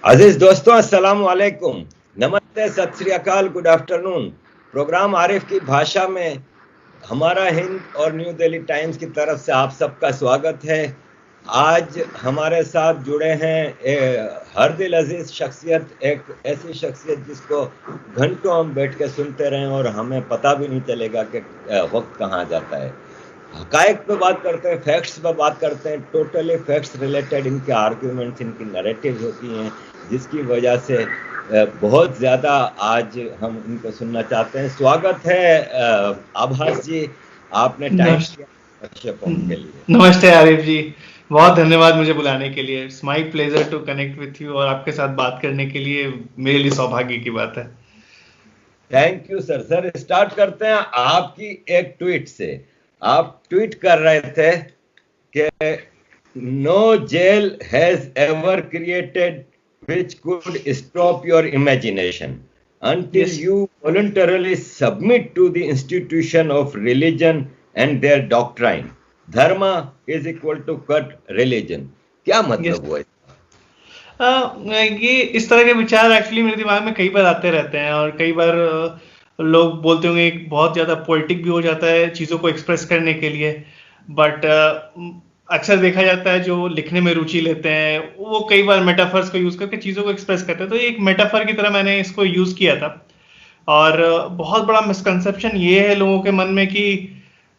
अजीज दोस्तों, अस्सलाम वालेकुम, नमस्ते, सत श्री अकाल, गुड आफ्टरनून। प्रोग्राम आरिफ की भाषा में हमारा हिंद और न्यू दिल्ली टाइम्स की तरफ से आप सबका स्वागत है। आज हमारे साथ जुड़े हैं हर दिल अजीज शख्सियत, एक ऐसी शख्सियत जिसको घंटों हम बैठ के सुनते रहें और हमें पता भी नहीं चलेगा कि वक्त कहाँ जाता है। हकायक पे बात करते हैं, फैक्ट्स पे बात करते हैं, टोटली फैक्ट्स रिलेटेड इनके आर्ग्यूमेंट्स, इनकी नैरेटिव्स होती हैं, जिसकी वजह से बहुत ज़्यादा आज हम इनको सुनना चाहते हैं। स्वागत है आभास जी, आपने टाइम दिया के लिए। नमस्ते आरिफ जी, बहुत धन्यवाद मुझे बुलाने के लिए। It's my pleasure to connect with you और आपके साथ बात करने के लिए मेरे लिए सौभाग्य की बात है। Thank you sir. Sir start करते हैं आपकी एक ट्वीट से। आप ट्वीट कर रहे थे कि no jail has ever created which could stop your imagination until you voluntarily submit to the institution of religion and their doctrine. Dharma is equal to cut religion. क्या मतलब हुआ? ये इस तरह के विचार एक्चुअली मेरे दिमाग में कई बार आते रहते हैं और कई बार लोग बोलते होंगे बहुत ज्यादा पोलिटिक भी हो जाता है चीजों को एक्सप्रेस करने के लिए, बट अक्सर देखा जाता है जो लिखने में रुचि लेते हैं वो कई बार मेटाफर्स को यूज करके चीजों को एक्सप्रेस करते हैं। तो एक मेटाफर की तरह मैंने इसको यूज किया था। और बहुत बड़ा मिसकंसेप्शन ये है लोगों के मन में कि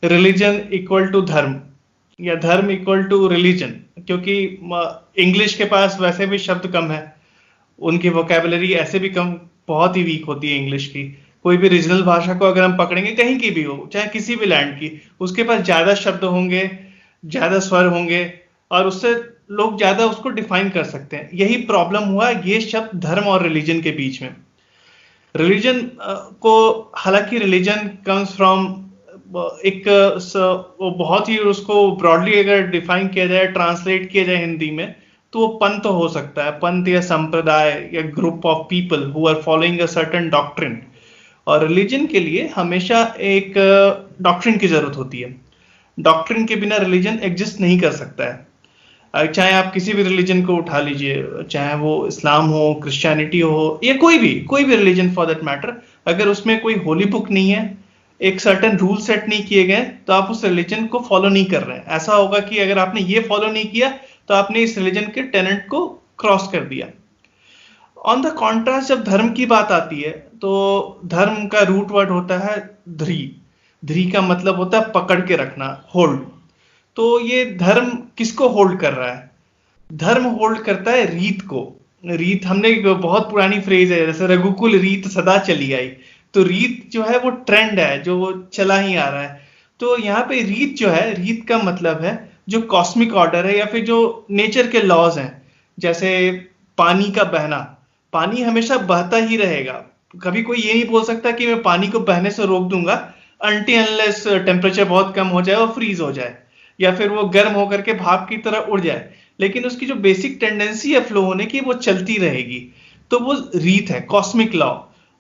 रिलीजन इक्वल टू धर्म या धर्म इक्वल टू रिलीजन, क्योंकि इंग्लिश के पास वैसे भी शब्द कम है, उनकी वोकैबुलरी ऐसे भी कम, बहुत ही वीक होती है इंग्लिश की। कोई भी रीजनल भाषा को अगर हम पकड़ेंगे कहीं की भी हो, चाहे किसी भी लैंड की, उसके पास ज्यादा शब्द होंगे, ज्यादा स्वर होंगे और उससे लोग ज्यादा उसको डिफाइन कर सकते हैं। यही प्रॉब्लम हुआ ये शब्द धर्म और रिलीजन के बीच में। रिलीजन को, हालांकि रिलीजन कम्स फ्रॉम एक वो बहुत ही, उसको ब्रॉडली अगर डिफाइन किया जाए, ट्रांसलेट किया जाए हिंदी में, तो वो पंथ हो सकता है, पंथ या संप्रदाय या group of people who are following a certain doctrine. और रिलीजन के लिए हमेशा एक डॉक्ट्रिन की जरूरत होती है। डॉक्ट्रिन के बिना रिलीजन एग्जिस्ट नहीं कर सकता है। चाहे आप किसी भी रिलीजन को उठा लीजिए, चाहे वो इस्लाम हो, क्रिश्चियनिटी हो या कोई भी रिलीजन फॉर दैट मैटर, अगर उसमें कोई होली बुक नहीं है, एक सर्टेन रूल सेट नहीं किए गए, तो आप उस रिलीजन को फॉलो नहीं कर रहे हैं। ऐसा होगा कि अगर आपने ये फॉलो नहीं किया तो आपने इस रिलीजन के टेनेंट को क्रॉस कर दिया। ऑन द कॉन्ट्रास्ट, जब धर्म की बात आती है तो धर्म का रूट वर्ड होता है ध्री। ध्री का मतलब होता है पकड़ के रखना, होल्ड। तो ये धर्म किसको होल्ड कर रहा है? धर्म होल्ड करता है रीत को। रीत, हमने एक बहुत पुरानी फ्रेज है, जैसे रघुकुल रीत सदा चली आई। तो रीत जो है वो ट्रेंड है, जो वो चला ही आ रहा है। तो यहाँ पे रीत जो है, रीत का मतलब है जो कॉस्मिक ऑर्डर है या फिर जो नेचर के लॉज हैं। जैसे पानी का बहना, पानी हमेशा बहता ही रहेगा। कभी कोई ये नहीं बोल सकता कि मैं पानी को बहने से रोक दूंगा अनटिल अनलेस टेम्परेचर बहुत कम हो जाए और फ्रीज हो जाए या फिर वो गर्म होकर के भाप की तरह उड़ जाए। लेकिन उसकी जो बेसिक टेंडेंसी है फ्लो होने की, वो चलती रहेगी। तो वो रीत है, कॉस्मिक लॉ।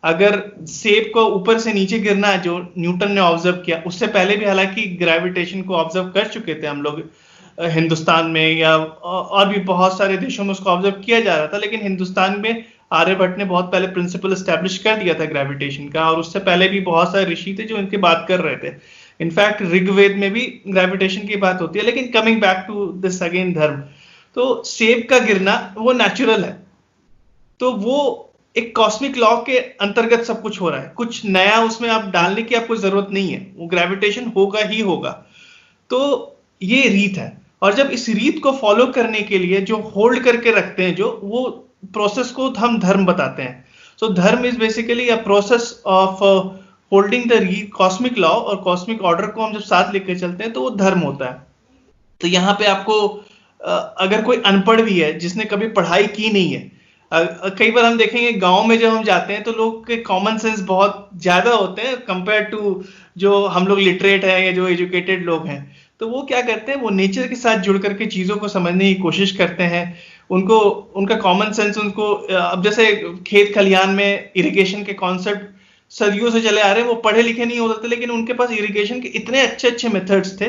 अगर सेब को ऊपर से नीचे गिरना है, जो न्यूटन ने ऑब्जर्व किया, उससे पहले भी हालांकि ग्रेविटेशन को ऑब्जर्व कर चुके थे हम लोग हिंदुस्तान में, या और भी बहुत सारे देशों में उसको ऑब्जर्व किया जा रहा था, लेकिन हिंदुस्तान में आर्यभट्ट ने बहुत पहले प्रिंसिपल स्टैब्लिश कर दिया था ग्रेविटेशन का। और उससे पहले भी बहुत सारे ऋषि थे जो इनकी बात कर रहे थे। इनफैक्ट ऋग्वेद में भी ग्रेविटेशन की बात होती है। लेकिन coming back to this again, धर्म, तो सेब का गिरना वो नेचुरल है। तो वो एक कॉस्मिक लॉ के अंतर्गत सब कुछ हो रहा है, कुछ नया उसमें आप डालने की आपको जरूरत नहीं है, वो ग्रेविटेशन होगा ही होगा। तो ये रीत है। और जब इस रीत को फॉलो करने के लिए जो होल्ड करके रखते हैं, जो वो प्रोसेस को हम धर्म बताते हैं। सो धर्म is basically a process of holding the cosmic law, और कॉस्मिक ऑर्डर को हम जब साथ लेकर चलते हैं तो वो धर्म होता है। तो यहाँ पे आपको अगर कोई अनपढ़ भी है जिसने कभी पढ़ाई की नहीं है, कई बार हम देखेंगे गांव में जब हम जाते हैं तो लोग के कॉमन सेंस बहुत ज्यादा होते हैं कंपेयर टू जो हम लोग लिटरेट हैं या जो एजुकेटेड लोग हैं। तो वो क्या करते हैं, वो नेचर के साथ जुड़ करके चीजों को समझने की कोशिश करते हैं। उनको, उनका कॉमन सेंस, उनको अब जैसे खेत खलियान में इरिगेशन के कॉन्सेप्ट सदियों से चले आ रहे हैं, वो पढ़े लिखे नहीं होते थे, लेकिन उनके पास इरिगेशन के इतने अच्छे अच्छे मेथड्स थे।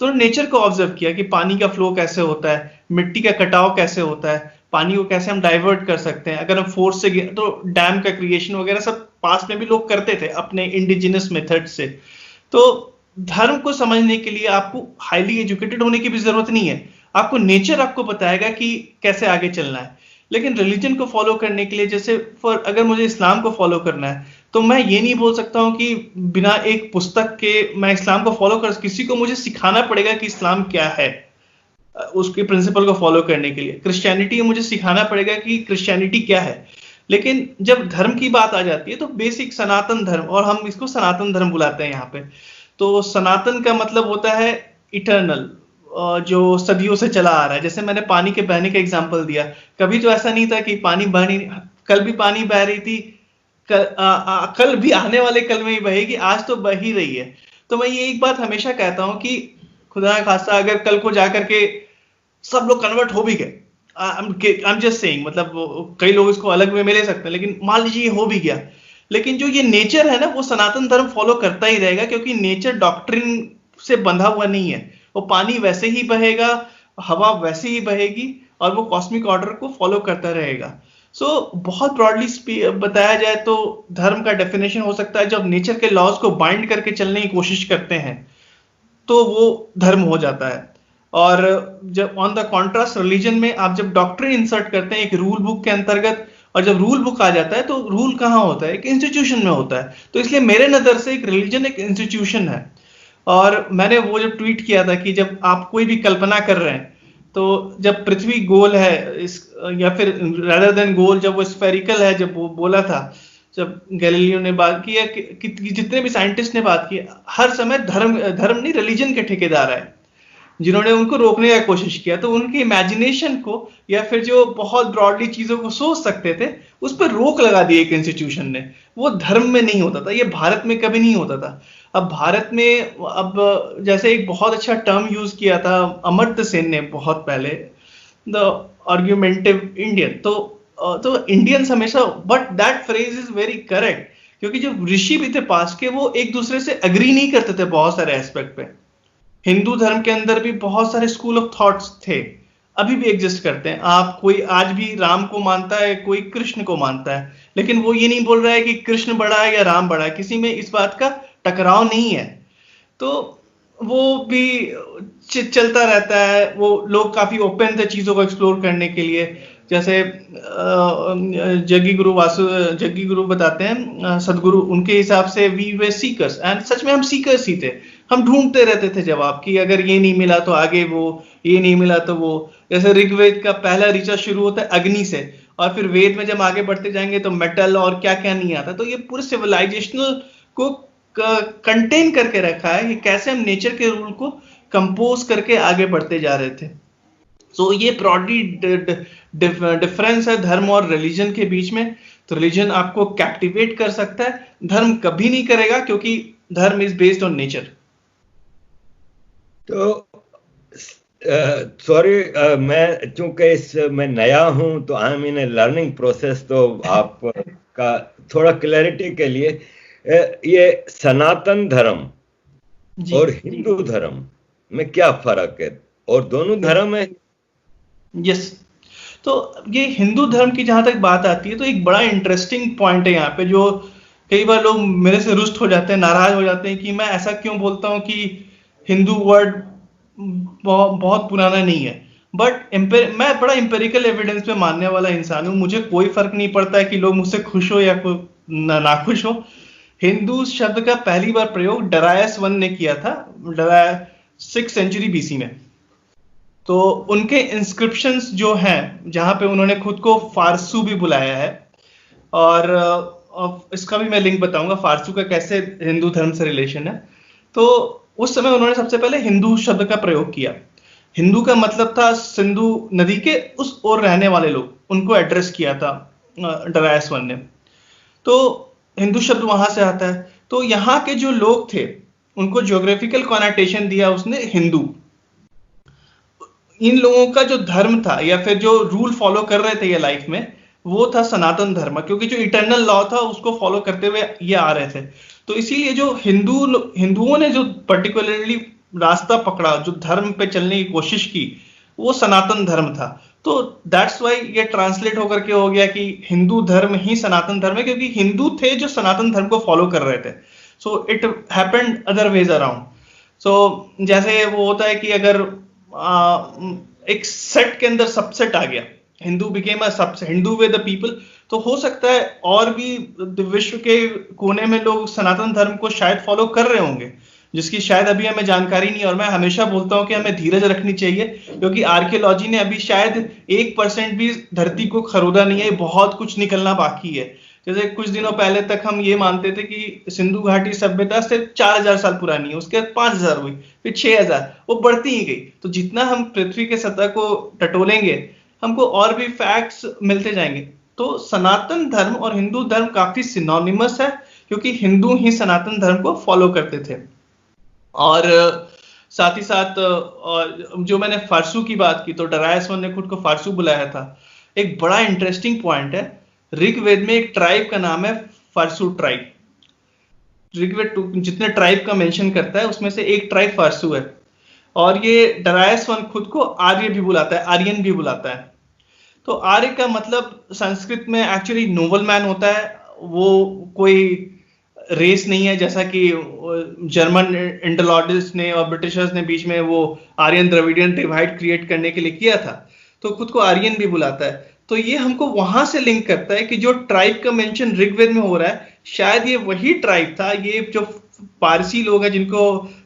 तो नेचर को ऑब्जर्व किया कि पानी का फ्लो कैसे होता है, मिट्टी का कटाव कैसे होता है, पानी को कैसे हम डाइवर्ट कर सकते हैं, अगर हम फोर्स से तो डैम का क्रिएशन वगैरह सब पास्ट में भी लोग करते थे अपने इंडिजिनस मेथड से। तो धर्म को समझने के लिए आपको हाईली एजुकेटेड होने की भी जरूरत नहीं है, आपको नेचर आपको बताएगा कि कैसे आगे चलना है। लेकिन रिलीजन को फॉलो करने के लिए, जैसे अगर मुझे इस्लाम को फॉलो करना है तो मैं ये नहीं बोल सकता हूं कि बिना एक पुस्तक के मैं इस्लाम को फॉलो कर, किसी को मुझे सिखाना पड़ेगा कि इस्लाम क्या है उसके प्रिंसिपल को फॉलो करने के लिए। क्रिश्चियनिटी मुझे सिखाना पड़ेगा कि क्रिश्चियनिटी क्या है। लेकिन जब धर्म की बात आ जाती है तो बेसिक सनातन धर्म, और हम इसको सनातन धर्म बुलाते हैं यहाँ पे। तो सनातन का मतलब होता है इटर्नल, जो सदियों से चला आ रहा है। जैसे मैंने पानी के बहने का एग्जांपल दिया, कभी तो ऐसा नहीं था कि पानी बह नहीं, कल भी पानी बह रही थी, कल भी आने वाले कल में ही बहेगी, आज तो बह ही रही है। तो मैं ये एक बात हमेशा कहता हूं कि खुदा खासा अगर कल को जाकर के सब लोग कन्वर्ट हो भी गए, आई एम जस्ट सेइंग, मतलब कई लोग इसको अलग में ले सकते हैं, लेकिन मान लीजिए हो भी गया, लेकिन जो ये नेचर है ना वो सनातन धर्म फॉलो करता ही रहेगा, क्योंकि नेचर डॉक्ट्रिन से बंधा हुआ नहीं है। वो पानी वैसे ही बहेगा, हवा वैसे ही बहेगी, और वो कॉस्मिक ऑर्डर को फॉलो करता रहेगा। बहुत ब्रॉडली बताया जाए तो धर्म का डेफिनेशन हो सकता है जब नेचर के लॉज को बाइंड करके चलने की कोशिश करते हैं तो वो धर्म हो जाता है। और जब ऑन द कॉन्ट्रास्ट रिलीजन में आप जब डॉक्ट्रिन इंसर्ट करते हैं एक रूल बुक के अंतर्गत, और जब रूल बुक आ जाता है तो रूल कहाँ होता है, एक इंस्टीट्यूशन में होता है। तो इसलिए मेरे नजर से एक रिलीजन एक इंस्टीट्यूशन है। और मैंने वो जब ट्वीट किया था कि जब आप कोई भी कल्पना कर रहे हैं, तो जब पृथ्वी गोल है या फिर रादर देन गोल, जब वो स्फेरिकल है, जब वो बोला था, जब गैलीलियो ने बात की, कि जितने भी साइंटिस्ट ने बात की, हर समय धर्म नहीं रिलीजन के ठेकेदार है जिन्होंने उनको रोकने का कोशिश किया। तो उनकी इमेजिनेशन को या फिर जो बहुत ब्रॉडली चीजों को सोच सकते थे उस पर रोक लगा दी एक इंस्टीट्यूशन ने। वो धर्म में नहीं होता था, ये भारत में कभी नहीं होता था। अब भारत में अब जैसे एक बहुत अच्छा टर्म यूज किया था अमर्त्य सेन ने बहुत पहले, द आर्ग्यूमेंटिव इंडियन। तो इंडियंस हमेशा, but that phrase is very correct, क्योंकि जो ऋषि भी थे पास के वो एक दूसरे से अग्री नहीं करते थे बहुत सारे एस्पेक्ट पे। हिंदू धर्म के अंदर भी बहुत सारे स्कूल ऑफ थॉट्स थे, अभी भी एग्जिस्ट करते हैं। आप कोई आज भी राम को मानता है, कोई कृष्ण को मानता है, लेकिन वो ये नहीं बोल रहा है कि कृष्ण बड़ा है या राम बड़ा है, किसी में इस बात का टकराव नहीं है। तो वो भी चलता रहता है। वो लोग काफी ओपन थे चीजों को एक्सप्लोर करने के लिए। जैसे जग्गी गुरु बताते हैं, सदगुरु, उनके हिसाब से वी वे सीकर्स, एंड सच में हम सीकर्स ही थे। हम ढूंढते रहते थे जवाब कि अगर ये नहीं मिला तो आगे वो, ये नहीं मिला तो वो। जैसे ऋग्वेद का पहला ऋचा शुरू होता है अग्नि से, और फिर वेद में जब आगे बढ़ते जाएंगे तो मेटल और क्या क्या नहीं आता। तो ये पूरे सिविलाइजेशनल को कंटेन करके रखा है कि कैसे हम नेचर के रूल को कंपोज करके आगे बढ़ते जा रहे थे। सो ये ब्रॉडली डिफरेंस है धर्म और रिलीजन के बीच में। तो रिलीजन आपको कैप्टिवेट कर सकता है, धर्म कभी नहीं करेगा, क्योंकि धर्म इज बेस्ड ऑन नेचर। तो सॉरी, मैं चूंकि मैं नया हूं तो I am in A learning process, तो आपका थोड़ा क्लैरिटी के लिए, ये सनातन धर्म और हिंदू धर्म में क्या फर्क है, और दोनों धर्म है? यस, तो ये हिंदू धर्म की जहां तक बात आती है तो एक बड़ा इंटरेस्टिंग पॉइंट है यहाँ पे, जो कई बार लोग मेरे से रुष्ट हो जाते हैं, नाराज हो जाते हैं कि मैं ऐसा क्यों बोलता हूं कि हिंदू वर्ड बहुत पुराना नहीं है। बट मैं बड़ा एम्पेरिकल एविडेंस पे मानने वाला इंसान हूं। मुझे कोई फर्क नहीं पड़ता है कि लोग मुझसे खुश हो या नाखुश हो। हिंदू शब्द का पहली बार प्रयोग डरायस वन ने किया था 6th सेंचुरी बीसी में। तो उनके इंस्क्रिप्शंस जो हैं, जहां पे उन्होंने खुद को फारसू भी बुलाया है, और इसका भी मैं लिंक बताऊंगा फारसू का कैसे हिंदू धर्म से रिलेशन है। तो उस समय उन्होंने सबसे पहले हिंदू शब्द का प्रयोग किया। हिंदू का मतलब था सिंधु नदी के उस ओर रहने वाले लोग, उनको एड्रेस किया था डरायस वन ने। तो हिंदू शब्द वहां से आता है। तो यहाँ के जो लोग थे उनको ज्योग्राफिकल कॉनोटेशन दिया उसने हिंदू। इन लोगों का जो धर्म था या फिर जो रूल फॉलो कर रहे थे ये लाइफ में, वो था सनातन धर्म, क्योंकि जो इटर्नल लॉ था उसको फॉलो करते हुए ये आ रहे थे। तो इसीलिए जो हिंदुओं ने जो पर्टिकुलरली रास्ता पकड़ा, जो धर्म पे चलने की कोशिश की, वो सनातन धर्म था। तो दैट्स वाई ये ट्रांसलेट होकर के हो गया कि हिंदू धर्म ही सनातन धर्म है, क्योंकि हिंदू थे जो सनातन धर्म को फॉलो कर रहे थे. So it happened other ways around. So जैसे वो होता है कि अगर एक सेट के अंदर सबसेट आ गया, Hindu became a subset, Hindu way the people, तो हो सकता है और भी विश्व के कोने में लोग सनातन धर्म को शायद फॉलो कर रहे होंगे, जिसकी शायद अभी हमें जानकारी नहीं. और मैं हमेशा बोलता हूं कि हमें धीरज रखनी चाहिए, क्योंकि आर्कियोलॉजी ने अभी शायद 1% भी धरती को खरोदा नहीं है, बहुत कुछ निकलना बाकी है. जैसे कुछ दिनों पहले तक हम ये मानते थे कि सिंधु घाटी सभ्यता सिर्फ 4000 साल पुरानी है, उसके बाद 5000 हुई, फिर 6000, वो बढ़ती ही गई. तो जितना हम पृथ्वी के सतह को टटोलेंगे, हमको और भी फैक्ट्स मिलते जाएंगे. तो सनातन धर्म और हिंदू धर्म काफी सिनोनिमस है, क्योंकि हिंदू ही सनातन धर्म को फॉलो करते थे. और साथ ही साथ और जो मैंने फारसू की बात की, तो डरायस वन ने खुद को फारसू बुलाया था. एक बड़ा इंटरेस्टिंग पॉइंट है, ऋग्वेद में एक ट्राइब का नाम है फारसू ट्राइब. ऋग्वेद जितने ट्राइब का मेंशन करता है उसमें से एक ट्राइब फारसू है. और ये डरायस वन खुद को आर्य भी बुलाता है, आर्यन भी बुलाता है. तो आर्य का मतलब संस्कृत में एक्चुअली नोबल मैन होता है. वो कोई रेस नहीं है, जैसा कि जर्मन इंटरलॉर्डिस्ट ने और ब्रिटिशर्स ने बीच में वो आर्यन द्रविडियन डिवाइड क्रिएट करने के लिए किया था. तो खुद को आर्यन भी बुलाता है. तो ये हमको वहां से लिंक करता है कि जो ट्राइब का मेंशन ऋग्वेद में हो रहा है, शायद ये वही ट्राइब था, ये जो पारसी लोग हैं जिनको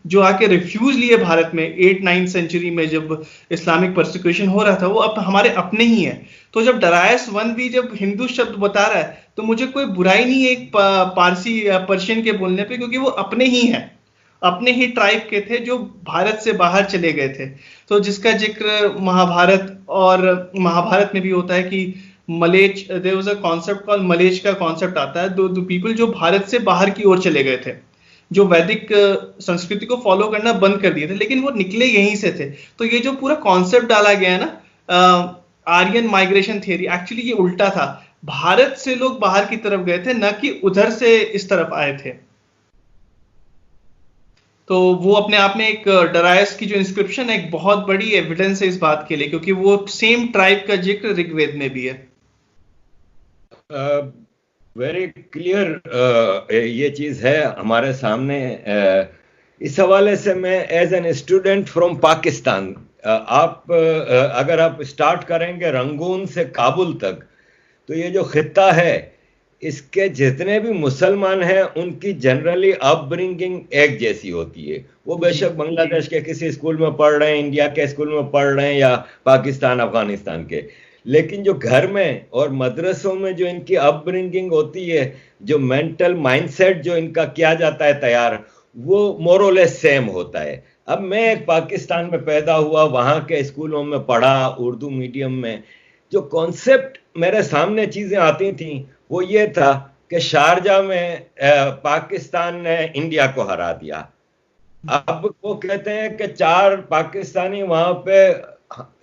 जो आके रिफ्यूज लिए भारत में 8-9 सेंचुरी में जब इस्लामिक परसिक्यूशन हो रहा था, वो हमारे अपने ही है. तो जब डरायस वन भी जब हिंदू शब्द बता रहा है, तो मुझे कोई बुराई नहीं है एक पारसी या पर्शियन के बोलने पे, क्योंकि वो अपने ही हैं, अपने ही ट्राइब के थे जो भारत से बाहर चले गए थे. तो जिसका जिक्र महाभारत, और महाभारत में भी होता है कि मलेच, there was a concept called मलेच का कॉन्सेप्ट आता है, दो पीपल जो भारत से बाहर की ओर चले गए थे, जो वैदिक संस्कृति को फॉलो करना बंद कर दिए थे, लेकिन वो निकले यहीं से थे. तो ये जो पूरा कॉन्सेप्ट डाला गया है ना, आर्यन माइग्रेशन थियरी, एक्चुअली ये उल्टा था. भारत से लोग बाहर की तरफ गए थे, न कि उधर से इस तरफ आए थे. तो वो अपने आप में एक डरायस की जो इंस्क्रिप्शन है, एक बहुत बड़ी एविडेंस है इस बात के लिए, क्योंकि वो सेम ट्राइब का जिक्र ऋग्वेद में भी है. वेरी क्लियर ये चीज है हमारे सामने. इस हवाले से मैं as an student from Pakistan, आप अगर आप स्टार्ट करेंगे रंगून से काबुल तक, तो ये जो खित्ता है, इसके जितने भी मुसलमान हैं उनकी जनरली अपब्रिंगिंग एक जैसी होती है. वो बेशक बांग्लादेश के किसी स्कूल में पढ़ रहे हैं, इंडिया के स्कूल में पढ़ रहे हैं, या पाकिस्तान अफगानिस्तान के, लेकिन जो घर में और मदरसों में जो इनकी अपब्रिंगिंग होती है, जो मेंटल माइंडसेट जो इनका किया जाता है तैयार, वो मोरलेस सेम होता है. अब मैं एक पाकिस्तान में पैदा हुआ, वहाँ के स्कूलों में पढ़ा, उर्दू मीडियम में. जो कॉन्सेप्ट मेरे सामने चीजें आती थी वो ये था कि शारजा में पाकिस्तान ने इंडिया को हरा दिया. अब वो कहते हैं कि 4 पाकिस्तानी वहां पे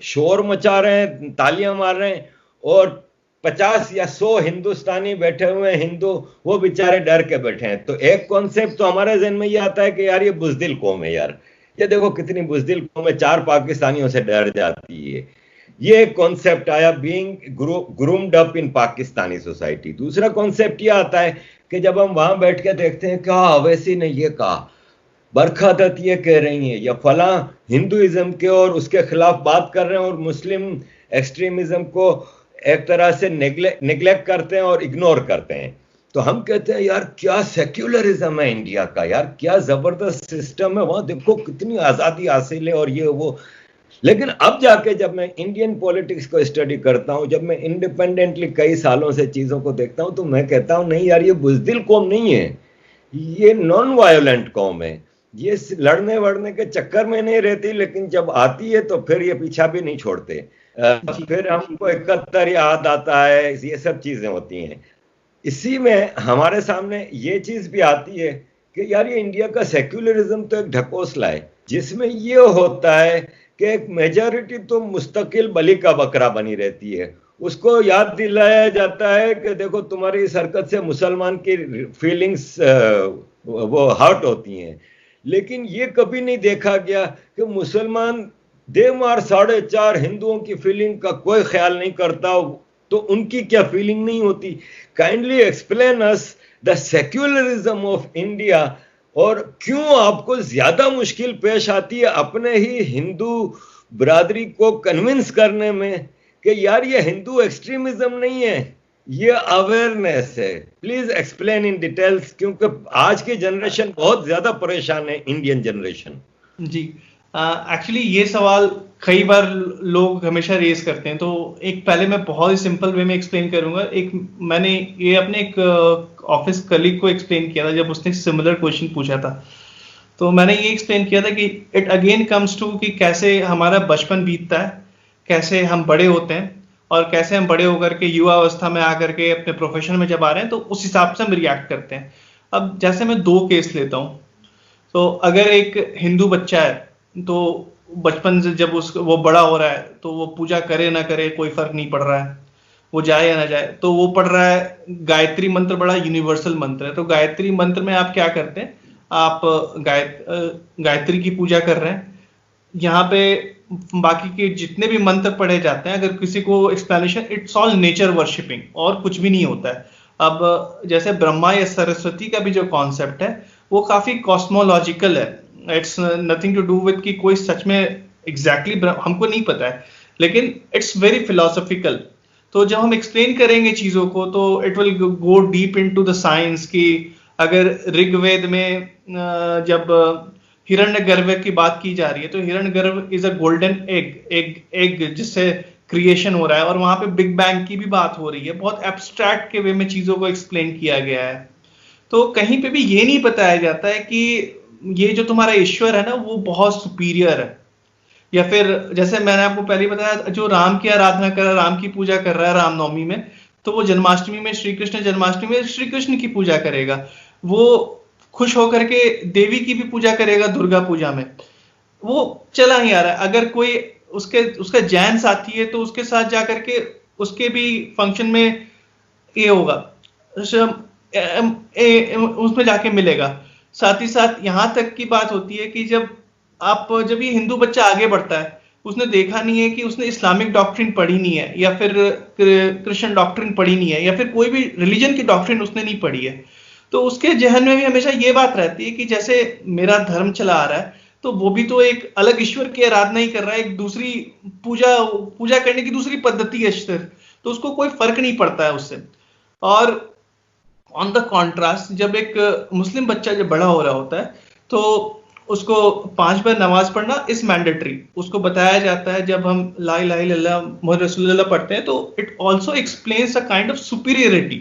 शोर मचा रहे हैं, तालियां मार रहे हैं, और 50 या 100 हिंदुस्तानी बैठे हुए हैं, हिंदू, वो बेचारे डर के बैठे हैं. तो एक कॉन्सेप्ट तो हमारे जहन में ये आता है कि यार ये बुजदिल कौम है, यार ये देखो कितनी बुजदिल कौम है, 4 पाकिस्तानियों से डर जाती है. ये कॉन्सेप्ट आया, being groomed up in Pakistani society. दूसरा कॉन्सेप्ट ये आता है कि जब हम वहां बैठ के देखते हैं, क्या अवैसी ने ये कहा, बरखा दत्त ये कह रही हैं, या फला हिंदुइज्म के और उसके खिलाफ बात कर रहे हैं, और मुस्लिम एक्सट्रीमिज्म को एक तरह से निगलेक्ट करते हैं और इग्नोर करते हैं. तो हम कहते हैं यार क्या सेक्युलरिज्म है इंडिया का, यार क्या जबरदस्त सिस्टम है, वहां देखो कितनी आजादी हासिल है और ये वो. लेकिन अब जाके जब मैं इंडियन पॉलिटिक्स को स्टडी करता हूं, जब मैं इंडिपेंडेंटली कई सालों से चीजों को देखता हूं, तो मैं कहता हूं नहीं यार, ये बुजदिल कौम नहीं है, ये नॉन वायोलेंट कौम है. ये लड़ने वड़ने के चक्कर में नहीं रहती, लेकिन जब आती है तो फिर ये पीछा भी नहीं छोड़ते. फिर हमको 71 याद आता है, ये सब चीजें होती हैं. इसी में हमारे सामने ये चीज भी आती है कि यार ये इंडिया का सेक्युलरिज्म तो एक ढकोसला है, जिसमें ये होता है कि एक मेजॉरिटी तो मुस्तकिल बलि का बकरा बनी रहती है. उसको याद दिलाया जाता है कि देखो तुम्हारी इस हरकत से मुसलमान की फीलिंग्स वो हर्ट होती हैं. लेकिन ये कभी नहीं देखा गया कि मुसलमान देवमार 4.5 हिंदुओं की फीलिंग का कोई ख्याल नहीं करता, तो उनकी क्या फीलिंग नहीं होती? Kindly explain us the secularism of India, और क्यों आपको ज्यादा मुश्किल पेश आती है अपने ही हिंदू बरादरी को कन्विंस करने में कि यार ये हिंदू एक्सट्रीमिज्म नहीं है, ये अवेयरनेस है। प्लीज एक्सप्लेन इन डिटेल्स, क्योंकि आज की जनरेशन बहुत ज्यादा परेशान है, इंडियन जनरेशन। जी, एक्चुअली ये सवाल कई बार लोग हमेशा रेज करते हैं, तो एक पहले मैं बहुत ही सिंपल वे में एक्सप्लेन करूंगा। मैंने ये अपने एक ऑफिस कलीग को एक्सप्लेन किया था जब उसने सिमिलर क्वेश्चन पूछा था। तो मैंने ये एक्सप्लेन किया था कि इट अगेन कम्स टू कि कैसे हमारा बचपन बीतता है, कैसे हम बड़े होते हैं, और कैसे हम बड़े होकर के युवा अवस्था में आकर के अपने प्रोफेशन में जब आ रहे हैं तो उस हिसाब से हम रिएक्ट करते हैं। अब जैसे मैं 2 केस लेता हूँ। तो अगर एक हिंदू बच्चा है, तो बचपन से जब वो बड़ा हो रहा है तो वो पूजा करे ना करे कोई फर्क नहीं पड़ रहा है, वो जाए या ना जाए, तो वो पढ़ रहा है गायत्री मंत्र, बड़ा यूनिवर्सल मंत्र है। तो गायत्री मंत्र में आप क्या करते हैं, आप गायत्री की पूजा कर रहे हैं। यहाँ पे बाकी के जितने भी मंत्र पढ़े जाते हैं, अगर किसी को explanation, it's all nature worshipping, और कुछ भी नहीं होता है। अब जैसे ब्रह्मा या सरस्वती का भी जो कॉन्सेप्ट है वो काफी कॉस्मोलॉजिकल है। It's nothing to do with कि कोई सच में एग्जैक्टली हमको नहीं पता है, लेकिन इट्स वेरी फिलोसॉफिकल। तो जब हम एक्सप्लेन करेंगे चीजों को तो it will go deep into the science. की अगर ऋग्वेद में जब हिरण्यगर्भ की बात की जा रही है, तो हिरण्यगर्भ इज अ गोल्डन एग जिससे क्रिएशन हो रहा है, और वहां पे बिग बैंग की भी बात हो रही है। बहुत एब्स्ट्रैक्ट के वे में चीजों को एक्सप्लेन किया गया है। तो कहीं पे भी ये नहीं बताया जाता है कि ये जो तुम्हारा ईश्वर है ना वो बहुत सुपीरियर है, या फिर जैसे मैंने आपको पहले बताया, जो राम की आराधना कर रहा है, राम की पूजा कर रहा है रामनवमी में, तो वो जन्माष्टमी में, श्री कृष्ण जन्माष्टमी में श्री कृष्ण की पूजा करेगा। वो खुश होकर के देवी की भी पूजा करेगा दुर्गा पूजा में। वो चला ही आ रहा है। अगर कोई उसका जैन साथी है तो उसके साथ जाकर के उसके भी फंक्शन में ये होगा, उसमें जाके मिलेगा। साथ ही साथ यहां तक की बात होती है कि जब ये हिंदू बच्चा आगे बढ़ता है, उसने देखा नहीं है कि उसने इस्लामिक डॉक्ट्रिन पढ़ी नहीं है, या फिर क्रिश्चियन डॉक्ट्रिन पढ़ी नहीं है, या फिर कोई भी रिलीजन की डॉक्ट्रिन उसने नहीं पढ़ी है, तो उसके जहन में भी हमेशा ये बात रहती है कि जैसे मेरा धर्म चला आ रहा है तो वो भी तो एक अलग ईश्वर की आराधना ही कर रहा है, एक दूसरी पूजा करने की दूसरी पद्धति है सिर्फ, तो उसको कोई फर्क नहीं पड़ता है उससे। और ऑन द कॉन्ट्रास्ट, जब एक मुस्लिम बच्चा जब बड़ा हो रहा होता है तो उसको 5 बार नमाज पढ़ना इस मैंडेटरी, उसको बताया जाता है। जब हम ला इलाहा इल्लल्लाह मुहम्मद रसूलुल्लाह पढ़ते हैं तो it also explains a kind of superiority,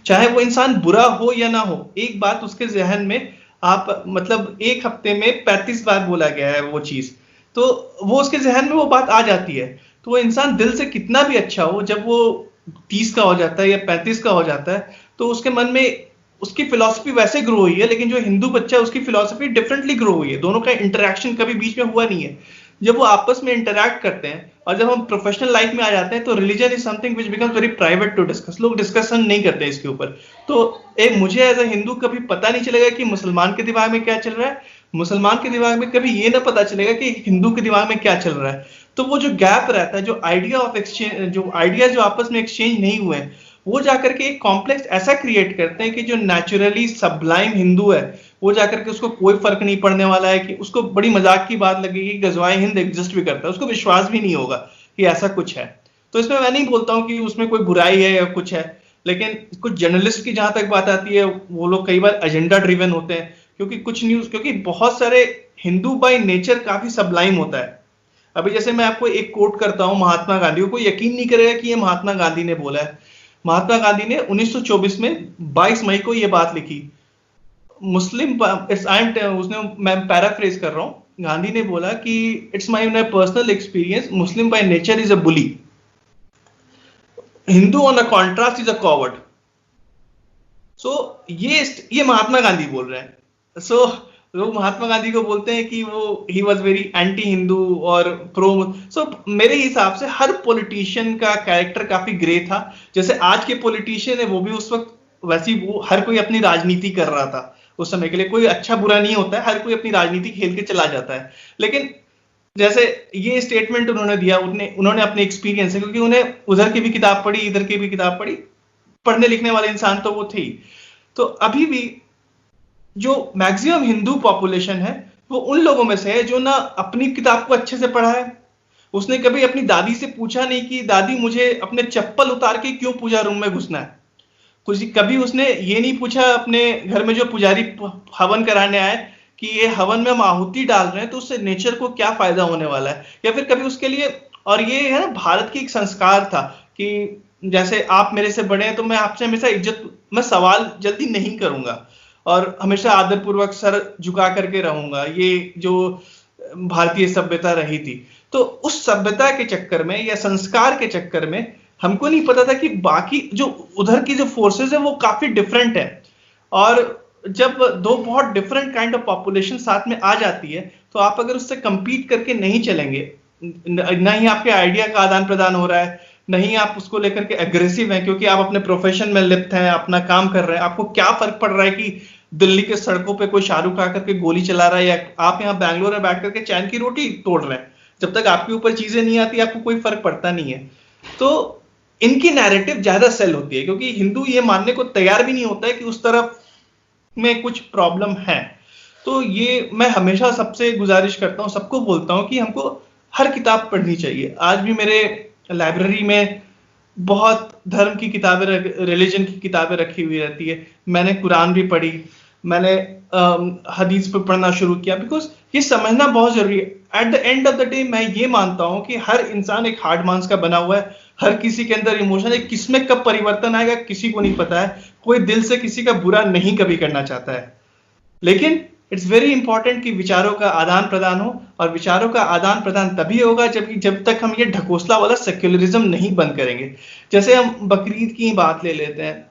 चाहे वो इंसान बुरा हो या ना हो। एक बात उसके जहन में, आप मतलब एक हफ्ते में 35 बार बोला गया है वो चीज, तो वो उसके जहन में वो बात आ जाती है। तो वो इंसान दिल से कितना भी अच्छा हो, जब वो 30 का हो जाता है या 35 का हो जाता है तो उसके मन में उसकी फिलॉसफी वैसे ग्रो हुई है, लेकिन जो हिंदू बच्चा है उसकी फिलॉसफी डिफरेंटली ग्रो हुई है। दोनों का इंटरेक्शन कभी बीच में हुआ नहीं है। जब वो आपस में इंटरैक्ट करते हैं और जब हम प्रोफेशनल लाइफ में आ जाते हैं तो religion is something which becomes very private to discuss. लोग डिस्कशन नहीं करते इसके ऊपर। तो मुझे एज अ हिंदू कभी पता नहीं चलेगा कि मुसलमान के दिमाग में क्या चल रहा है, मुसलमान के दिमाग में कभी ये ना पता चलेगा कि हिंदू के दिमाग में क्या चल रहा है। तो वो जो गैप रहता है, जो आइडिया ऑफ एक्सचेंज, जो आइडियाज जो आपस में एक्सचेंज नहीं हुए हैं, वो जाकर के एक कॉम्प्लेक्स ऐसा क्रिएट करते हैं कि जो नेचुरली सबलाइम हिंदू है वो जाकर के उसको कोई फर्क नहीं पड़ने वाला है, कि उसको बड़ी मजाक की बात लगेगी कि गजवाए हिंद एग्जिस्ट भी करता है, उसको विश्वास भी नहीं होगा कि ऐसा कुछ है। तो इसमें मैं नहीं बोलता हूं कि उसमें कोई बुराई है या कुछ है, लेकिन कुछ जर्नलिस्ट की जहां तक बात आती है वो लोग कई बार एजेंडा ड्रिवन होते हैं, क्योंकि कुछ न्यूज, क्योंकि बहुत सारे हिंदू बाय नेचर काफी सबलाइम होता है। अभी जैसे मैं आपको एक कोट करता हूं महात्मा गांधी को, कोई यकीन नहीं करेगा कि ये महात्मा गांधी ने बोला है। महात्मा गांधी ने 1924 में 22 मई को ये बात लिखी। मुस्लिम, उसने, मैं पैराफ्रेज कर रहा हूं, गांधी ने बोला कि it's my personal experience, Muslim by nature is a bully, Hindu on a contrast is a coward. So ये महात्मा गांधी बोल रहे हैं। सो लोग महात्मा गांधी को बोलते हैं कि वो he was very anti Hindu और प्रो। सो मेरे हिसाब से हर पॉलिटिशियन का कैरेक्टर काफी ग्रे था। जैसे आज के पॉलिटिशियन है वो भी उस वक्त वैसी, वो हर कोई अपनी राजनीति कर रहा था उस समय के लिए। कोई अच्छा बुरा नहीं होता है, हर कोई अपनी राजनीति खेल के चला जाता है। लेकिन जैसे ये स्टेटमेंट उन्होंने दिया, उन्होंने अपने एक्सपीरियंस है, क्योंकि उन्हें उधर की भी किताब पढ़ी, इधर की भी किताब पढ़ी, पढ़ने लिखने वाले इंसान तो वो थे। तो अभी भी जो मैक्सिमम हिंदू पॉपुलेशन है वो उन लोगों में से है जो ना अपनी किताब को अच्छे से पढ़ा है, उसने कभी अपनी दादी से पूछा नहीं कि दादी मुझे अपने चप्पल उतार के क्यों पूजा रूम में घुसना है, कभी उसने ये नहीं पूछा अपने घर में जो पुजारी हवन कराने आए कि ये हवन में हम आहुति डाल रहे हैं तो उससे नेचर को क्या फायदा होने वाला है, या फिर कभी उसके लिए, और ये है ना भारत की एक संस्कार था कि जैसे आप मेरे से बड़े हैं तो मैं आपसे हमेशा इज्जत, मैं सवाल जल्दी नहीं करूंगा और हमेशा आदर पूर्वक सर झुका करके रहूंगा, ये जो भारतीय सभ्यता रही थी। तो उस सभ्यता के चक्कर में या संस्कार के चक्कर में हमको नहीं पता था कि बाकी जो उधर की जो फोर्सेस है वो काफी डिफरेंट है, और जब दो बहुत डिफरेंट काइंड ऑफ पॉपुलेशन साथ में आ जाती है तो आप अगर उससे कंपीट करके नहीं चलेंगे, ना ही आपके आइडिया का आदान प्रदान हो रहा है, नहीं आप उसको लेकर के एग्रेसिव हैं क्योंकि आप अपने प्रोफेशन में लिप्त हैं, अपना काम कर रहे हैं, आपको क्या फर्क पड़ रहा है कि दिल्ली के सड़कों पे कोई शाहरुख आकर के गोली चला रहा है या आप यहाँ बैंगलोर में बैठ करके चैन की रोटी तोड़ रहे हैं, जब तक आपके ऊपर चीजें नहीं आती आपको कोई फर्क पड़ता नहीं है। तो इनकी नैरेटिव ज्यादा सेल होती है क्योंकि हिंदू ये मानने को तैयार भी नहीं होता है कि उस तरफ में कुछ प्रॉब्लम है। तो ये मैं हमेशा सबसे गुजारिश करता हूं, सबको बोलता हूं कि हमको हर किताब पढ़नी चाहिए। आज भी मेरे लाइब्रेरी में बहुत धर्म की किताबें, रिलीजन की किताबें रखी हुई रहती है। मैंने कुरान भी पढ़ी, मैंने हदीस पे पढ़ना शुरू किया, बिकॉज ये समझना बहुत जरूरी है। Eight the end of the day मैं ये मानता हूं कि हर इंसान एक हार्ड मांस का बना हुआ है, हर किसी के अंदर इमोशन है, किसमें कब परिवर्तन आएगा किसी को नहीं पता है, कोई दिल से किसी का बुरा नहीं कभी करना चाहता है, लेकिन इट्स वेरी इंपॉर्टेंट कि विचारों का आदान प्रदान हो, और विचारों का आदान प्रदान तभी होगा जब तक हम ये ढकोसला वाला सेक्युलरिज्म नहीं बंद करेंगे। जैसे हम बकरीद की बात ले लेते हैं,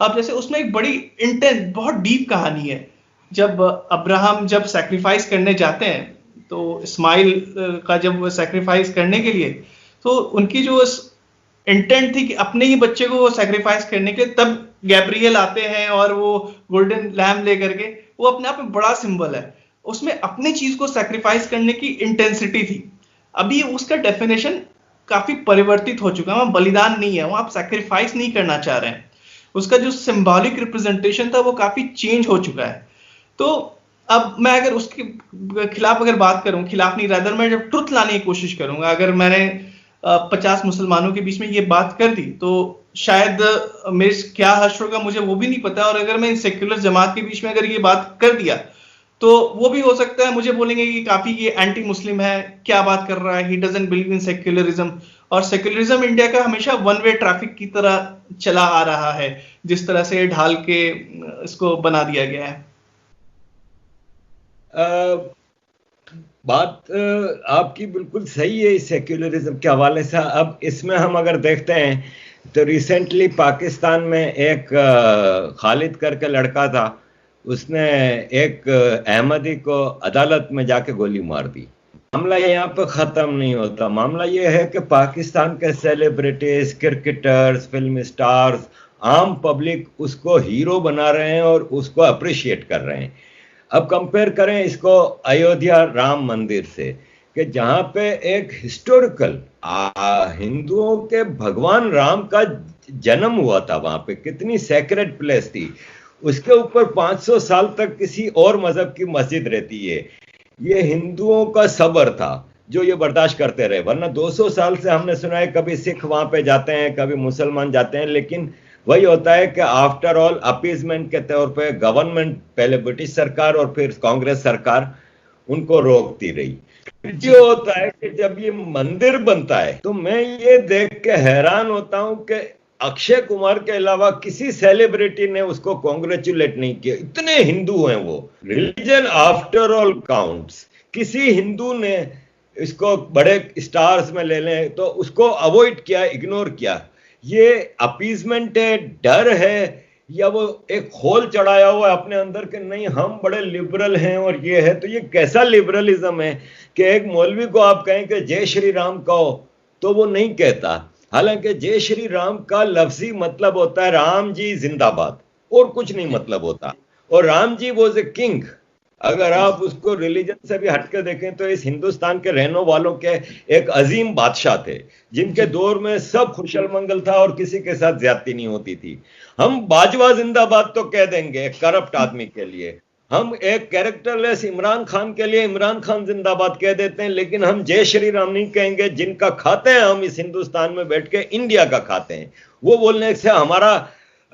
अब जैसे उसमें एक बड़ी इंटेंस बहुत डीप कहानी है। जब अब्राहम जब सैक्रिफाइस करने जाते हैं तो इस्माइल का जब सैक्रिफाइस करने के लिए, तो उनकी जो इंटेंट थी कि अपने ही बच्चे को वो सैक्रिफाइस करने के लिए, तब गैब्रियल आते हैं और वो गोल्डन लैम्प लेकर के, वो अपने आप में बड़ा सिंबल है, उसमें अपनी चीज को सैक्रिफाइस करने की इंटेंसिटी थी। अभी उसका डेफिनेशन काफी परिवर्तित हो चुका है, वहां बलिदान नहीं है, वहां आप सैक्रिफाइस नहीं करना चाह रहे हैं, उसका जो सिंबॉलिक रिप्रेजेंटेशन था वो काफी चेंज हो चुका है। तो अब मैं अगर उसके खिलाफ अगर बात करूं, खिलाफ नहीं, रादर मैं जब ट्रुथ लाने की कोशिश करूंगा, अगर मैंने 50 मुसलमानों के बीच में ये बात कर दी तो शायद मेरे क्या हश्र होगा मुझे वो भी नहीं पता, और अगर मैं इन सेक्युलर जमात के बीच में अगर ये बात कर दिया तो वो भी हो सकता है मुझे बोलेंगे कि काफी ये एंटी मुस्लिम है, क्या बात कर रहा है, he doesn't believe in secularism. और सेक्युलरिज्म इंडिया का हमेशा वन वे ट्रैफिक की तरह चला आ रहा है, जिस तरह से ढाल के इसको बना दिया गया है। बात आपकी बिल्कुल सही है सेक्युलरिज्म के हवाले से। अब इसमें हम अगर देखते हैं तो रिसेंटली पाकिस्तान में एक खालिद करके लड़का था, उसने एक अहमदी को अदालत में जाके गोली मार दी। मामला यहाँ पे ख़त्म नहीं होता, मामला ये है कि पाकिस्तान के सेलिब्रिटीज, क्रिकेटर्स, फिल्म स्टार्स, आम पब्लिक उसको हीरो बना रहे हैं और उसको अप्रिशिएट कर रहे हैं। अब कंपेयर करें इसको अयोध्या राम मंदिर से, कि जहाँ पे एक हिस्टोरिकल हिंदुओं के भगवान राम का जन्म हुआ था, वहाँ पे कितनी सेक्रेड प्लेस थी, उसके ऊपर 500 साल तक किसी और मजहब की मस्जिद रहती है। ये हिंदुओं का सब्र था जो ये बर्दाश्त करते रहे, वरना 200 साल से हमने सुना है कभी सिख वहाँ पे जाते हैं, कभी मुसलमान जाते हैं, लेकिन वही होता है कि आफ्टर ऑल अपीजमेंट के तौर पे गवर्नमेंट, पहले ब्रिटिश सरकार और फिर कांग्रेस सरकार, उनको रोकती रही। जो होता है कि जब ये मंदिर बनता है तो मैं ये देख के हैरान होता हूं कि अक्षय कुमार के अलावा किसी सेलिब्रिटी ने उसको कॉन्ग्रेचुलेट नहीं किया। इतने हिंदू हैं वो, रिलीजन आफ्टर ऑल काउंट्स। किसी हिंदू ने इसको बड़े स्टार्स में ले लें तो उसको अवॉइड किया, इग्नोर किया। ये अपीजमेंट है, डर है, या वो एक खोल चढ़ाया हुआ अपने अंदर के नहीं हम बड़े लिबरल हैं और ये है। तो ये कैसा लिबरलिज्म है कि एक मौलवी को आप कहें कि जय श्री राम कहो तो वो नहीं कहता, हालांकि जय श्री राम का लफ्जी मतलब होता है राम जी जिंदाबाद, और कुछ नहीं मतलब होता। और Ram ji was a king, अगर आप उसको रिलीजन से भी हटके देखें तो इस हिंदुस्तान के रहने वालों के एक अजीम बादशाह थे, जिनके दौर में सब खुशल मंगल था और किसी के साथ ज्यादती नहीं होती थी। हम बाजवा जिंदाबाद तो कह देंगे एक करप्ट आदमी के लिए, हम एक कैरेक्टरलेस इमरान खान के लिए इमरान खान जिंदाबाद कह देते हैं, लेकिन हम जय श्री राम नहीं कहेंगे। जिनका खाते हैं हम इस हिंदुस्तान में बैठ के, इंडिया का खाते हैं, वो बोलने से हमारा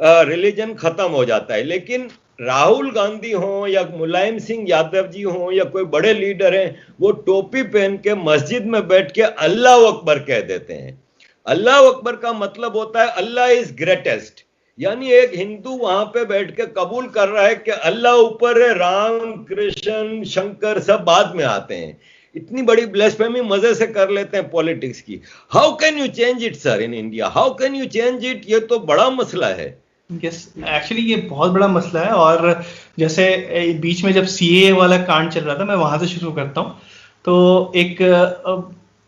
रिलीजन खत्म हो जाता है। लेकिन राहुल गांधी हो या मुलायम सिंह यादव जी हो या कोई बड़े लीडर हैं, वो टोपी पहन के मस्जिद में बैठ के अल्लाह अकबर कह देते हैं। अल्लाह अकबर का मतलब होता है अल्लाह इज ग्रेटेस्ट, यानी एक हिंदू वहां पे बैठ के कबूल कर रहा है कि अल्लाह ऊपर है, राम कृष्ण शंकर सब बाद में आते हैं। इतनी बड़ी ब्लेस्फेमी मजे से कर लेते हैं पॉलिटिक्स की। How can you change it sir in India, how can you change it? ये तो बड़ा मसला है। यस, एक्चुअली ये बहुत बड़ा मसला है। और जैसे बीच में जब सीए वाला कांड चल रहा था, मैं वहां से शुरू करता हूँ। तो एक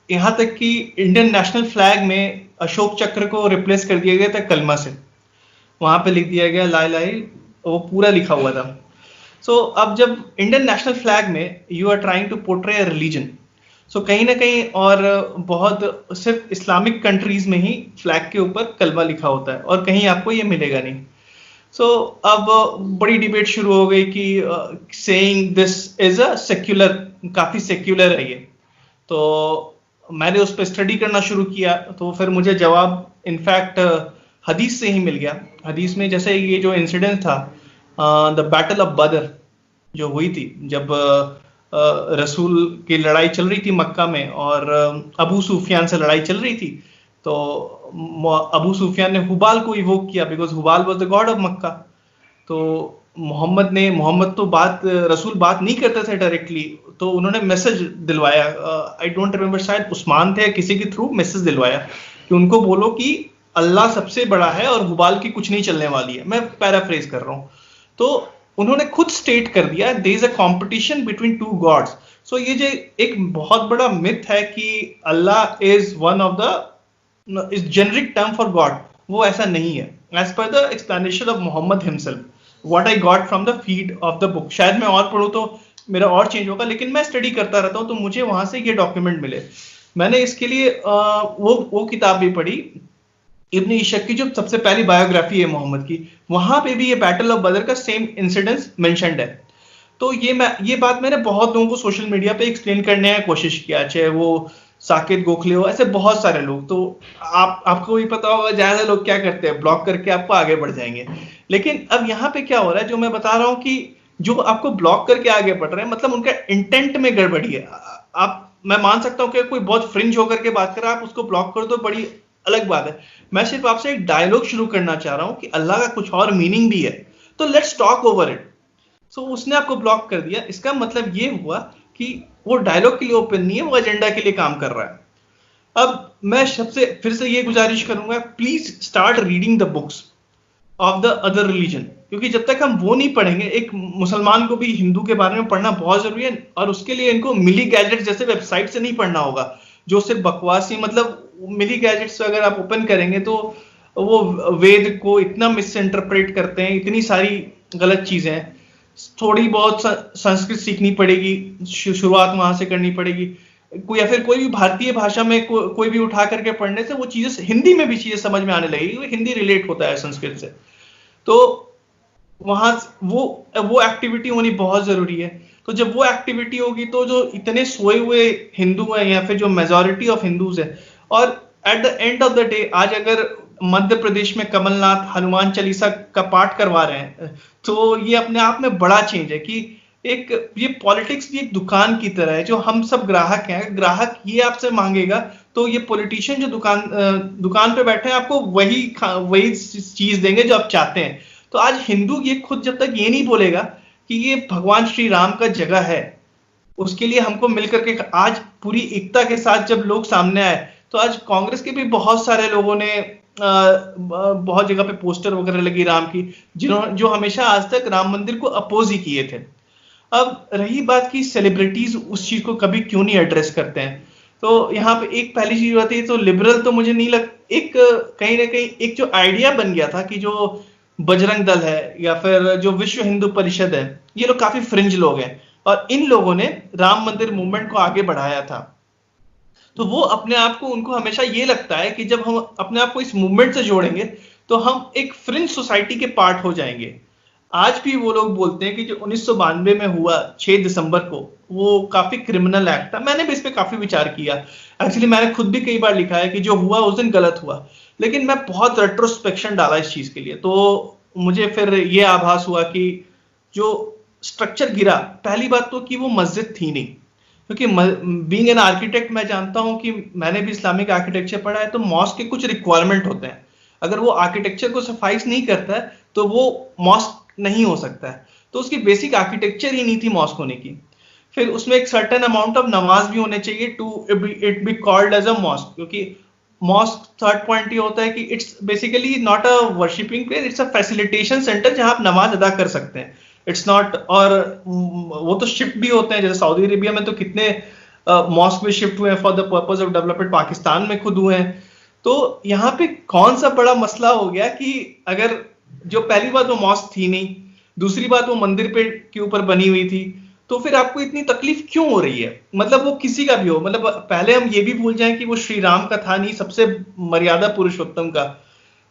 यहाँ तक कि इंडियन नेशनल फ्लैग में अशोक चक्र को रिप्लेस कर दिया गया था कलमा से, वहां पे लिख दिया गया ला इलाहा इल्लल्लाह, वो पूरा लिखा हुआ था। सो अब जब इंडियन नेशनल फ्लैग में you are trying to portray a religion, so कहीं ना कहीं, और बहुत सिर्फ इस्लामिक कंट्रीज में ही फ्लैग के ऊपर कलमा लिखा होता है और कहीं आपको ये मिलेगा नहीं। सो अब बड़ी डिबेट शुरू हो गई कि saying this is a secular, काफी सेक्युलर है ये। तो मैंने उस पर स्टडी करना शुरू किया, तो फिर मुझे जवाब इनफैक्ट हदीस से ही मिल गया। हदीस में जैसे ये जो इंसिडेंट था, द बैटल ऑफ बदर जो हुई थी, जब रसूल की लड़ाई चल रही थी मक्का में और अबू सुफियान से लड़ाई चल रही थी, तो अबू सुफियान ने हुबाल को इवोक किया because Hubal was the god of Mecca. तो मोहम्मद तो रसूल बात नहीं करते थे डायरेक्टली, तो उन्होंने मैसेज दिलवाया, आई डोंट रिमेम्बर, शायद उस्मान थे किसी के थ्रू मैसेज दिलवाया कि उनको बोलो कि अल्लाह सबसे बड़ा है और हुबाल की कुछ नहीं चलने वाली है। मैं पैराफ्रेज कर रहा हूँ। तो उन्होंने खुद स्टेट कर दिया there is a competition between two gods. So ये जो एक बहुत बड़ा मिथ है कि Allah is one of the is generic term for god, वो ऐसा नहीं है। As per the explanation of Muhammad himself, what I got from the feed of the book, शायद मैं और पढ़ूं तो मेरा और चेंज होगा, लेकिन मैं स्टडी करता रहता हूं तो मुझे वहां से ये डॉक्यूमेंट मिले। मैंने इसके लिए वो किताब भी पढ़ी, इब्न इशक की, जो सबसे पहली बायोग्राफी है मोहम्मद की, वहां पे भी ये बैटल ऑफ बदर का सेम इंसिडेंस मेंशन्ड है। तो ये बात मैंने बहुत लोगों को सोशल मीडिया पे एक्सप्लेन करने की कोशिश किया, चाहे वो साकेत गोखले हो, ऐसे बहुत सारे लोग। तो आपको भी पता होगा ज्यादा लोग क्या करते हैं, ब्लॉक करके आपको आगे बढ़ जाएंगे। लेकिन अब यहाँ पे क्या हो रहा है, जो मैं बता रहा हूँ कि जो आपको ब्लॉक करके आगे बढ़ रहे हैं, मतलब उनका इंटेंट में गड़बड़ी है। मैं मान सकता हूँ कि कोई बहुत फ्रिंज होकर के बात कर रहा है, आप उसको ब्लॉक कर दो, बड़ी अलग बात है। मैं सिर्फ आपसे एक डायलॉग शुरू करना चाह रहा हूं कि अल्लाह का कुछ और मीनिंग भी है, तो लेट्स टॉक ओवर इट। सो उसने आपको ब्लॉक कर दिया, इसका मतलब ये हुआ कि वो डायलॉग के लिए ओपन नहीं है, वो एजेंडा के लिए काम कर रहा है। अब मैं सबसे फिर से ये गुजारिश करूंगा, please start reading the books of the other religion, क्योंकि जब तक हम वो नहीं पढ़ेंगे, एक मुसलमान को भी हिंदू के बारे में पढ़ना बहुत जरूरी है, और उसके लिए इनको मिली गैजेट जैसे वेबसाइट से नहीं पढ़ना होगा जो सिर्फ बकवासी, मतलब मिली गैजेट्स अगर आप ओपन करेंगे तो वो वेद को इतना मिसइंटरप्रेट करते हैं, इतनी सारी गलत चीजें हैं। थोड़ी बहुत संस्कृत सीखनी पड़ेगी, शुरुआत वहां से करनी पड़ेगी, कोई या फिर कोई भी भारतीय भाषा में कोई भी उठा करके पढ़ने से वो चीजें हिंदी में भी चीजें समझ में आने लगेगी, हिंदी रिलेट होता है संस्कृत से। तो वहां वो एक्टिविटी होनी बहुत जरूरी है। तो जब वो एक्टिविटी होगी तो जो इतने सोए हुए हिंदू हैं या फिर जो मेजॉरिटी ऑफ हिंदूज है, और eight the end of the day आज अगर मध्य प्रदेश में कमलनाथ हनुमान चालीसा का पाठ करवा रहे हैं, तो ये अपने आप में बड़ा चेंज है कि ये पॉलिटिक्स भी एक दुकान की तरह है, जो हम सब ग्राहक हैं। ग्राहक ये आपसे मांगेगा तो ये पॉलिटिशियन जो दुकान पे बैठे हैं आपको वही चीज देंगे जो आप चाहते हैं। तो आज हिंदू ये खुद जब तक ये नहीं बोलेगा कि ये भगवान श्री राम का जगह है, उसके लिए हमको मिलकर के आज पूरी एकता के साथ जब लोग सामने आए, तो आज कांग्रेस के भी बहुत सारे लोगों ने बहुत जगह पे पोस्टर वगैरह लगी राम की, जो हमेशा आज तक राम मंदिर को अपोज ही किए थे। अब रही बात की सेलिब्रिटीज उस चीज को कभी क्यों नहीं एड्रेस करते हैं, तो यहाँ पे एक पहली चीज होती है, तो लिबरल तो मुझे नहीं एक कहीं ना कहीं एक जो आइडिया बन गया था कि जो बजरंग दल है या फिर जो विश्व हिंदू परिषद है, ये लोग काफी फ्रिंज लोग हैं। और इन लोगों ने राम मंदिर मूवमेंट को आगे बढ़ाया था। तो वो अपने आप को, उनको हमेशा ये लगता है कि जब हम अपने आप को इस मूवमेंट से जोड़ेंगे तो हम एक फ्रिंज सोसाइटी के पार्ट हो जाएंगे। आज भी वो लोग बोलते हैं कि जो 1992 में हुआ 6 दिसंबर को, वो काफी क्रिमिनल एक्ट था। मैंने भी इस पे काफी विचार किया, एक्चुअली मैंने खुद भी कई बार लिखा है कि जो हुआ उस दिन गलत हुआ, लेकिन मैं बहुत रेट्रोस्पेक्शन डाला इस चीज के लिए। तो मुझे फिर ये आभास हुआ कि जो स्ट्रक्चर गिरा, पहली बात तो कि वो मस्जिद थी नहीं, क्योंकि बीइंग एन आर्किटेक्ट मैं जानता हूं कि मैंने भी इस्लामिक आर्किटेक्चर पढ़ा है, तो मॉस्क के कुछ रिक्वायरमेंट होते हैं। अगर वो आर्किटेक्चर को सफाइस नहीं करता है तो वो मॉस्क नहीं हो सकता है। तो उसकी बेसिक आर्किटेक्चर ही नहीं थी मॉस्क होने की। फिर उसमें एक सर्टेन अमाउंट ऑफ नमाज भी होने चाहिए to it be called as a mosque, क्योंकि मॉस्क थर्ड पॉइंट ये होता है कि it's basically not a worshipping place, it's a facilitation centre जहां आप नमाज अदा कर सकते हैं। इट्स नॉट, और वो तो शिफ्ट भी होते हैं, जैसे सऊदी अरेबिया में तो कितने मॉस्क में शिफ्ट हुए हैं for the purpose of development, Pakistan में खुद हुए हैं। तो यहाँ पे कौन सा बड़ा मसला हो गया कि अगर जो पहली बात वो मॉस्क थी नहीं, दूसरी बात वो मंदिर पे के ऊपर बनी हुई थी, तो फिर आपको इतनी तकलीफ क्यों हो रही है? मतलब वो किसी का भी हो, मतलब पहले हम ये भी भूल जाएं कि वो श्री राम का था नहीं, सबसे मर्यादा पुरुषोत्तम का,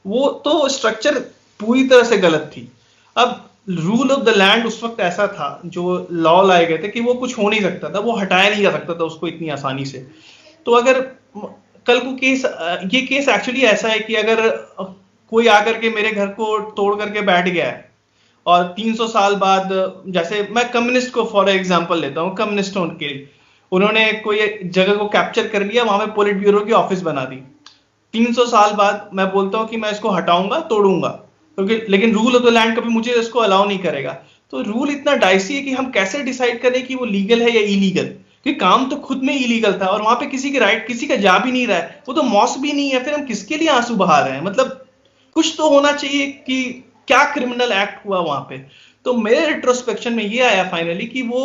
वो तो स्ट्रक्चर पूरी तरह से गलत थी। अब रूल ऑफ द लैंड उस वक्त ऐसा था, जो लॉ लाए गए थे कि वो कुछ हो नहीं सकता था, वो हटाया नहीं जा सकता था उसको इतनी आसानी से। तो अगर कल को केस, ये केस एक्चुअली ऐसा है कि अगर कोई आकर के मेरे घर को तोड़ करके बैठ गया है और 300 साल बाद, जैसे मैं कम्युनिस्ट को फॉर एग्जांपल लेता हूं, कम्युनिस्टों के उन्होंने कोई जगह को कैप्चर कर लिया, वहां पे पोलिट ब्यूरो की ऑफिस बना दी। 300 साल बाद मैं बोलता हूं कि मैं इसको हटाऊंगा, तोड़ूंगा, क्योंकि लेकिन रूल ऑफ द लैंड कभी मुझे इसको अलाउ नहीं करेगा। तो रूल इतना डाइसी है कि हम कैसे डिसाइड करें कि वो लीगल है या इलीगल, कि काम तो खुद में इलीगल था और वहां पे किसी के राइट किसी का जा भी नहीं रहा है, वो तो मॉस्क भी नहीं है, फिर हम किसके लिए आंसू बहा रहे हैं? मतलब कुछ तो होना चाहिए कि क्या क्रिमिनल एक्ट हुआ वहां पे। तो मेरे रिट्रोस्पेक्शन में ये आया फाइनली कि वो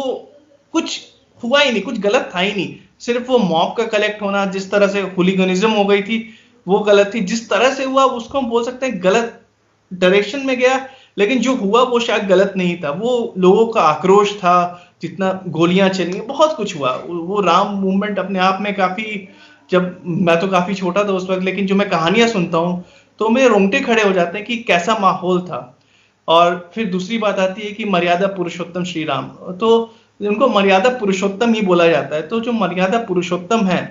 कुछ हुआ ही नहीं, कुछ गलत था ही नहीं, सिर्फ वो मॉब का कलेक्ट होना, जिस तरह से हुलिगनिज्म हो गई थी वो गलत थी, जिस तरह से हुआ उसको हम बोल सकते हैं गलत डायरेक्शन में गया, लेकिन जो हुआ वो शायद गलत नहीं था, वो लोगों का आक्रोश था, जितना गोलियां चली, बहुत कुछ हुआ। वो राम मूवमेंट अपने आप में काफी, जब मैं तो काफी छोटा था उस वक्त, लेकिन जो मैं कहानियां सुनता हूं तो मेरे रोंगटे खड़े हो जाते हैं कि कैसा माहौल था। और फिर दूसरी बात आती है कि मर्यादा पुरुषोत्तम श्री राम, तो उनको मर्यादा पुरुषोत्तम ही बोला जाता है। तो जो मर्यादा पुरुषोत्तम है,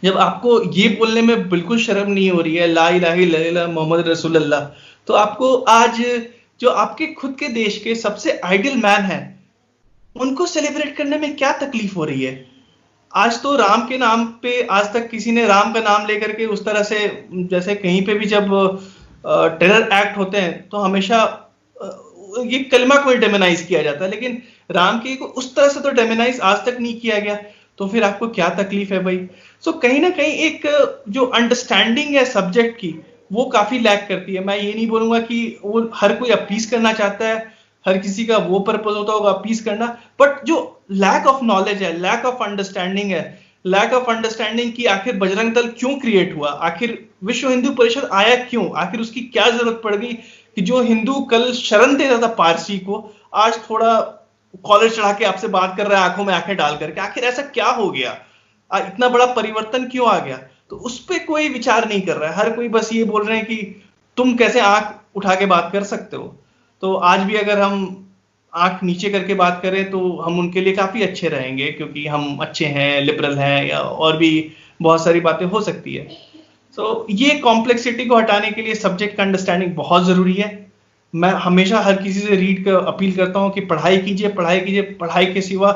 जब आपको ये बोलने में बिल्कुल शर्म नहीं हो रही है ला इलाहा इल्लल्लाह मोहम्मद रसूलुल्लाह, तो आपको आज जो आपके खुद के देश के सबसे आइडियल मैन है उनको सेलिब्रेट करने में क्या तकलीफ हो रही है? आज तो राम के नाम पे आज तक किसी ने राम का नाम लेकर के उस तरह से, जैसे कहीं पे भी जब टेरर एक्ट होते हैं तो हमेशा ये कलमा को डेमोनाइज किया जाता है, लेकिन राम के को उस तरह से तो डेमोनाइज आज तक नहीं किया गया। तो फिर आपको क्या तकलीफ है भाई? सो कहीं ना कहीं एक जो अंडरस्टैंडिंग है सब्जेक्ट की, वो काफी लैक करती है। मैं ये नहीं बोलूंगा कि वो हर कोई अपीस करना चाहता है, हर किसी का वो पर्पस होता होगा अपीस करना, बट जो लैक ऑफ नॉलेज है, लैक ऑफ अंडरस्टैंडिंग है, लैक ऑफ अंडरस्टैंडिंग कि आखिर बजरंग दल क्यों क्रिएट हुआ, आखिर विश्व हिंदू परिषद आया क्यों, आखिर उसकी क्या जरूरत पड़ गई कि जो हिंदू कल शरण देता था पारसी को, आज थोड़ा कॉलर चढ़ा के आपसे बात कर रहा है आंखों में आंखें डाल करके, आखिर ऐसा क्या हो गया? इतना बड़ा परिवर्तन क्यों आ गया? तो उस पर कोई विचार नहीं कर रहा है, हर कोई बस ये बोल रहे हैं कि तुम कैसे आंख उठा के बात कर सकते हो। तो आज भी अगर हम आंख नीचे करके बात करें तो हम उनके लिए काफी अच्छे रहेंगे, क्योंकि हम अच्छे हैं, लिबरल हैं, या और भी बहुत सारी बातें हो सकती है। तो ये कॉम्प्लेक्सिटी को हटाने के लिए सब्जेक्ट का अंडरस्टैंडिंग बहुत जरूरी है। मैं हमेशा हर किसी से रीड कर अपील करता हूं कि पढ़ाई कीजिए, पढ़ाई कीजिए, पढ़ाई के सिवा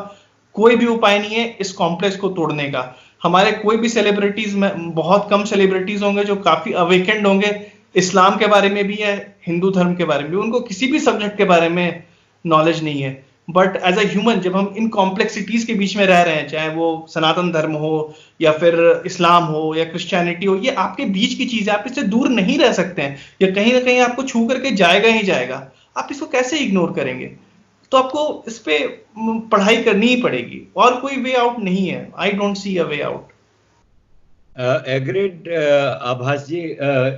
कोई भी उपाय नहीं है इस कॉम्प्लेक्स को तोड़ने का। हमारे कोई भी सेलिब्रिटीज में, बहुत कम सेलिब्रिटीज होंगे जो काफी अवेकेंड होंगे, इस्लाम के बारे में भी है, हिंदू धर्म के बारे में भी, उनको किसी भी सब्जेक्ट के बारे में नॉलेज नहीं है। बट एज अ ह्यूमन जब हम इन कॉम्प्लेक्सिटीज के बीच में रह रहे हैं, चाहे वो सनातन धर्म हो या फिर इस्लाम हो या क्रिश्चियनिटी हो, ये आपके बीच की चीज है, आप इससे दूर नहीं रह सकते हैं, या कहीं ना कहीं आपको छू करके जाएगा ही जाएगा। आप इसको कैसे इग्नोर करेंगे? तो आपको इस पे पढ़ाई करनी ही पड़ेगी, और कोई वे आउट नहीं है। I don't see a way out. Agreed आभास जी,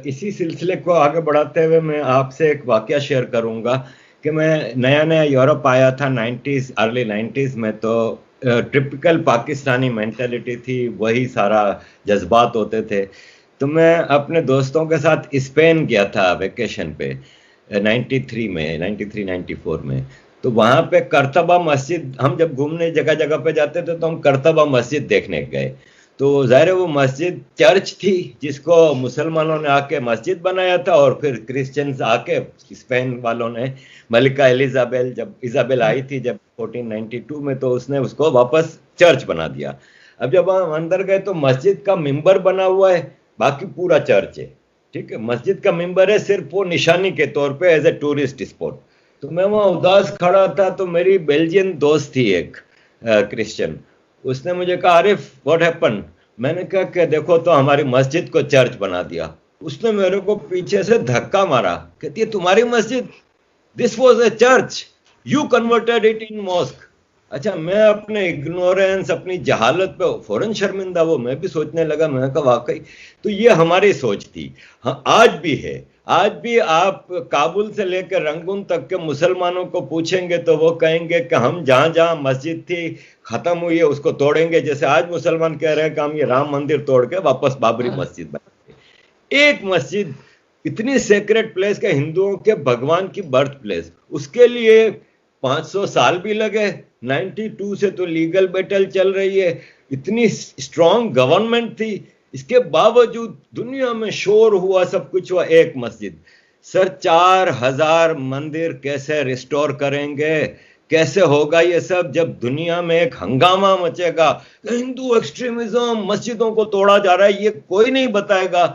इसी सिलसिले को आगे बढ़ाते हुए मैं आपसे एक वाकया शेयर करूंगा कि मैं नया नया यूरोप आया था 90s, अर्ली 90s में, तो टिपिकल पाकिस्तानी मेंटेलिटी थी, वही सारा जज्बात होते थे। तो मैं अपने दोस्तों के साथ स्पेन गया था वेकेशन पे 93 में, 94 में। तो वहाँ पे करतबा मस्जिद, हम जब घूमने जगह जगह पे जाते थे तो हम करतबा मस्जिद देखने गए। तो ज़ाहिर है वो मस्जिद चर्च थी जिसको मुसलमानों ने आके मस्जिद बनाया था, और फिर क्रिश्चियंस आके, स्पेन वालों ने, मलिका एलिजाबेल जब इजाबेल आई थी जब 1492 में, तो उसने उसको वापस चर्च बना दिया। अब जब हम अंदर गए तो मस्जिद का मिंबर बना हुआ है, बाकी पूरा चर्च है। ठीक है, मस्जिद का मिंबर है सिर्फ वो निशानी के तौर पे, एज ए टूरिस्ट स्पॉट। तो मैं वहाँ उदास खड़ा था, तो मेरी बेल्जियन दोस्त थी एक क्रिश्चियन, उसने मुझे कहा, आरिफ व्हाट हैपन? मैंने कहा कि देखो तो हमारी मस्जिद को चर्च बना दिया। उसने मेरे को पीछे से धक्का मारा, कहती है तुम्हारी मस्जिद, this was a church, you converted it in mask. अच्छा, मैं अपने इग्नोरेंस, अपनी जहालत पे फौरन शर्मिंदा, वो मैं भी सोचने लगा, मैंने कहा वाकई तो ये हमारी सोच थी। हाँ, आज भी है। आज भी आप काबुल से लेकर रंगून तक के मुसलमानों को पूछेंगे तो वो कहेंगे कि हम जहां जहां मस्जिद थी खत्म हुई है उसको तोड़ेंगे, जैसे आज मुसलमान कह रहे हैं कि हम ये राम मंदिर तोड़ के वापस बाबरी मस्जिद बनाएंगे। एक मस्जिद इतनी सेक्रेट प्लेस के, हिंदुओं के भगवान की बर्थ प्लेस, उसके लिए 500 साल भी लगे। 92 से तो लीगल बैटल चल रही है, इतनी स्ट्रॉन्ग गवर्नमेंट थी, इसके बावजूद दुनिया में शोर हुआ, सब कुछ हुआ, एक मस्जिद। सर 4000 मंदिर कैसे रिस्टोर करेंगे? कैसे होगा ये सब जब दुनिया में एक हंगामा मचेगा, हिंदू एक्सट्रीमिज्म, मस्जिदों को तोड़ा जा रहा है, ये कोई नहीं बताएगा।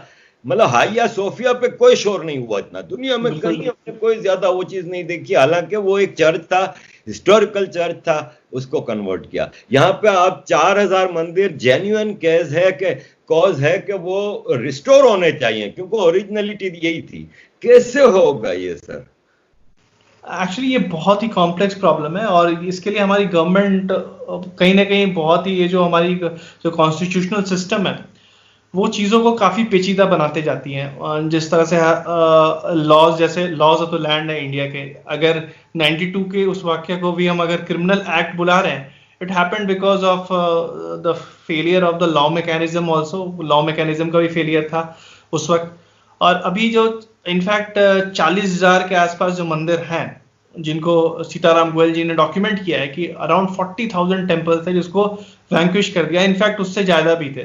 मतलब हाइया सोफिया पे कोई शोर नहीं हुआ इतना, दुनिया में कहीं हमने कोई ज्यादा वो चीज नहीं देखी। हालांकि वो एक चर्च था, हिस्टोरिकल चर्च था, उसको कन्वर्ट किया। यहाँ पे आप 4000 मंदिर, जेन्युइन केस है कि कॉज है कि वो रिस्टोर होने चाहिए, क्योंकि ओरिजिनलिटी यही थी। कैसे होगा ये सर? एक्चुअली ये बहुत ही कॉम्प्लेक्स प्रॉब्लम है, और इसके लिए हमारी गवर्नमेंट कहीं ना कहीं बहुत ही, ये जो हमारी जो कॉन्स्टिट्यूशनल सिस्टम है वो चीज़ों को काफ़ी पेचीदा बनाते जाती हैं। जिस तरह से लॉज, जैसे लॉज ऑफ द लैंड है इंडिया के, अगर 92 के उस वाक्य को भी हम अगर क्रिमिनल एक्ट बुला रहे हैं, it happened because of the failure of the law mechanism, also law mechanism का भी फेलियर था उस वक्त। और अभी जो इनफैक्ट 40,000 के आसपास जो मंदिर हैं जिनको सीताराम गोयल जी ने डॉक्यूमेंट किया है कि अराउंड 40,000 टेम्पल्स थे जिसको वैंक्विश कर दिया, इनफैक्ट उससे ज़्यादा भी थे।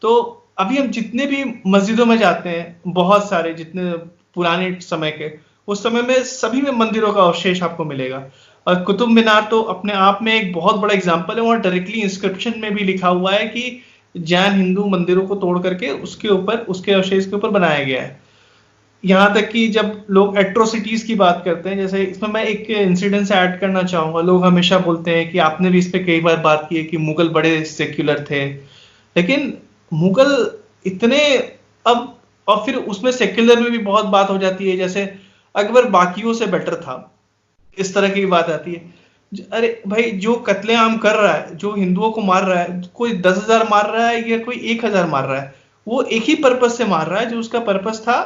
तो अभी हम जितने भी मस्जिदों में जाते हैं, बहुत सारे जितने पुराने समय के, उस समय में सभी में मंदिरों का अवशेष आपको मिलेगा। और कुतुब मीनार तो अपने आप में एक बहुत बड़ा एग्जांपल है। वहाँ डायरेक्टली इंस्क्रिप्शन में भी लिखा हुआ है कि जैन हिंदू मंदिरों को तोड़ करके उसके ऊपर, उसके अवशेष के ऊपर बनाया गया है। यहाँ तक कि जब लोग एट्रोसिटीज की बात करते हैं, जैसे इसमें मैं एक इंसिडेंट ऐड करना चाहूंगा। लोग हमेशा बोलते हैं कि आपने भी इस पे कई बार बात की है कि मुगल बड़े सेक्युलर थे, लेकिन मुगल इतने, अब और फिर उसमें सेक्युलर में भी बहुत बात हो जाती है, जैसे अकबर बाकियों से बेटर था, इस तरह की बात आती है। अरे भाई, जो कत्लेआम कर रहा है, जो हिंदुओं को मार रहा है, कोई 10,000 मार रहा है या कोई 1,000 मार रहा है, वो एक ही पर्पज से मार रहा है, जो उसका पर्पज था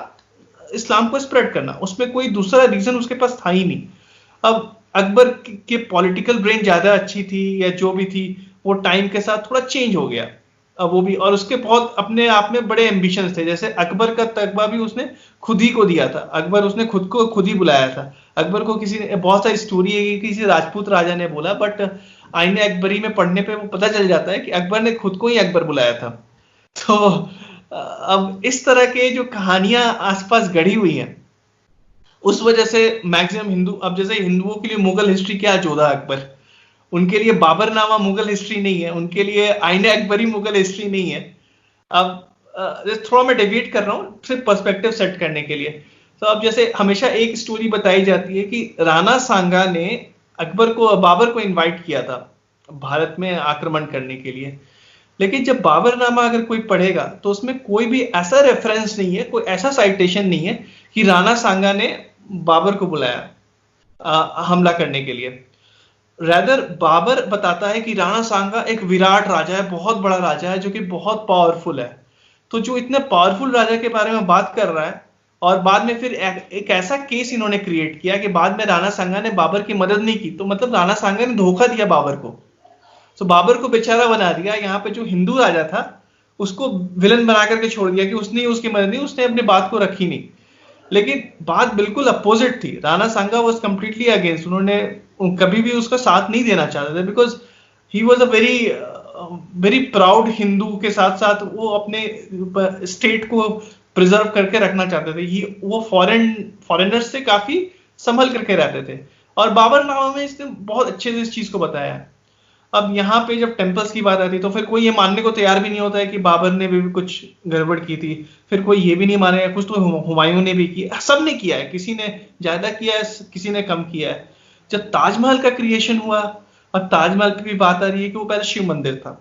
इस्लाम को स्प्रेड करना। उसमें कोई दूसरा रीजन उसके पास था ही नहीं। अब अकबर के पॉलिटिकल ब्रेन ज्यादा अच्छी थी या जो भी थी, वो टाइम के साथ थोड़ा चेंज हो गया। अब वो भी, और उसके बहुत अपने आप में बड़े एम्बिशंस थे। जैसे अकबर का तकबा भी उसने खुद ही को दिया था। अकबर उसने खुद को खुद ही बुलाया था। अकबर को किसी ने, बहुत सारी स्टोरी है कि किसी राजपूत राजा ने बोला, बट आईने अकबरी में पढ़ने पे वो पता चल जाता है कि अकबर ने खुद को ही अकबर बुलाया था। तो अब इस तरह के जो कहानियां आसपास गढ़ी हुई हैं, उस वजह से मैक्सिमम हिंदू, अब जैसे हिंदुओं के लिए मुगल हिस्ट्री क्या, जोधा अकबर, उनके लिए बाबरनामा मुगल हिस्ट्री नहीं है, उनके लिए आईने अकबरी मुगल हिस्ट्री नहीं है। अब थोड़ा मैं डेविएट कर रहा हूँ सिर्फ पर्सपेक्टिव सेट करने के लिए। तो अब जैसे हमेशा एक स्टोरी बताई जाती है कि राणा सांगा ने अकबर को, बाबर को इनवाइट किया था भारत में आक्रमण करने के लिए, लेकिन जब बाबरनामा अगर कोई पढ़ेगा तो उसमें कोई भी ऐसा रेफरेंस नहीं है, कोई ऐसा साइटेशन नहीं है कि राणा सांगा ने बाबर को बुलाया हमला करने के लिए। रैदर बाबर बताता है कि राणा सांगा एक विराट राजा है, बहुत बड़ा राजा है, जो कि बहुत पावरफुल है। तो जो इतने पावरफुल राजा के बारे में बात कर रहा है, और बाद में फिर एक ऐसा केस इन्होंने क्रिएट किया कि बाद में राणा सांगा ने बाबर की मदद नहीं की, तो मतलब राणा सांगा ने धोखा दिया बाबर को। तो बाबर को बेचारा बना दिया, यहाँ पे जो हिंदू राजा था उसको विलन बना करके छोड़ दिया कि उसने उसकी मदद नहीं, उसने अपनी बात को रखी नहीं। लेकिन बात बिल्कुल अपोजिट थी, राणा सांगा वाज कंप्लीटली अगेंस्ट, उन्होंने कभी भी उसका साथ नहीं देना चाहते थे, because he was a very proud Hindu के साथ साथ वो अपने स्टेट को प्रिजर्व करके रखना चाहते थे। वो फॉरेनर्स से काफी संभल करके रहते थे, और बाबरनामा में इसने बहुत अच्छे से इस चीज को बताया। अब यहाँ पे जब टेम्पल्स की बात आती है तो फिर कोई ये मानने को तैयार भी नहीं होता है कि बाबर ने भी कुछ गड़बड़ की थी, फिर कोई ये भी नहीं मानेगा, कुछ तो हुमायूं ने भी किया, सब ने किया है, किसी ने ज्यादा किया है, किसी ने कम किया है। जब ताजमहल का क्रिएशन हुआ, और ताजमहल की भी बात आ रही है कि वो पहले शिव मंदिर था,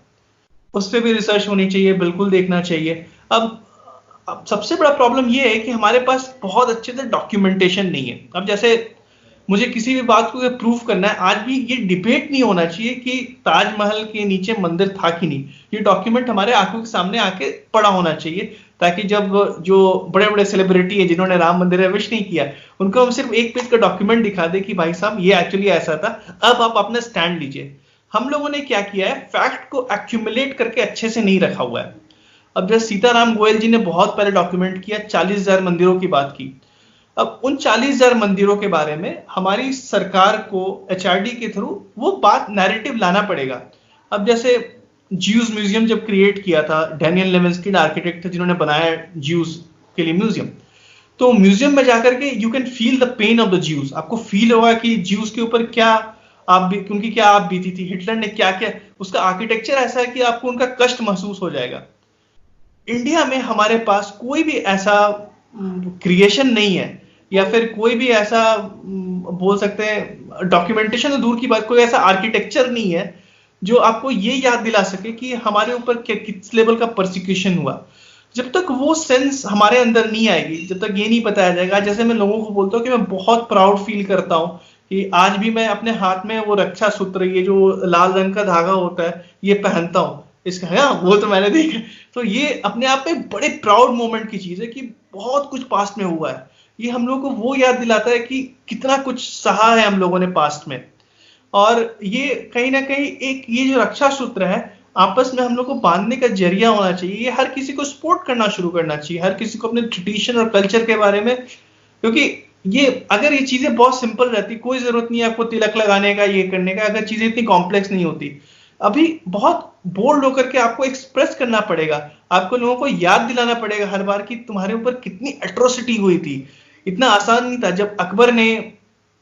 उस पर भी रिसर्च होनी चाहिए, बिल्कुल देखना चाहिए। अब सबसे बड़ा प्रॉब्लम ये है कि हमारे पास बहुत अच्छे से डॉक्यूमेंटेशन नहीं है। अब जैसे मुझे किसी भी बात को प्रूफ करना है, आज भी ये डिबेट नहीं होना चाहिए कि ताजमहल के नीचे मंदिर था कि नहीं, ये डॉक्यूमेंट हमारे आंखों के सामने आके पड़ा होना चाहिए, ताकि जब जो बड़े बड़े सेलिब्रिटी है जिन्होंने राम मंदिर में विश नहीं किया, उनको हम सिर्फ एक पेज का डॉक्यूमेंट दिखा दे कि भाई साहब ये एक्चुअली ऐसा था, अब आप अपना स्टैंड लीजिए। हम लोगों ने क्या किया है, फैक्ट को एक्यूमुलेट करके अच्छे से नहीं रखा हुआ है। अब जैसे सीताराम गोयल जी ने बहुत पहले डॉक्यूमेंट किया, 40,000 मंदिरों की बात की। अब उन 40,000 मंदिरों के बारे में हमारी सरकार को एचआरडी के थ्रू वो बात नैरेटिव लाना पड़ेगा। अब जैसे ज्यूज म्यूजियम जब क्रिएट किया था, डैनियल लेविन्स्की आर्किटेक्ट थे जिन्होंने बनाया ज्यूज के लिए म्यूजियम, तो म्यूजियम में जाकर के you can feel the pain of the Jews, आपको फील होगा कि ज्यूज के ऊपर क्या उनकी क्या आप बीती थी, हिटलर ने क्या क्या, उसका आर्किटेक्चर ऐसा है कि आपको उनका कष्ट महसूस हो जाएगा। इंडिया में हमारे पास कोई भी ऐसा क्रिएशन नहीं है, या फिर कोई भी ऐसा बोल सकते हैं, डॉक्यूमेंटेशन तो दूर की बात, कोई ऐसा आर्किटेक्चर नहीं है जो आपको ये याद दिला सके कि हमारे ऊपर किस लेवल का परसिक्यूशन हुआ। जब तक वो सेंस हमारे अंदर नहीं आएगी, जब तक ये नहीं बताया जाएगा, जैसे मैं लोगों को बोलता हूँ कि मैं बहुत प्राउड फील करता हूँ कि आज भी मैं अपने हाथ में वो रक्षा सूत्र, ये जो लाल रंग का धागा होता है, ये पहनता हूँ, इसका है वो तो मैंने देखा, तो ये अपने आप में बड़े प्राउड मोमेंट की चीज है कि बहुत कुछ पास्ट में हुआ है। ये हम लोगों को वो याद दिलाता है कि कितना कुछ सहा है हम लोगों ने पास्ट में, और ये कहीं ना कहीं एक ये जो रक्षा सूत्र है आपस में हम लोग को बांधने का जरिया होना चाहिए। ये हर किसी को सपोर्ट करना शुरू करना चाहिए, हर किसी को अपने ट्रेडिशन और कल्चर के बारे में, क्योंकि ये अगर ये चीजें बहुत सिंपल रहती, कोई जरूरत नहीं है आपको तिलक लगाने का, ये करने का, अगर चीजें इतनी कॉम्प्लेक्स नहीं होती। अभी बहुत बोल्ड होकर के आपको एक्सप्रेस करना पड़ेगा, आपको लोगों को याद दिलाना पड़ेगा हर बार कि तुम्हारे ऊपर कितनी एट्रोसिटी हुई थी। इतना आसान नहीं था। जब अकबर ने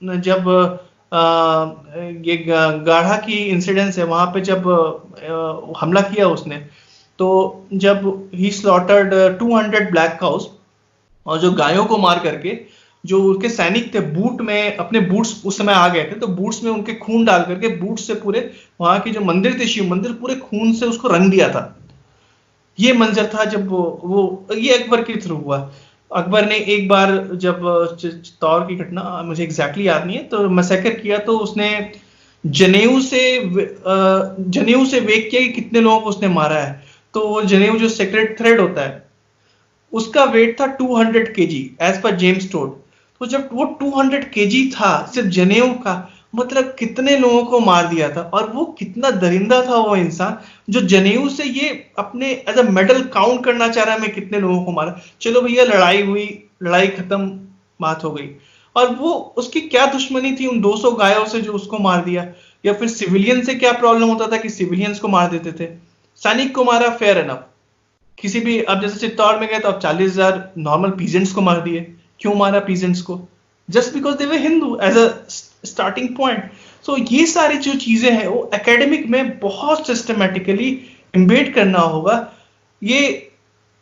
जब ये गाढ़ा की इंसिडेंस है, वहां पे जब हमला किया उसने, तो जब ही स्लॉटर्ड 200 ब्लैक काउस, और जो गायों को मार करके जो उनके सैनिक थे बूट में, अपने बूट्स उस समय आ गए थे, तो बूट्स में उनके खून डाल करके बूट से पूरे वहां की जो मंदिर थे, शिव मंदिर, पूरे खून से उसको रंग दिया था। ये मंजर था जब वो ये अकबर के थ्रू हुआ। अकबर ने एक बार जब चित्तौड़ की घटना मुझे एग्जैक्टली याद नहीं है, तो मैसेकर किया, तो उसने जनेऊ से वेख किया कि कितने लोगों को उसने मारा है। तो वो जनेऊ जो सेक्रेट थ्रेड होता है उसका वेट था 200 kg as per James Tod. तो जब वो 200 kg था सिर्फ जनेऊ का, मतलब कितने लोगों को मार दिया था। और वो कितना दरिंदा था वो इंसान जो जनेऊ से ये अपने एज अ मेडल काउंट करना चाह रहा है मैं कितने लोगों को मारा। चलो भैया लड़ाई हुई, लड़ाई खत्म, बात हो गई। और वो उसकी क्या दुश्मनी थी उन 200 गायों से जो उसको मार दिया, या फिर सिविलियन से क्या प्रॉब्लम होता था कि सिविलियंस को मार देते थे। सैनिक को मारा, फेयर एनफ। किसी भी, अब जैसे चित्तौड़ में गए तो अब 40,000 नॉर्मल पीजेंट्स को मार दिए। क्यों मारा पीजेंट्स को? Just because they were Hindu as a starting point. So ये सारी जो चीजें हैं वो एकेडमिक में बहुत सिस्टमेटिकली इम्बेड करना होगा। ये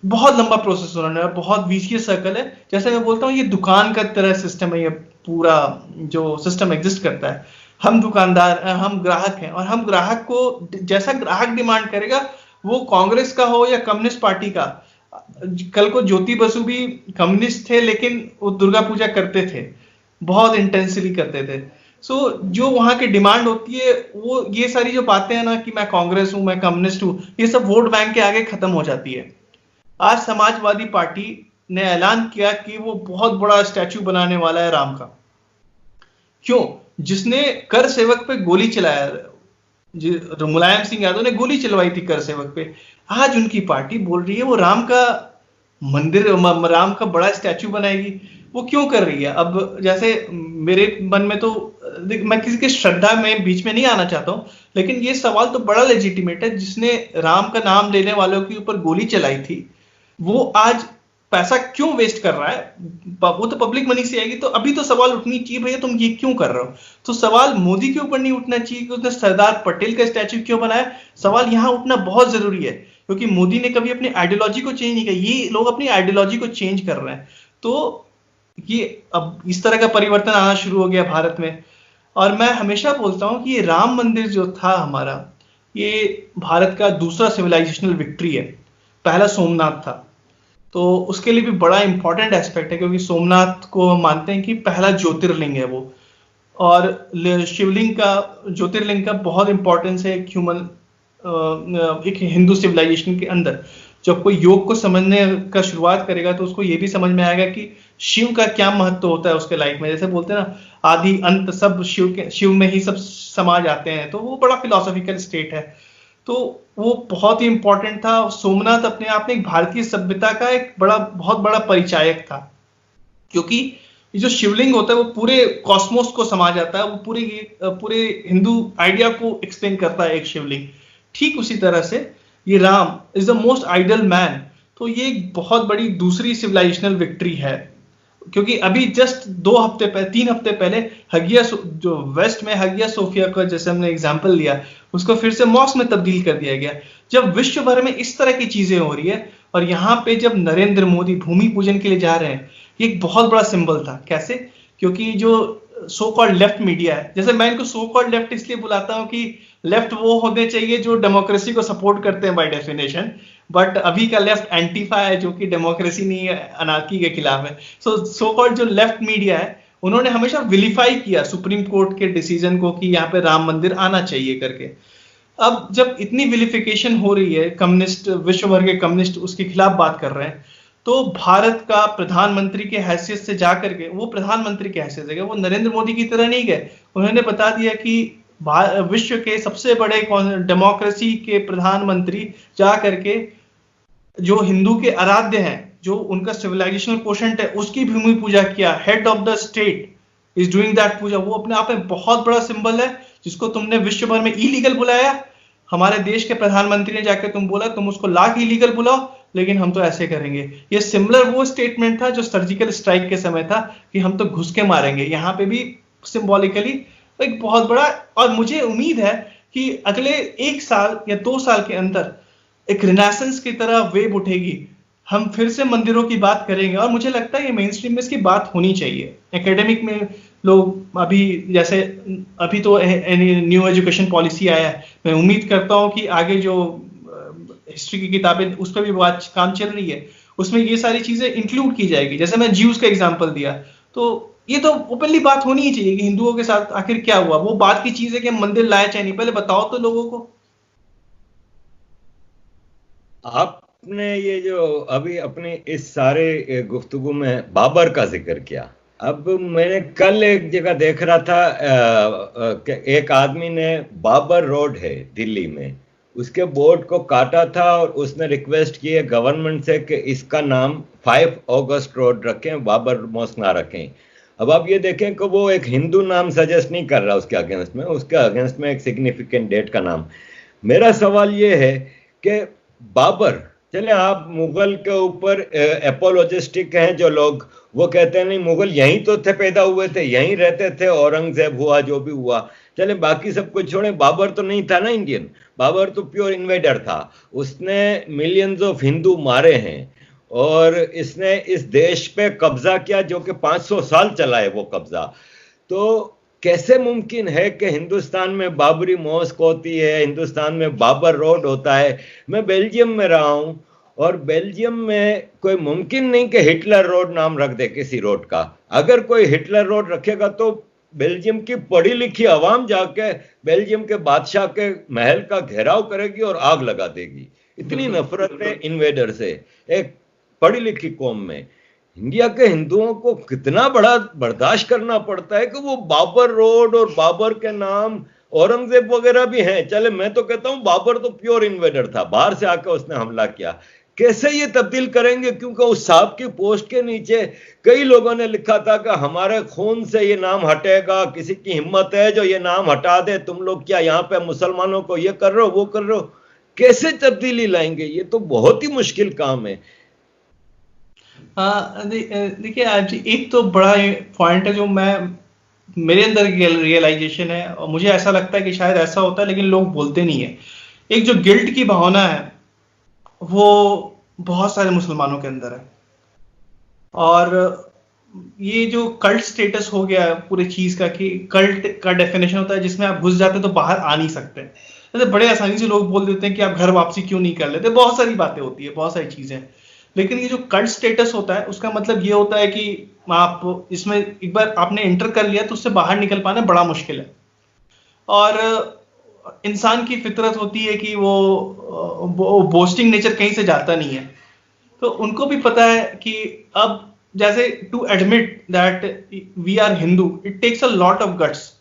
बहुत लंबा प्रोसेस होना है, बहुत वीसियस सर्कल है। जैसे मैं बोलता हूँ ये दुकान का तरह सिस्टम है, ये पूरा जो सिस्टम एग्जिस्ट करता है। हम दुकानदार, हम ग्राहक हैं, और हम ग्राहक को जैसा ग्राहक डिमांड करेगा, वो कांग्रेस का हो या कम्युनिस्ट पार्टी का। कल को ज्योति बसु भी कम्युनिस्ट थे, लेकिन वो दुर्गा पूजा करते थे, बहुत इंटेंसली करते थे। सो जो वहां की डिमांड होती है, वो ये सारी जो बातें हैं ना कि मैं कांग्रेस हूं, मैं कम्युनिस्ट हूं, ये सब वोट बैंक के आगे खत्म हो जाती है। आज समाजवादी पार्टी ने ऐलान किया कि वो बहुत बड़ा स्टैचू बनाने वाला है राम का। क्यों? जिसने कर सेवक पे गोली चलाया, जो मुलायम सिंह यादव ने गोली चलवाई थी कर सेवक पे, आज उनकी पार्टी बोल रही है वो राम का मंदिर, राम का बड़ा स्टैचू बनाएगी। वो क्यों कर रही है? अब जैसे मेरे मन में तो, मैं किसी की श्रद्धा में बीच में नहीं आना चाहता हूं, लेकिन ये सवाल तो बड़ा लेजिटिमेट है। जिसने राम का नाम लेने वालों के ऊपर गोली चलाई थी, वो आज पैसा क्यों वेस्ट कर रहा है? वो तो पब्लिक मनी से आएगी। तो अभी तो सवाल उठनी चाहिए, भैया तुम ये क्यों कर रहे हो? तो सवाल मोदी के ऊपर नहीं उठना चाहिए कि उसने सरदार पटेल का स्टैचू क्यों बनाया। सवाल यहां उठना बहुत जरूरी है, क्योंकि मोदी ने कभी अपनी आइडियोलॉजी को चेंज नहीं किया। ये लोग अपनी आइडियोलॉजी को चेंज कर रहे हैं। तो ये अब इस तरह का परिवर्तन आना शुरू हो गया भारत में। और मैं हमेशा बोलता हूं कि ये राम मंदिर जो था हमारा, ये भारत का दूसरा सिविलाइजेशनल विक्ट्री है। पहला सोमनाथ था, तो उसके लिए भी बड़ा इंपॉर्टेंट एस्पेक्ट है, क्योंकि सोमनाथ को हम मानते हैं कि पहला ज्योतिर्लिंग है वो। और शिवलिंग का, ज्योतिर्लिंग का बहुत इंपॉर्टेंस है एक हिंदू सिविलाइजेशन के अंदर। जब कोई योग को समझने का शुरुआत करेगा तो उसको ये भी समझ में आएगा कि शिव का क्या महत्व होता है उसके लाइफ में। जैसे बोलते हैं ना, आदि अंत सब शिव में ही सब समा जाते हैं, तो वो बड़ा फिलोसॉफिकल स्टेट है। तो वो बहुत ही इंपॉर्टेंट था। सोमनाथ अपने आप में एक भारतीय सभ्यता का एक बहुत बड़ा परिचायक था, क्योंकि जो शिवलिंग होता है वो पूरे कॉस्मोस को समा जाता है। वो पूरे हिंदू आइडिया को एक्सप्लेन करता है एक शिवलिंग। ठीक उसी तरह से ये Ram is the most ideal man. तो ये एक बहुत बड़ी दूसरी सिविलाइजेशनल विक्ट्री है, क्योंकि अभी जस्ट 3 हफ्ते पहले हगिया, जो वेस्ट में हगिया सोफिया का जैसे हमने एग्जांपल लिया, उसको फिर से मॉस्क में तब्दील कर दिया गया। जब विश्व भर में इस तरह की चीजें हो रही है, और यहाँ पे जब नरेंद्र मोदी भूमि पूजन के लिए जा रहे हैं, ये एक बहुत बड़ा सिंबल था। कैसे? क्योंकि जो सो कॉल्ड लेफ्ट मीडिया है, जैसे मैं इनको सो कॉल्ड लेफ्ट इसलिए बुलाता हूँ कि लेफ्ट वो होने चाहिए जो डेमोक्रेसी को सपोर्ट करते हैं बाय डेफिनेशन, बट अभी का लेफ्ट एंटीफा है जो कि डेमोक्रेसी नहीं है, अनार्की के खिलाफ है। सो कॉल्ड जो लेफ्ट मीडिया है, उन्होंने हमेशा विलिफाई किया सुप्रीम कोर्ट के डिसीजन को कि यहाँ पे राम मंदिर आना चाहिए करके। अब जब इतनी विलिफिकेशन हो रही है, कम्युनिस्ट, विश्व भर के कम्युनिस्ट उसके खिलाफ बात कर रहे हैं, तो भारत का प्रधानमंत्री के हैसियत से जाकर के, वो प्रधानमंत्री के हैसियत से गए, वो नरेंद्र मोदी की तरह नहीं गए। उन्होंने बता दिया कि विश्व के सबसे बड़े डेमोक्रेसी के प्रधानमंत्री जा करके जो हिंदू के आराध्य हैं, जो उनका सिविलाइजेशनल कोशेंट है, उसकी भूमि पूजा किया। Head of the state is doing that puja. वो अपने आप में बहुत बड़ा सिंबल है, जिसको तुमने विश्व भर में इलीगल बुलाया। हमारे देश के प्रधानमंत्री ने जाकर तुम बोला तुम उसको लाख इलीगल बुलाओ, लेकिन हम तो ऐसे करेंगे। ये सिमिलर वो स्टेटमेंट था जो सर्जिकल स्ट्राइक के समय था कि हम तो घुस के मारेंगे। यहाँ पे भी सिंबॉलिकली एक बहुत बड़ा, और मुझे उम्मीद है कि अगले 1 साल या 2 साल के अंदर एक रिनेसेंस की तरह वेव उठेगी। हम फिर से मंदिरों की बात करेंगे, और मुझे लगता है ये मेन स्ट्रीम में इसकी बात होनी चाहिए। एकेडमिक में लोग अभी, जैसे अभी तो न्यू एजुकेशन पॉलिसी आया है, मैं उम्मीद करता हूं कि आगे जो हिस्ट्री की किताबें उस पर भी बात काम चल रही है, उसमें ये सारी चीजें इंक्लूड की जाएगी। जैसे मैं ज्यूज का एग्जांपल दिया, तो ये तो ओपनली बात होनी ही चाहिए कि हिंदुओं के साथ आखिर क्या हुआ। वो बात की चीज है कि हम मंदिर लाए चाहे नहीं, पहले बताओ तो लोगों को। आपने ये जो अभी अपने इस सारे गुफ्तगू में बाबर का जिक्र किया, अब मैंने कल एक जगह देख रहा था कि एक आदमी ने, बाबर रोड है दिल्ली में, उसके बोर्ड को काटा था और उसने रिक्वेस्ट की है गवर्नमेंट से कि इसका नाम 5 अगस्त रोड रखें, बाबर मॉस्क ना रखें। अब आप ये देखें कि वो एक हिंदू नाम सजेस्ट नहीं कर रहा उसके अगेंस्ट में, उसके अगेंस्ट में एक सिग्निफिकेंट डेट का नाम। मेरा सवाल ये है कि बाबर, चले आप मुगल के ऊपर एपोलॉजिस्टिक हैं जो लोग, वो कहते हैं नहीं मुगल यहीं तो थे, पैदा हुए थे, यहीं रहते थे, औरंगजेब हुआ जो भी हुआ, चले बाकी सब कुछ छोड़े। बाबर तो नहीं था ना इंडियन, बाबर तो प्योर इन्वेडर था। उसने मिलियंस ऑफ हिंदू मारे हैं और इसने इस देश पे कब्जा किया जो कि 500 साल चला है वो कब्जा। तो कैसे मुमकिन है कि हिंदुस्तान में बाबरी मॉस्क होती है, हिंदुस्तान में बाबर रोड होता है? मैं बेल्जियम में रहा हूं और बेल्जियम में कोई मुमकिन नहीं कि हिटलर रोड नाम रख दे किसी रोड का। अगर कोई हिटलर रोड रखेगा तो बेल्जियम की पढ़ी लिखी आवाम जाके बेल्जियम के बादशाह के महल का घेराव करेगी और आग लगा देगी। इतनी नफरत है इन्वेडर से। एक पढ़ी लिखी कौम में इंडिया के हिंदुओं को कितना बड़ा बर्दाश्त करना पड़ता है कि वो बाबर रोड और बाबर के नाम औरंगजेब वगैरह भी हैं। चले, मैं तो कहता हूं बाबर तो प्योर इन्वेडर था, बाहर से आकर उसने हमला किया। कैसे ये तब्दील करेंगे? क्योंकि उस साहब की पोस्ट के नीचे कई लोगों ने लिखा था कि हमारे खून से ये नाम हटेगा, किसी की हिम्मत है जो ये नाम हटा दे, तुम लोग क्या यहाँ पे मुसलमानों को ये कर रहे हो, वो कर रहे हो। कैसे तब्दीली लाएंगे? ये तो बहुत ही मुश्किल काम है। देखिए आज एक तो बड़ा पॉइंट है जो मेरे अंदर रियलाइजेशन है, और मुझे ऐसा लगता है कि शायद ऐसा होता है लेकिन लोग बोलते नहीं है। एक जो गिल्ट की भावना है वो बहुत सारे मुसलमानों के अंदर है, और ये जो कल्ट स्टेटस हो गया पूरी चीज का, कि कल्ट का डेफिनेशन होता है जिसमें आप घुस जाते तो बाहर आ नहीं सकते। जैसे बड़े आसानी से लोग बोल देते हैं कि आप घर वापसी क्यों नहीं कर लेते, बहुत सारी बातें होती है, बहुत सारी चीजें। लेकिन ये जो कल्ट स्टेटस होता है उसका मतलब ये होता है कि आप इसमें एक बार आपने एंटर कर लिया तो उससे बाहर निकल पाना बड़ा मुश्किल है। और इंसान की फितरत होती है कि वो बोस्टिंग नेचर कहीं से जाता नहीं है। तो उनको भी पता है कि अब जैसे to admit that we are Hindu, it takes a lot of guts.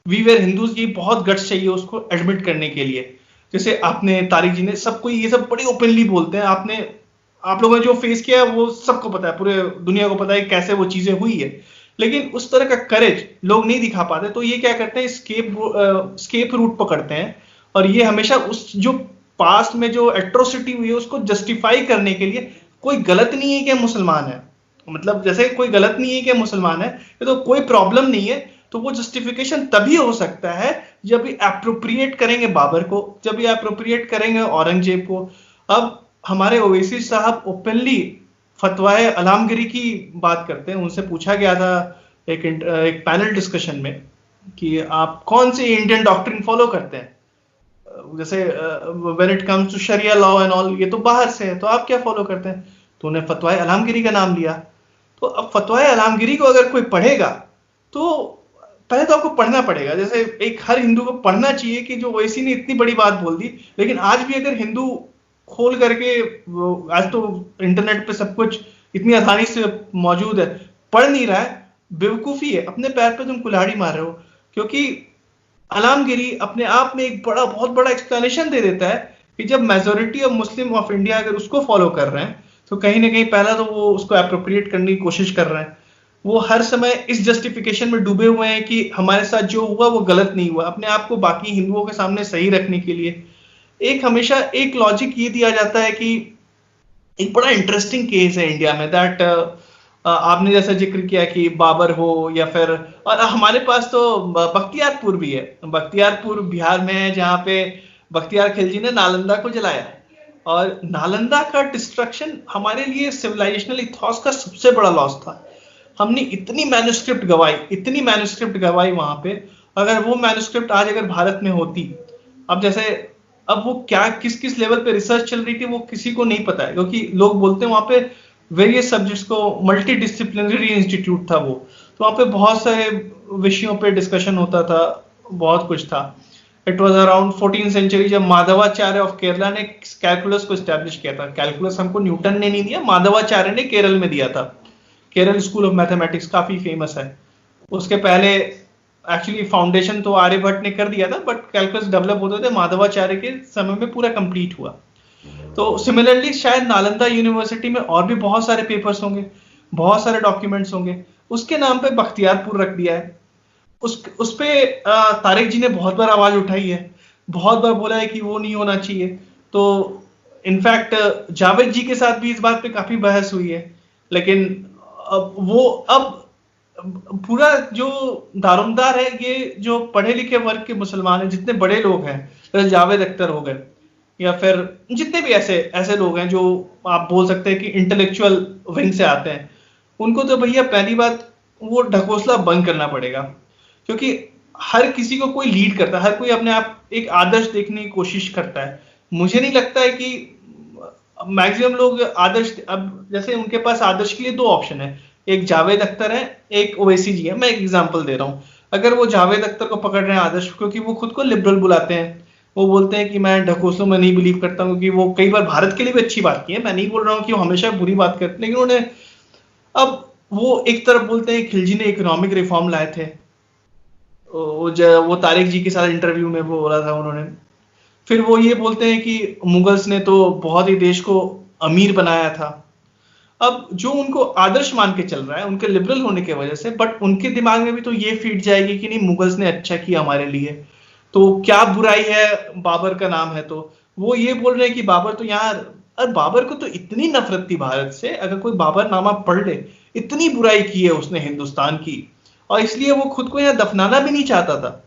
We were Hindus, ये बहुत गट्स चाहिए उसको एडमिट करने के लिए। जैसे आपने, तारिक जी ने, सबको ये सब बड़ी ओपनली बोलते हैं। आप लोगों ने जो फेस किया है वो सबको पता है, पूरे दुनिया को पता है कैसे वो चीजें हुई है, लेकिन उस तरह का करेज लोग नहीं दिखा पाते। तो ये क्या करते हैं, स्केप रूट पकड़ते हैं, और ये हमेशा उस जो पास्ट में जो एट्रोसिटी हुई है उसको जस्टिफाई करने के लिए, कोई गलत नहीं है कि मुसलमान है, मतलब जैसे कोई गलत नहीं है कि मुसलमान है, ये तो कोई प्रॉब्लम नहीं है। तो वो जस्टिफिकेशन तभी हो सकता है जब ये अप्रोप्रिएट करेंगे बाबर को, जब ये अप्रोप्रिएट करेंगे औरंगजेब को। अब हमारे ओवैसी साहब ओपनली फतवाए अलामगिरी की बात करते हैं। उनसे पूछा गया था एक पैनल डिस्कशन में कि आप कौन से इंडियन डॉक्ट्रिन फॉलो करते हैं, जैसे when it comes to sharia law and all, ये तो बाहर से है, तो आप क्या फॉलो करते हैं? तो उन्हें फतवाए अलामगिरी का नाम लिया। तो अब फतवाए अलामगिरी को अगर कोई पढ़ेगा तो पहले तो आपको पढ़ना पड़ेगा, जैसे एक हर हिंदू को पढ़ना चाहिए कि जो ओवैसी ने इतनी बड़ी बात बोल दी। लेकिन आज भी अगर हिंदू खोल करके, आज तो इंटरनेट पे सब कुछ इतनी आसानी से मौजूद है, पढ़ नहीं रहा है, बेवकूफी है, अपने पैर पे तुम कुल्हाड़ी मार रहे हो। क्योंकि अलामगिरी अपने आप में एक बहुत बड़ा एक्सप्लेनेशन दे देता है कि जब majority of Muslim of India अगर उसको फॉलो कर रहे हैं तो कहीं ना कहीं पहला तो वो उसको अप्रोप्रिएट करने की कोशिश कर रहे हैं। वो हर समय इस जस्टिफिकेशन में डूबे हुए हैं कि हमारे साथ जो हुआ वो गलत नहीं हुआ, अपने आप को बाकी हिंदुओं के सामने सही रखने के लिए। एक हमेशा एक लॉजिक ये दिया जाता है कि एक बड़ा इंटरेस्टिंग केस है इंडिया में, दैट आपने जैसा जिक्र किया कि बाबर हो या फिर, और हमारे पास तो बख्तियारपुर भी है। बख्तियारपुर बिहार में है, जहां पे बख्तियार खिलजी ने नालंदा को जलाया। और नालंदा का डिस्ट्रक्शन हमारे लिए सिविलाइजेशनल इथॉस का सबसे बड़ा लॉस था। हमने इतनी मैन्युस्क्रिप्ट गवाई वहां पे। अगर वो मैन्युस्क्रिप्ट आज अगर भारत में होती, अब वो क्या किस लेवल पे रिसर्च चल रही थी वो किसी को नहीं पता है, क्योंकि लोग बोलते हैं वहां पे वेरियस सब्जेक्ट्स को मल्टी डिसिप्लिनरी इंस्टीट्यूट था वो, तो वहां पे बहुत सारे विषयों पे डिस्कशन होता था, बहुत कुछ था। It was around 14th century जब माधवाचार्य ऑफ केरला ने कैलकुलस को एस्टैब्लिश किया था। कैलकुलस हमको न्यूटन ने नहीं दिया, माधवाचार्य ने केरल में दिया था। केरल स्कूल ऑफ मैथमेटिक्स काफी फेमस है। उसके पहले एक्चुअली फाउंडेशन तो आर्यभट्ट ने कर दिया था, बट कैलकुलस डेवलप होते थे माधवाचार्य के समय में पूरा कंप्लीट हुआ। तो सिमिलरली शायद नालंदा यूनिवर्सिटी में और भी बहुत सारे पेपर्स होंगे, बहुत सारे डॉक्यूमेंट्स होंगे, उसके नाम पे बख्तियारपुर रख दिया है। उस पे तारिक जी ने बहुत बार आवाज उठाई है, बहुत बार बोला है कि वो नहीं होना चाहिए। तो इनफैक्ट जावेद जी के साथ भी इस बात पे काफी बहस हुई है। लेकिन अब पूरा जो दारोमदार है, ये जो पढ़े लिखे वर्ग के मुसलमान हैं, जितने बड़े लोग हैं, जैसे जावेद अख्तर हो गए या फिर जितने भी ऐसे लोग हैं जो आप बोल सकते हैं कि इंटेलेक्चुअल विंग से आते हैं, उनको तो भैया पहली बात वो ढकोसला बंद करना पड़ेगा। क्योंकि हर किसी को कोई लीड करता है, हर कोई अपने आप एक आदर्श देखने की कोशिश करता है। मुझे नहीं लगता है कि मैक्सिमम लोग आदर्श, अब जैसे उनके पास आदर्श के लिए दो ऑप्शन है, एक जावेद अख्तर है, एक ओवैसी जी है। मैं एक एग्जांपल दे रहा हूं। अगर वो जावेद अख्तर को पकड़ रहे हैं आदर्श, क्योंकि वो खुद को लिबरल बुलाते हैं, वो बोलते हैं कि मैं ढकोसलों में नहीं बिलीव करता हूँ, क्योंकि वो कई बार भारत के लिए भी अच्छी बात की है, मैं नहीं बोल रहा हूँ कि वो हमेशा बुरी बात करते, लेकिन उन्होंने अब वो एक तरफ बोलते हैं खिलजी ने इकोनॉमिक रिफॉर्म लाए थे, वो तारिक जी के साथ इंटरव्यू में वो बोला था उन्होंने। फिर वो ये बोलते हैं कि मुगल्स ने तो बहुत ही देश को अमीर बनाया था। अब जो उनको आदर्श मान के चल रहा है उनके लिबरल होने की वजह से, बट उनके दिमाग में भी तो ये फीड जाएगी कि नहीं मुगल्स ने अच्छा किया हमारे लिए, तो क्या बुराई है बाबर का नाम है। तो वो ये बोल रहे हैं कि बाबर तो यहाँ, और बाबर को तो इतनी नफरत थी भारत से, अगर कोई बाबर नामा पढ़ ले, इतनी बुराई की है उसने हिंदुस्तान की, और इसलिए वो खुद को यहाँ दफनाना भी नहीं चाहता था।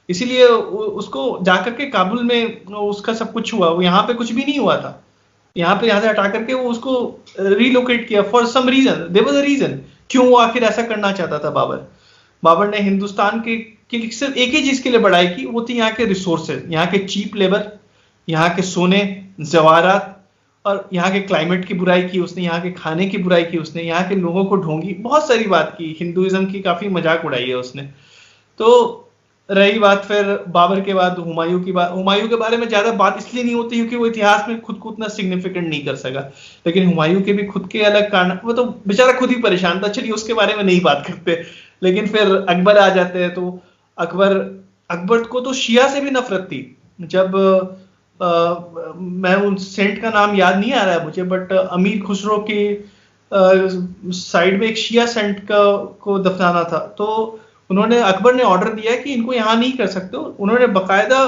इसीलिए उसको जाकर के काबुल में उसका सब कुछ हुआ, वो यहाँ पे कुछ भी नहीं हुआ था, यहाँ से हटा करके वो उसको रिलोकेट किया for some reason, there was a reason क्यों वो आखिर ऐसा करना चाहता था। बाबर ने हिंदुस्तान के सिर्फ एक ही चीज के लिए बढ़ाई की, वो थी यहाँ के रिसोर्सेज, यहाँ के चीप लेबर, यहाँ के सोने जवाहरात, और यहाँ के क्लाइमेट की बुराई की उसने, यहाँ के खाने की बुराई की उसने, यहाँ के लोगों को ढोंगी, बहुत सारी बात की, हिंदुइज्म की काफी मजाक उड़ाई है उसने। तो रही बात फिर बाबर के बाद हुमायूं की बात, हुमायूं के बारे में ज्यादा बात इसलिए नहीं होती क्योंकि वो इतिहास में खुद को उतना सिग्निफिकेंट नहीं कर सका, लेकिन हुमायूं के भी खुद के अलग कारण, वो तो बेचारा खुद ही परेशान था, चलिए उसके बारे में नहीं बात करते। लेकिन फिर अकबर आ जाते हैं, तो अकबर को तो शिया से भी नफरत थी। जब मैं उन सेंट का नाम याद नहीं आ रहा है मुझे, बट अमीर खुसरो के साइड में एक शिया सेंट को दफनाना था, तो उन्होंने, अकबर ने ऑर्डर दिया कि इनको यहां नहीं कर सकते। उन्होंने बकायदा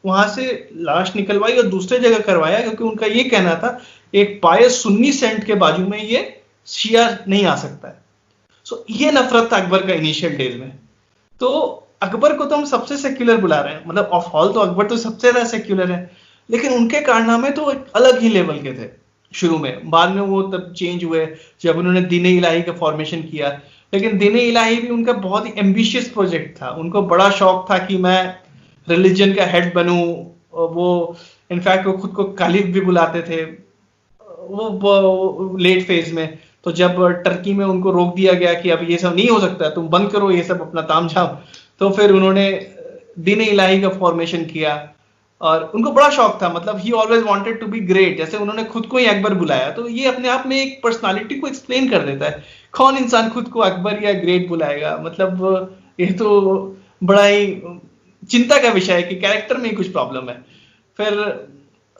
वहां से लाश निकलवाई और दूसरे जगह करवाया, क्योंकि उनका ये कहना था एक पायस सुन्नी सेंट के बाजू में ये शिया नहीं आ सकता है। सो ये नफरत था अकबर का इनिशियल डेज में। तो अकबर को तो हम सबसे सेक्युलर बुला रहे हैं, मतलब ऑफ ऑल तो अकबर तो सबसे ज्यादा सेक्युलर है, लेकिन उनके कारनामे तो एक अलग ही लेवल के थे शुरू में। बाद में वो तब चेंज हुए जब उन्होंने दीन-ए इलाही का फॉर्मेशन किया, लेकिन दीन-ए इलाही भी उनका बहुत ही एम्बिशियस प्रोजेक्ट था। उनको बड़ा शौक था कि मैं रिलीजन का हेड बनूं। वो इनफैक्ट वो खुद को कालिफ भी बुलाते थे वो लेट फेज में। तो जब टर्की में उनको रोक दिया गया कि अब ये सब नहीं हो सकता, तुम बंद करो ये सब अपना तामझाम, तो फिर उन्होंने दीन-ए इलाही का फॉर्मेशन किया। और उनको बड़ा शौक था, मतलब he always wanted to be great, जैसे उन्होंने खुद को ही अकबर बुलाया। तो ये अपने आप में एक पर्सनालिटी को एक्सप्लेन कर देता है, कौन इंसान खुद को अकबर या ग्रेट बुलाएगा। मतलब ये तो बड़ा ही चिंता का विषय है कि कैरेक्टर में ही कुछ प्रॉब्लम है। फिर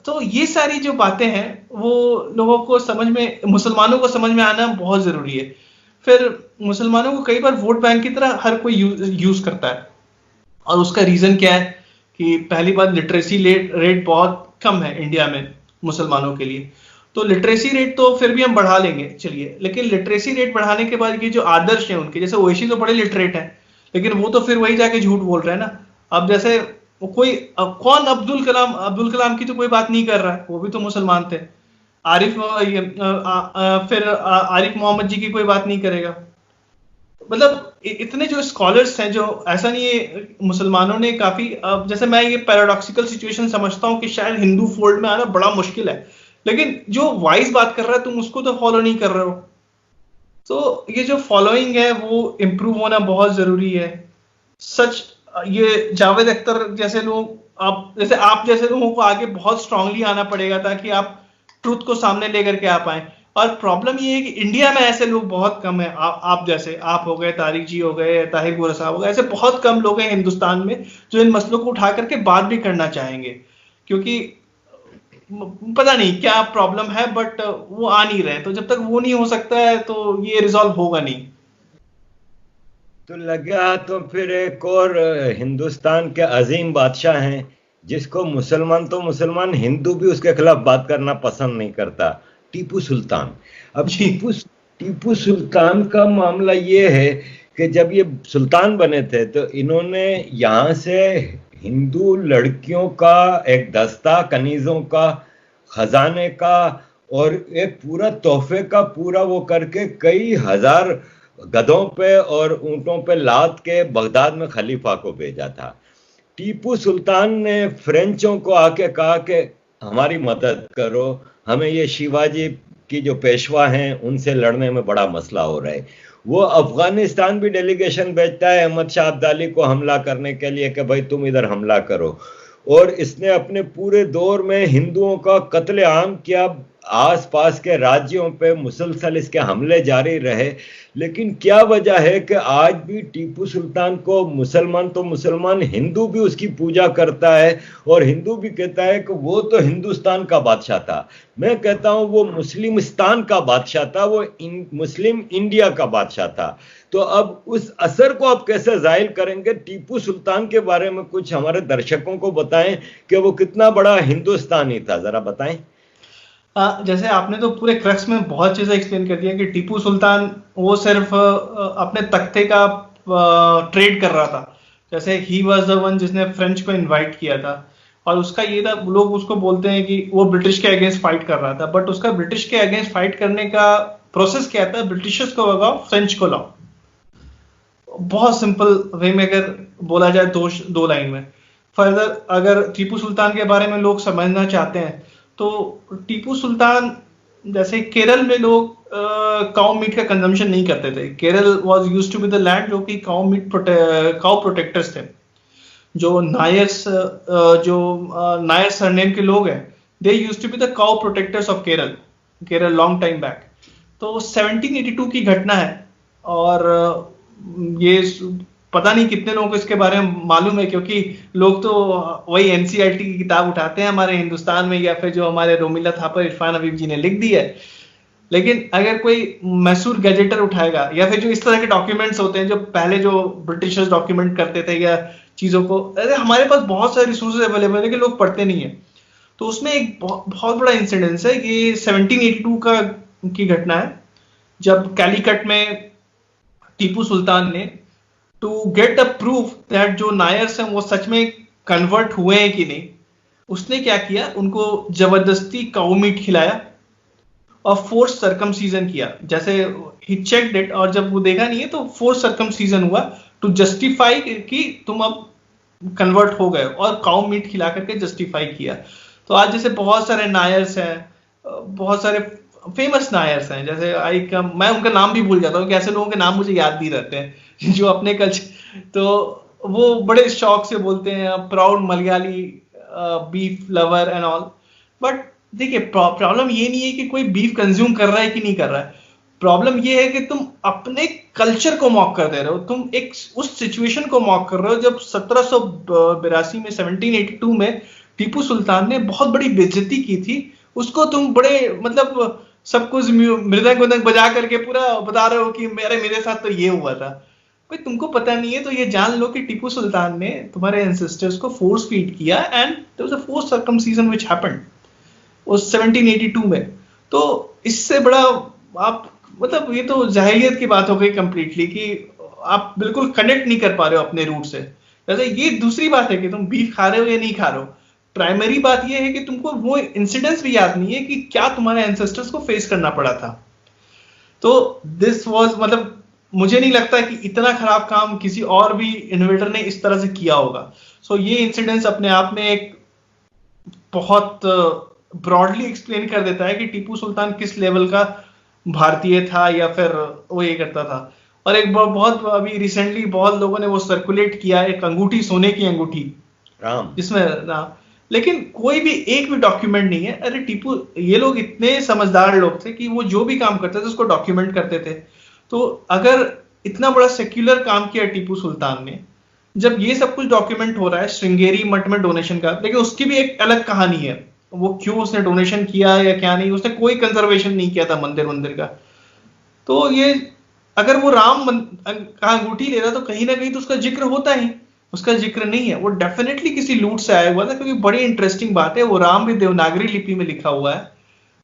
तो ये सारी जो बातें हैं वो लोगों को समझ में, मुसलमानों को समझ में आना बहुत जरूरी है। फिर मुसलमानों को कई बार वोट बैंक की तरह हर कोई यूज करता है, और उसका रीजन क्या है कि पहली बात लिटरेसी रेट बहुत कम है इंडिया में मुसलमानों के लिए। तो लिटरेसी रेट तो फिर भी हम बढ़ा लेंगे चलिए, लेकिन लिटरेसी रेट बढ़ाने के बाद ये जो आदर्श है उनके, जैसे ओवैसी तो बड़े लिटरेट हैं, लेकिन वो तो फिर वही जाके झूठ बोल रहे हैं ना। अब जैसे कोई कौन अब्दुल कलाम की तो कोई बात नहीं कर रहा है, वो भी तो मुसलमान थे। फिर आरिफ मोहम्मद जी की कोई बात नहीं करेगा। मतलब इतने जो स्कॉलर्स हैं, जो ऐसा नहीं है, मुसलमानों ने काफी, जैसे मैं ये पैराडॉक्सिकल सिचुएशन समझता हूँ कि शायद हिंदू फोल्ड में आना बड़ा मुश्किल है, लेकिन जो वाइज बात कर रहा है तुम उसको तो फॉलो नहीं कर रहे हो। तो ये जो फॉलोइंग है वो इम्प्रूव होना बहुत जरूरी है। सच ये जावेद अख्तर जैसे लोग, आप जैसे लोगों को आगे बहुत स्ट्रांगली आना पड़ेगा ताकि आप ट्रुथ को सामने लेकर के आ पाए। और प्रॉब्लम ये है कि इंडिया में ऐसे लोग बहुत कम है। आप जैसे, आप हो गए, तारिक जी हो गए, ताहिर गोरा साहब हो गए, ऐसे बहुत कम लोग हैं हिंदुस्तान में जो इन मसलों को उठा करके बात भी करना चाहेंगे, क्योंकि पता नहीं क्या प्रॉब्लम है, बट वो आ नहीं रहे। तो जब तक वो नहीं हो सकता है तो ये रिजॉल्व होगा नहीं। तो लगा तो फिर एक और हिंदुस्तान के अजीम बादशाह हैं जिसको मुसलमान तो मुसलमान, हिंदू भी उसके खिलाफ बात करना पसंद नहीं करता, टीपू सुल्तान। अब टीपू सुल्तान का मामला ये है कि जब ये सुल्तान बने थे तो इन्होंने यहाँ से हिंदू लड़कियों का एक दस्ता, कनीजों का, खजाने का और एक पूरा तोहफे का पूरा वो करके कई हजार गधों पे और ऊंटों पे लाद के बगदाद में खलीफा को भेजा था। टीपू सुल्तान ने फ्रेंचों को आके कहा कि हमारी मदद करो, हमें ये शिवाजी की जो पेशवा हैं उनसे लड़ने में बड़ा मसला हो रहा है। वो अफगानिस्तान भी डेलीगेशन भेजता है अहमद शाह अब्दाली को हमला करने के लिए कि भाई तुम इधर हमला करो। और इसने अपने पूरे दौर में हिंदुओं का कत्लेआम किया, आसपास के राज्यों पे मुसलसल इसके हमले जारी रहे। लेकिन क्या वजह है कि आज भी टीपू सुल्तान को मुसलमान तो मुसलमान, हिंदू भी उसकी पूजा करता है, और हिंदू भी कहता है कि वो तो हिंदुस्तान का बादशाह था। मैं कहता हूं वो मुस्लिमिस्तान का बादशाह था, वो मुस्लिम इंडिया का बादशाह था। तो अब उस असर को आप कैसे जाहिर करेंगे? टीपू सुल्तान के बारे में कुछ हमारे दर्शकों को बताएं कि वो कितना बड़ा हिंदुस्तानी था, जरा बताएं। जैसे आपने तो पूरे क्रक्स में बहुत चीजें एक्सप्लेन कर दिया कि टीपू सुल्तान वो सिर्फ अपने तख्ते का ट्रेड कर रहा था। जैसे ही वाज द वन जिसने फ्रेंच को इनवाइट किया था, और उसका ये था, लोग उसको बोलते हैं कि वो ब्रिटिश के अगेंस्ट फाइट कर रहा था, बट उसका ब्रिटिश के अगेंस्ट फाइट करने का प्रोसेस क्या था? ब्रिटिशर्स को भगाओ, फ्रेंच को लाओ। बहुत सिंपल वे में अगर बोला जाए, दो लाइन में। फर्दर अगर टीपू सुल्तान के बारे में लोग समझना चाहते हैं तो टीपू सुल्तान, जैसे केरल में लोग काउ मीट का कंजम्पशन नहीं करते थे। Kerala was used to be the land जो कि काउ प्रोटेक्टर्स थे। जो नायर्स, जो नायर सरनेम के लोग हैं, they used to be the cow protectors of Kerala long time back. तो 1782 की घटना है, और ये पता नहीं कितने लोगों को इसके बारे में मालूम है, क्योंकि लोग तो वही एनसीईआरटी की किताब उठाते हैं हमारे हिंदुस्तान में, या फिर जो हमारे रोमिला थापर इरफान हबीब जी ने लिख दी है। लेकिन अगर कोई मैसूर गैजेटर उठाएगा, या फिर जो इस तरह के डॉक्यूमेंट्स होते हैं जो पहले जो ब्रिटिशर्स डॉक्यूमेंट करते थे या चीजों को, अरे हमारे पास बहुत सारे रिसोर्सेज अवेलेबल है कि लोग पढ़ते नहीं है। तो उसमें एक बहुत बड़ा इंसिडेंस है कि 1782 की घटना है, जब कैलीकट में टीपू सुल्तान ने, to get a proof that जो नायर्स हैं वो सच में कन्वर्ट हुए हैं कि नहीं, उसने क्या किया? उनको जबरदस्ती काऊ मीट खिलाया और फोर्स सर्कमसीजन किया। जैसे ही चेक्ड इट, और जब वो देखा नहीं है तो फोर्स सर्कमसीजन हुआ टू जस्टिफाई कि तुम अब कन्वर्ट हो गए, और काऊ मीट खिला करके जस्टिफाई किया। तो आज जैसे बहुत सारे नायर्स हैं, बहुत सारे फेमस नायर्स हैं, जैसे मैं उनका नाम भी भूल जाता हूँ कि ऐसे लोगों के नाम मुझे याद नहीं रहते हैं जो अपने कल्चर, तो वो बड़े शौक से बोलते हैं proud Malayali beef lover and all. But देखिए, प्रॉब्लम ये नहीं है कि कोई बीफ कंज्यूम कर रहा है कि नहीं कर रहा है। प्रॉब्लम ये है कि तुम अपने कल्चर को मॉक कर दे रहे हो, तुम एक उस सिचुएशन को मॉक कर रहे हो जब 1782 में 1782 में टीपू सुल्तान ने बहुत बड़ी बेइज्जती की थी। उसको तुम बड़े मतलब सब कुछ मृदंग बजा करके पूरा बता रहे हो कि मेरे साथ तो ये हुआ था। भाई तुमको पता नहीं है तो ये जान लो कि टीपू सुल्तान ने तुम्हारे एंसेस्टर्स को फोर्स फीड किया, and there was a force circumcision which happened उस 1782 में। तो इससे बड़ा आप मतलब ये तो जाहिलियत की बात हो गई कंप्लीटली, कि आप बिल्कुल कनेक्ट नहीं कर पा रहे हो अपने रूट से। जैसे ये दूसरी बात है कि तुम बीफ खा रहे हो या नहीं खा रहे हो। प्राइमरी बात ये है कि तुमको वो इंसिडेंट्स भी याद नहीं है कि क्या तुम्हारे एंसेस्टर्स को फेस करना पड़ा था। तो दिस वाज मतलब मुझे नहीं लगता कि इतना खराब काम किसी और भी इन्वेटर ने इस तरह से किया होगा। सो ये इंसिडेंट्स अपने आप में एक बहुत ब्रॉडली एक्सप्लेन कर देता है कि टीपू सुल्तान किस लेवल का भारतीय था या फिर वो ये करता था। और एक बहुत अभी रिसेंटली बहुत लोगों ने वो सर्कुलेट किया, एक अंगूठी, सोने की अंगूठी जिसमें ना, लेकिन कोई भी एक भी डॉक्यूमेंट नहीं है। अरे टीपू, ये लोग इतने समझदार लोग थे कि वो जो भी काम करते थे उसको डॉक्यूमेंट करते थे। तो अगर इतना बड़ा सेक्युलर काम किया टीपू सुल्तान ने, जब ये सब कुछ डॉक्यूमेंट हो रहा है श्रृंगेरी मठ में डोनेशन का, लेकिन उसकी भी एक अलग कहानी है, वो क्यों उसने डोनेशन किया या क्या नहीं, उसने कोई कंजर्वेशन नहीं किया था मंदिर का। तो ये अगर वो राम का अंगूठी ले रहा तो कहीं ना कहीं तो उसका जिक्र होता ही, उसका जिक्र नहीं है। वो डेफिनेटली किसी लूट से आया हुआ था, क्योंकि बड़ी इंटरेस्टिंग बात है, वो राम भी देवनागरी लिपि में लिखा हुआ है।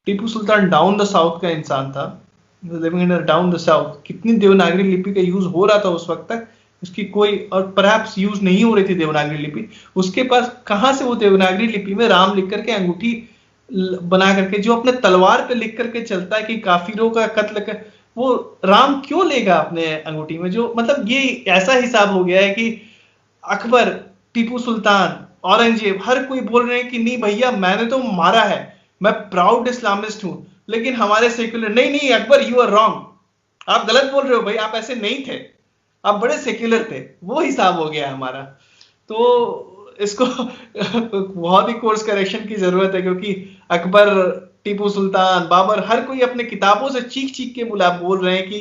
Tipu Sultan down the south का इंसान था, living in down the south. कितनी देवनागरी लिपि का यूज हो रहा था उस वक्त तक, उसकी कोई और परहैप्स यूज नहीं हो रही थी देवनागरी लिपि। उसके पास कहां से वो देवनागरी लिपि में राम लिख करके अंगूठी बना करके, जो अपने तलवार पे लिख करके चलता है कि काफिरों का कत्ल कर, वो राम क्यों लेगा अपने अंगूठी में? जो मतलब ये ऐसा हिसाब हो गया है कि अकबर, टीपू सुल्तान, औरंगजेब, हर कोई बोल रहे हैं कि नहीं भैया मैंने तो मारा है, मैं प्राउड इस्लामिस्ट हूं, लेकिन हमारे सेक्युलर नहीं अकबर यू आर रॉन्ग, आप गलत बोल रहे हो भाई, आप ऐसे नहीं थे, आप बड़े सेक्युलर थे। वो हिसाब हो गया हमारा। तो इसको बहुत ही कोर्स करेक्शन की जरूरत है, क्योंकि अकबर, टीपू सुल्तान, बाबर, हर कोई अपने किताबों से चीख चीख के बोल रहे हैं कि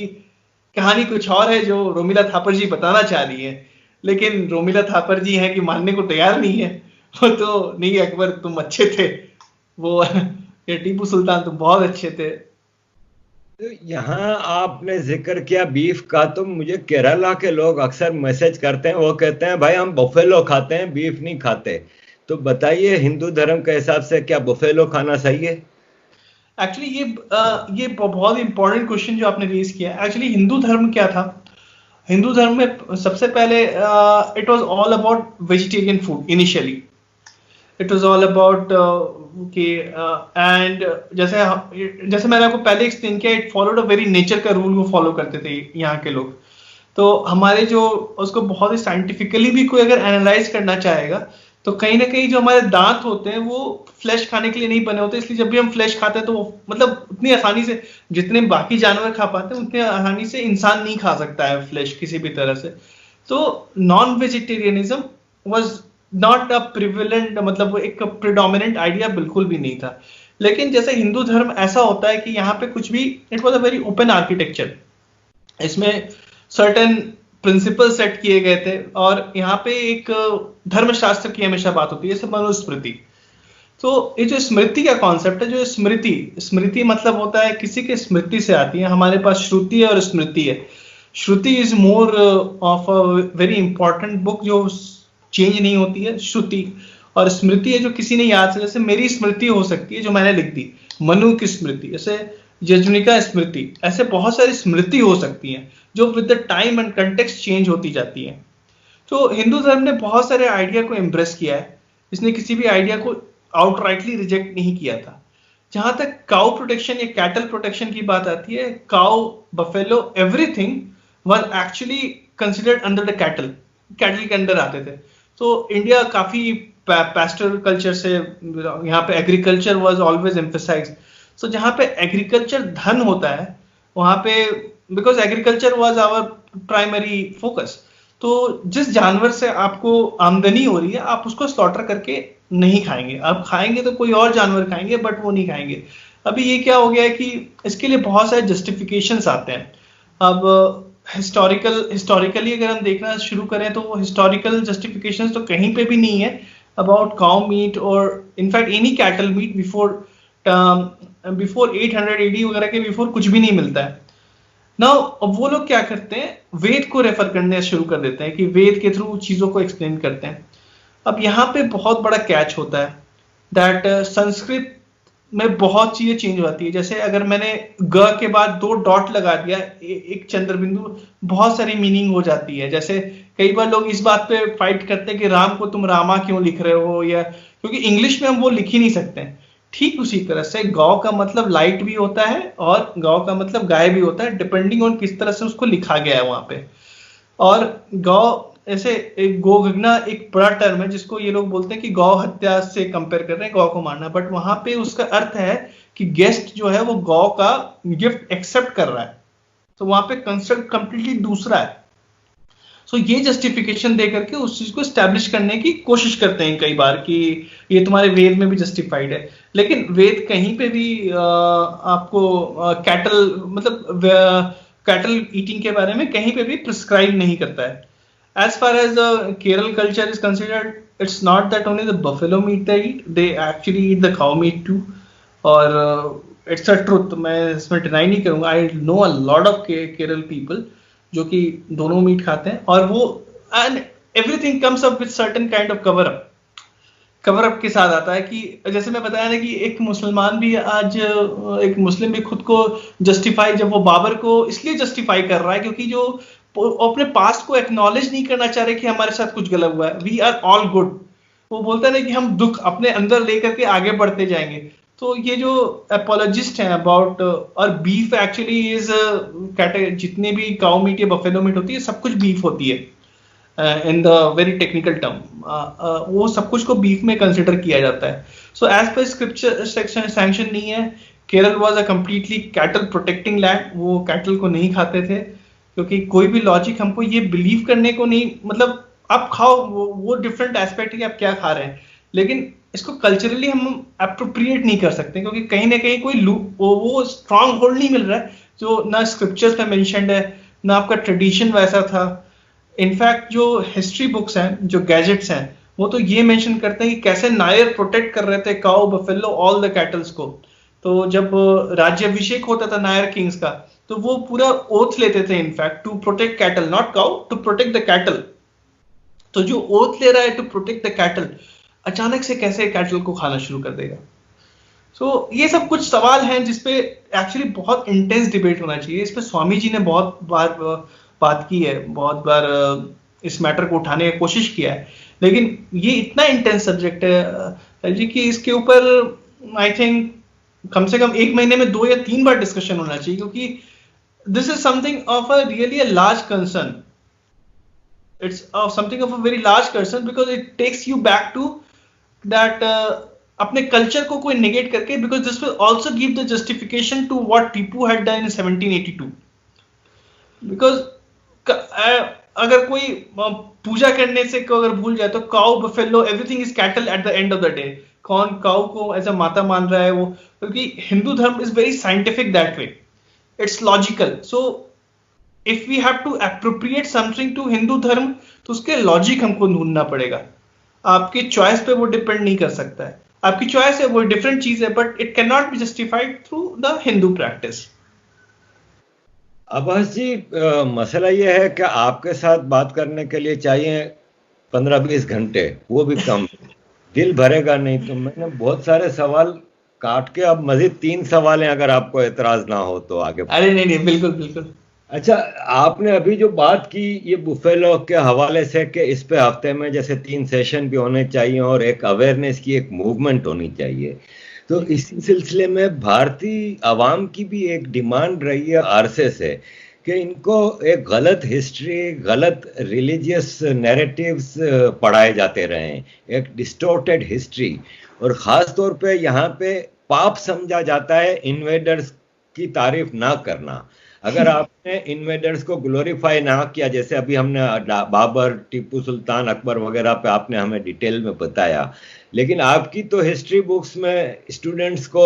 कहानी कुछ और है जो रोमिला थापर जी बताना चाह रही है, लेकिन रोमिला थापर जी हैं कि मानने को तैयार नहीं है। वो तो नहीं, अकबर तुम अच्छे थे, वो ये टीपू सुल्तान तुम बहुत अच्छे थे। तो यहाँ आपने जिक्र किया बीफ का, तो मुझे केरला के लोग अक्सर मैसेज करते हैं, वो कहते हैं भाई हम बफेलो खाते हैं, बीफ नहीं खाते। तो बताइए हिंदू धर्म के हिसाब से क्या बफेलो खाना सही है? एक्चुअली ये बहुत इंपॉर्टेंट क्वेश्चन जो आपने रेज किया। एक्चुअली हिंदू धर्म क्या था? हिंदू धर्म में सबसे पहले it was all about vegetarian food initially. It was all about and जैसे मैंने आपको पहले एक्सप्लेन किया, it followed a very nature का रूल वो फॉलो करते थे यहाँ के लोग। तो हमारे जो उसको बहुत ही साइंटिफिकली भी कोई अगर एनालाइज करना चाहेगा, तो कहीं ना कहीं जो हमारे दांत होते हैं वो फ्लैश खाने के लिए नहीं बने होते, इसलिए जब भी हम फ्लैश खाते हैं तो मतलब उतनी आसानी से जितने बाकी जानवर खा पाते हैं उतनी आसानी से इंसान नहीं खा सकता है फ्लैश किसी भी तरह से। तो non vegetarianism was not a prevalent, मतलब एक प्रिडोमिनेंट आइडिया बिल्कुल भी नहीं था। लेकिन जैसे हिंदू धर्म ऐसा होता है कि यहाँ पे कुछ भी, it was a very open architecture, इसमें सर्टेन प्रिंसिपल सेट किए गए थे, और यहाँ पे एक धर्मशास्त्र की हमेशा बात होती है, जैसे मनुस्मृति। तो ये जो स्मृति का कॉन्सेप्ट है, जो स्मृति मतलब होता है किसी के स्मृति से आती है। हमारे पास श्रुति है और स्मृति है। Shruti is more of a very important book जो चेंज नहीं होती है, श्रुति। और स्मृति है जो किसी ने याद से, जैसे मेरी स्मृति हो सकती है जो मैंने लिख दी, मनु की स्मृति, जैसे यजनिका स्मृति, ऐसे बहुत सारी स्मृति हो सकती हैं जो with the time and context change होती जाती हैं। तो हिंदू धर्म ने बहुत सारे आइडिया को एम्ब्रेस किया है, इसने किसी भी आइडिया को आउटराइटली रिजेक्ट नहीं किया था। जहां तक काउ प्रोटेक्शन या कैटल प्रोटेक्शन की बात आती है, cow, buffalo, everything was actually considered under the cattle के अंडर आते थे। तो इंडिया काफी पैस्टोरल कल्चर से, यहाँ पे agriculture was always emphasised. So जहाँ पे एग्रीकल्चर धन होता है वहां पे, because agriculture was our primary focus, तो जिस जानवर से आपको आमदनी हो रही है आप उसको स्लॉटर करके नहीं खाएंगे। आप खाएंगे तो कोई और जानवर खाएंगे, बट वो नहीं खाएंगे। अभी ये क्या हो गया है कि इसके लिए बहुत सारे जस्टिफिकेशंस आते हैं। अब हिस्टोरिकली अगर हम देखना शुरू करें तो वो हिस्टोरिकल जस्टिफिकेशंस तो कहीं पे भी नहीं है अबाउट काउ मीट और in fact any cattle meat before 800 AD वगैरह के बिफोर कुछ भी नहीं मिलता है। नाउ अब वो लोग क्या करते हैं, वेद को रेफर करने शुरू कर देते हैं कि वेद के थ्रू चीजों को एक्सप्लेन करते हैं। अब यहाँ पे बहुत बड़ा कैच होता है दैट संस्कृत में बहुत चीजें चेंज होती है। जैसे अगर मैंने ग के बाद 2 डॉट लगा दिया, एक चंद्र बिंदु, बहुत सारी मीनिंग हो जाती है। जैसे कई बार लोग इस बात पे फाइट करते हैं कि राम को तुम रामा क्यों लिख रहे हो, या क्योंकि इंग्लिश में हम वो लिख ही नहीं सकते। ठीक उसी तरह से गौ का मतलब लाइट भी होता है और गौ का मतलब गाय भी होता है, डिपेंडिंग ऑन किस तरह से उसको लिखा गया है वहां पे। और गौ, ऐसे एक गोगना एक बड़ा टर्म है जिसको ये लोग बोलते हैं कि गौ हत्या से कंपेयर कर रहे हैं, गौ को मारना, बट वहां पे उसका अर्थ है कि गेस्ट जो है वो गौ का गिफ्ट एक्सेप्ट कर रहा है। तो वहां पे कंसेप्ट कंप्लीटली दूसरा है। सो ये जस्टिफिकेशन दे करके उस चीज को स्टैब्लिश करने की कोशिश करते हैं कई बार कि ये तुम्हारे वेद में भी जस्टिफाइड है। लेकिन वेद कहीं पे भी आपको कैटल मतलब कैटल ईटिंग के बारे में कहीं पे भी प्रिस्क्राइब नहीं करता है। As far as the Kerala culture is considered, it's not that only the buffalo meat they eat, they actually eat the cow meat too. और it's a truth, मैं इसमें डिनाई नहीं करूंगा। I know a lot of Kerala people जो कि दोनों meet खाते हैं, और वो and everything comes up with certain kind of cover up के साथ आता है कि जैसे मैं बताया ना कि एक मुसलमान भी आज, एक मुस्लिम भी खुद को जस्टिफाई, जब वो बाबर को इसलिए जस्टिफाई कर रहा है क्योंकि जो अपने पास्ट को एक्नॉलेज नहीं करना चाह रहे कि हमारे साथ कुछ गलत हुआ है, वी आर ऑल गुड। वो बोलता है कि हम दुख अपने अंदर लेकर के आगे बढ़ते जाएंगे। तो ये जो एपोलॉजिस्ट हैं अबाउट, और बीफ एक्चुअली इज जितने भी काउ मीट या बफेलो मीट होती है सब कुछ बीफ होती है in the very technical term, वो सब कुछ को बीफ में कंसिडर किया जाता है। So as per scripture sanction नहीं है। Kerala was a completely cattle protecting land, वो कैटल को नहीं खाते थे क्योंकि कोई भी लॉजिक हमको ये बिलीव करने को नहीं, मतलब आप खाओ, वो डिफरेंट एस्पेक्ट है कि आप क्या खा रहे हैं, लेकिन इसको कल्चरली हम अप्रोप्रिएट नहीं कर सकते, क्योंकि कहीं ना कहीं कोई वो स्ट्रांग होल्ड नहीं मिल रहा है जो ना स्क्रिप्चर्स में मेंशन्ड है, ना आपका ट्रेडिशन वैसा था। इनफैक्ट जो हिस्ट्री बुक्स हैं, जो गैजेट्स हैं, वो तो ये मेंशन करते हैं कि कैसे नायर प्रोटेक्ट कर रहे थे cow, buffalo, all the kettles को। तो जब राज्याभिषेक होता था नायर किंग्स का, तो वो पूरा ओथ लेते थे in fact to protect cattle, not cow, to protect the cattle. तो जो ओथ ले रहा है टू प्रोटेक्ट द कैटल, अचानक से कैसे कैटल को खाना शुरू कर देगा? सो ये सब कुछ सवाल हैं जिसपे एक्चुअली बहुत इंटेंस डिबेट होना चाहिए। इस पे स्वामी जी ने बहुत बार बात की है, बहुत बार इस मैटर को उठाने की कोशिश किया है, लेकिन ये इतना इंटेंस सब्जेक्ट है जी कि इसके ऊपर आई थिंक कम से कम 1 महीने में 2 या 3 बार डिस्कशन होना चाहिए, क्योंकि this is something of a really a large concern. It's something of a very large concern because it takes you back to that अपने कल्चर को कोई नेगेट करके, because this will also give the justification to what Tipu had done in 1782. Because अगर कोई पूजा करने से अगर भूल जाए तो cow, buffalo, everything is cattle at the end of the day. कौन काउ को एज अ माता मान रहा है? वो क्योंकि Hindu dharma is very scientific that way, it's logical. So if we have to appropriate something to Hindu dharma, तो उसके लॉजिक हमको ढूंढना पड़ेगा. आपकी चॉइस पे वो डिपेंड नहीं कर सकता है. आपकी चॉइस है, वो डिफरेंट चीज है, but it can not be justified through the Hindu practice. Abbas ji, मसला यह है कि आपके साथ बात करने के लिए चाहिए 15-20 घंटे, वो भी कम. दिल भरेगा नहीं. तो मैंने बहुत सारे सवाल काट के, अब मजीद 3 सवाल हैं, अगर आपको एतराज ना हो तो आगे. अरे नहीं, बिल्कुल बिल्कुल. अच्छा, आपने अभी जो बात की ये बुफेलो के हवाले से कि इस पे हफ्ते में जैसे 3 सेशन भी होने चाहिए और एक अवेयरनेस की एक मूवमेंट होनी चाहिए, तो इसी सिलसिले में भारतीय आवाम की भी एक डिमांड रही है अरसे से कि इनको एक गलत हिस्ट्री, गलत रिलीजियस नैरेटिव्स पढ़ाए जाते रहे हैं, एक डिस्टॉर्टेड हिस्ट्री, और ख़ास तौर पे यहाँ पे पाप समझा जाता है इन्वेडर्स की तारीफ ना करना. अगर आपने इन्वेडर्स को ग्लोरीफाई ना किया, जैसे अभी हमने बाबर, टीपू सुल्तान, अकबर वगैरह पे आपने हमें डिटेल में बताया, लेकिन आपकी तो हिस्ट्री बुक्स में स्टूडेंट्स को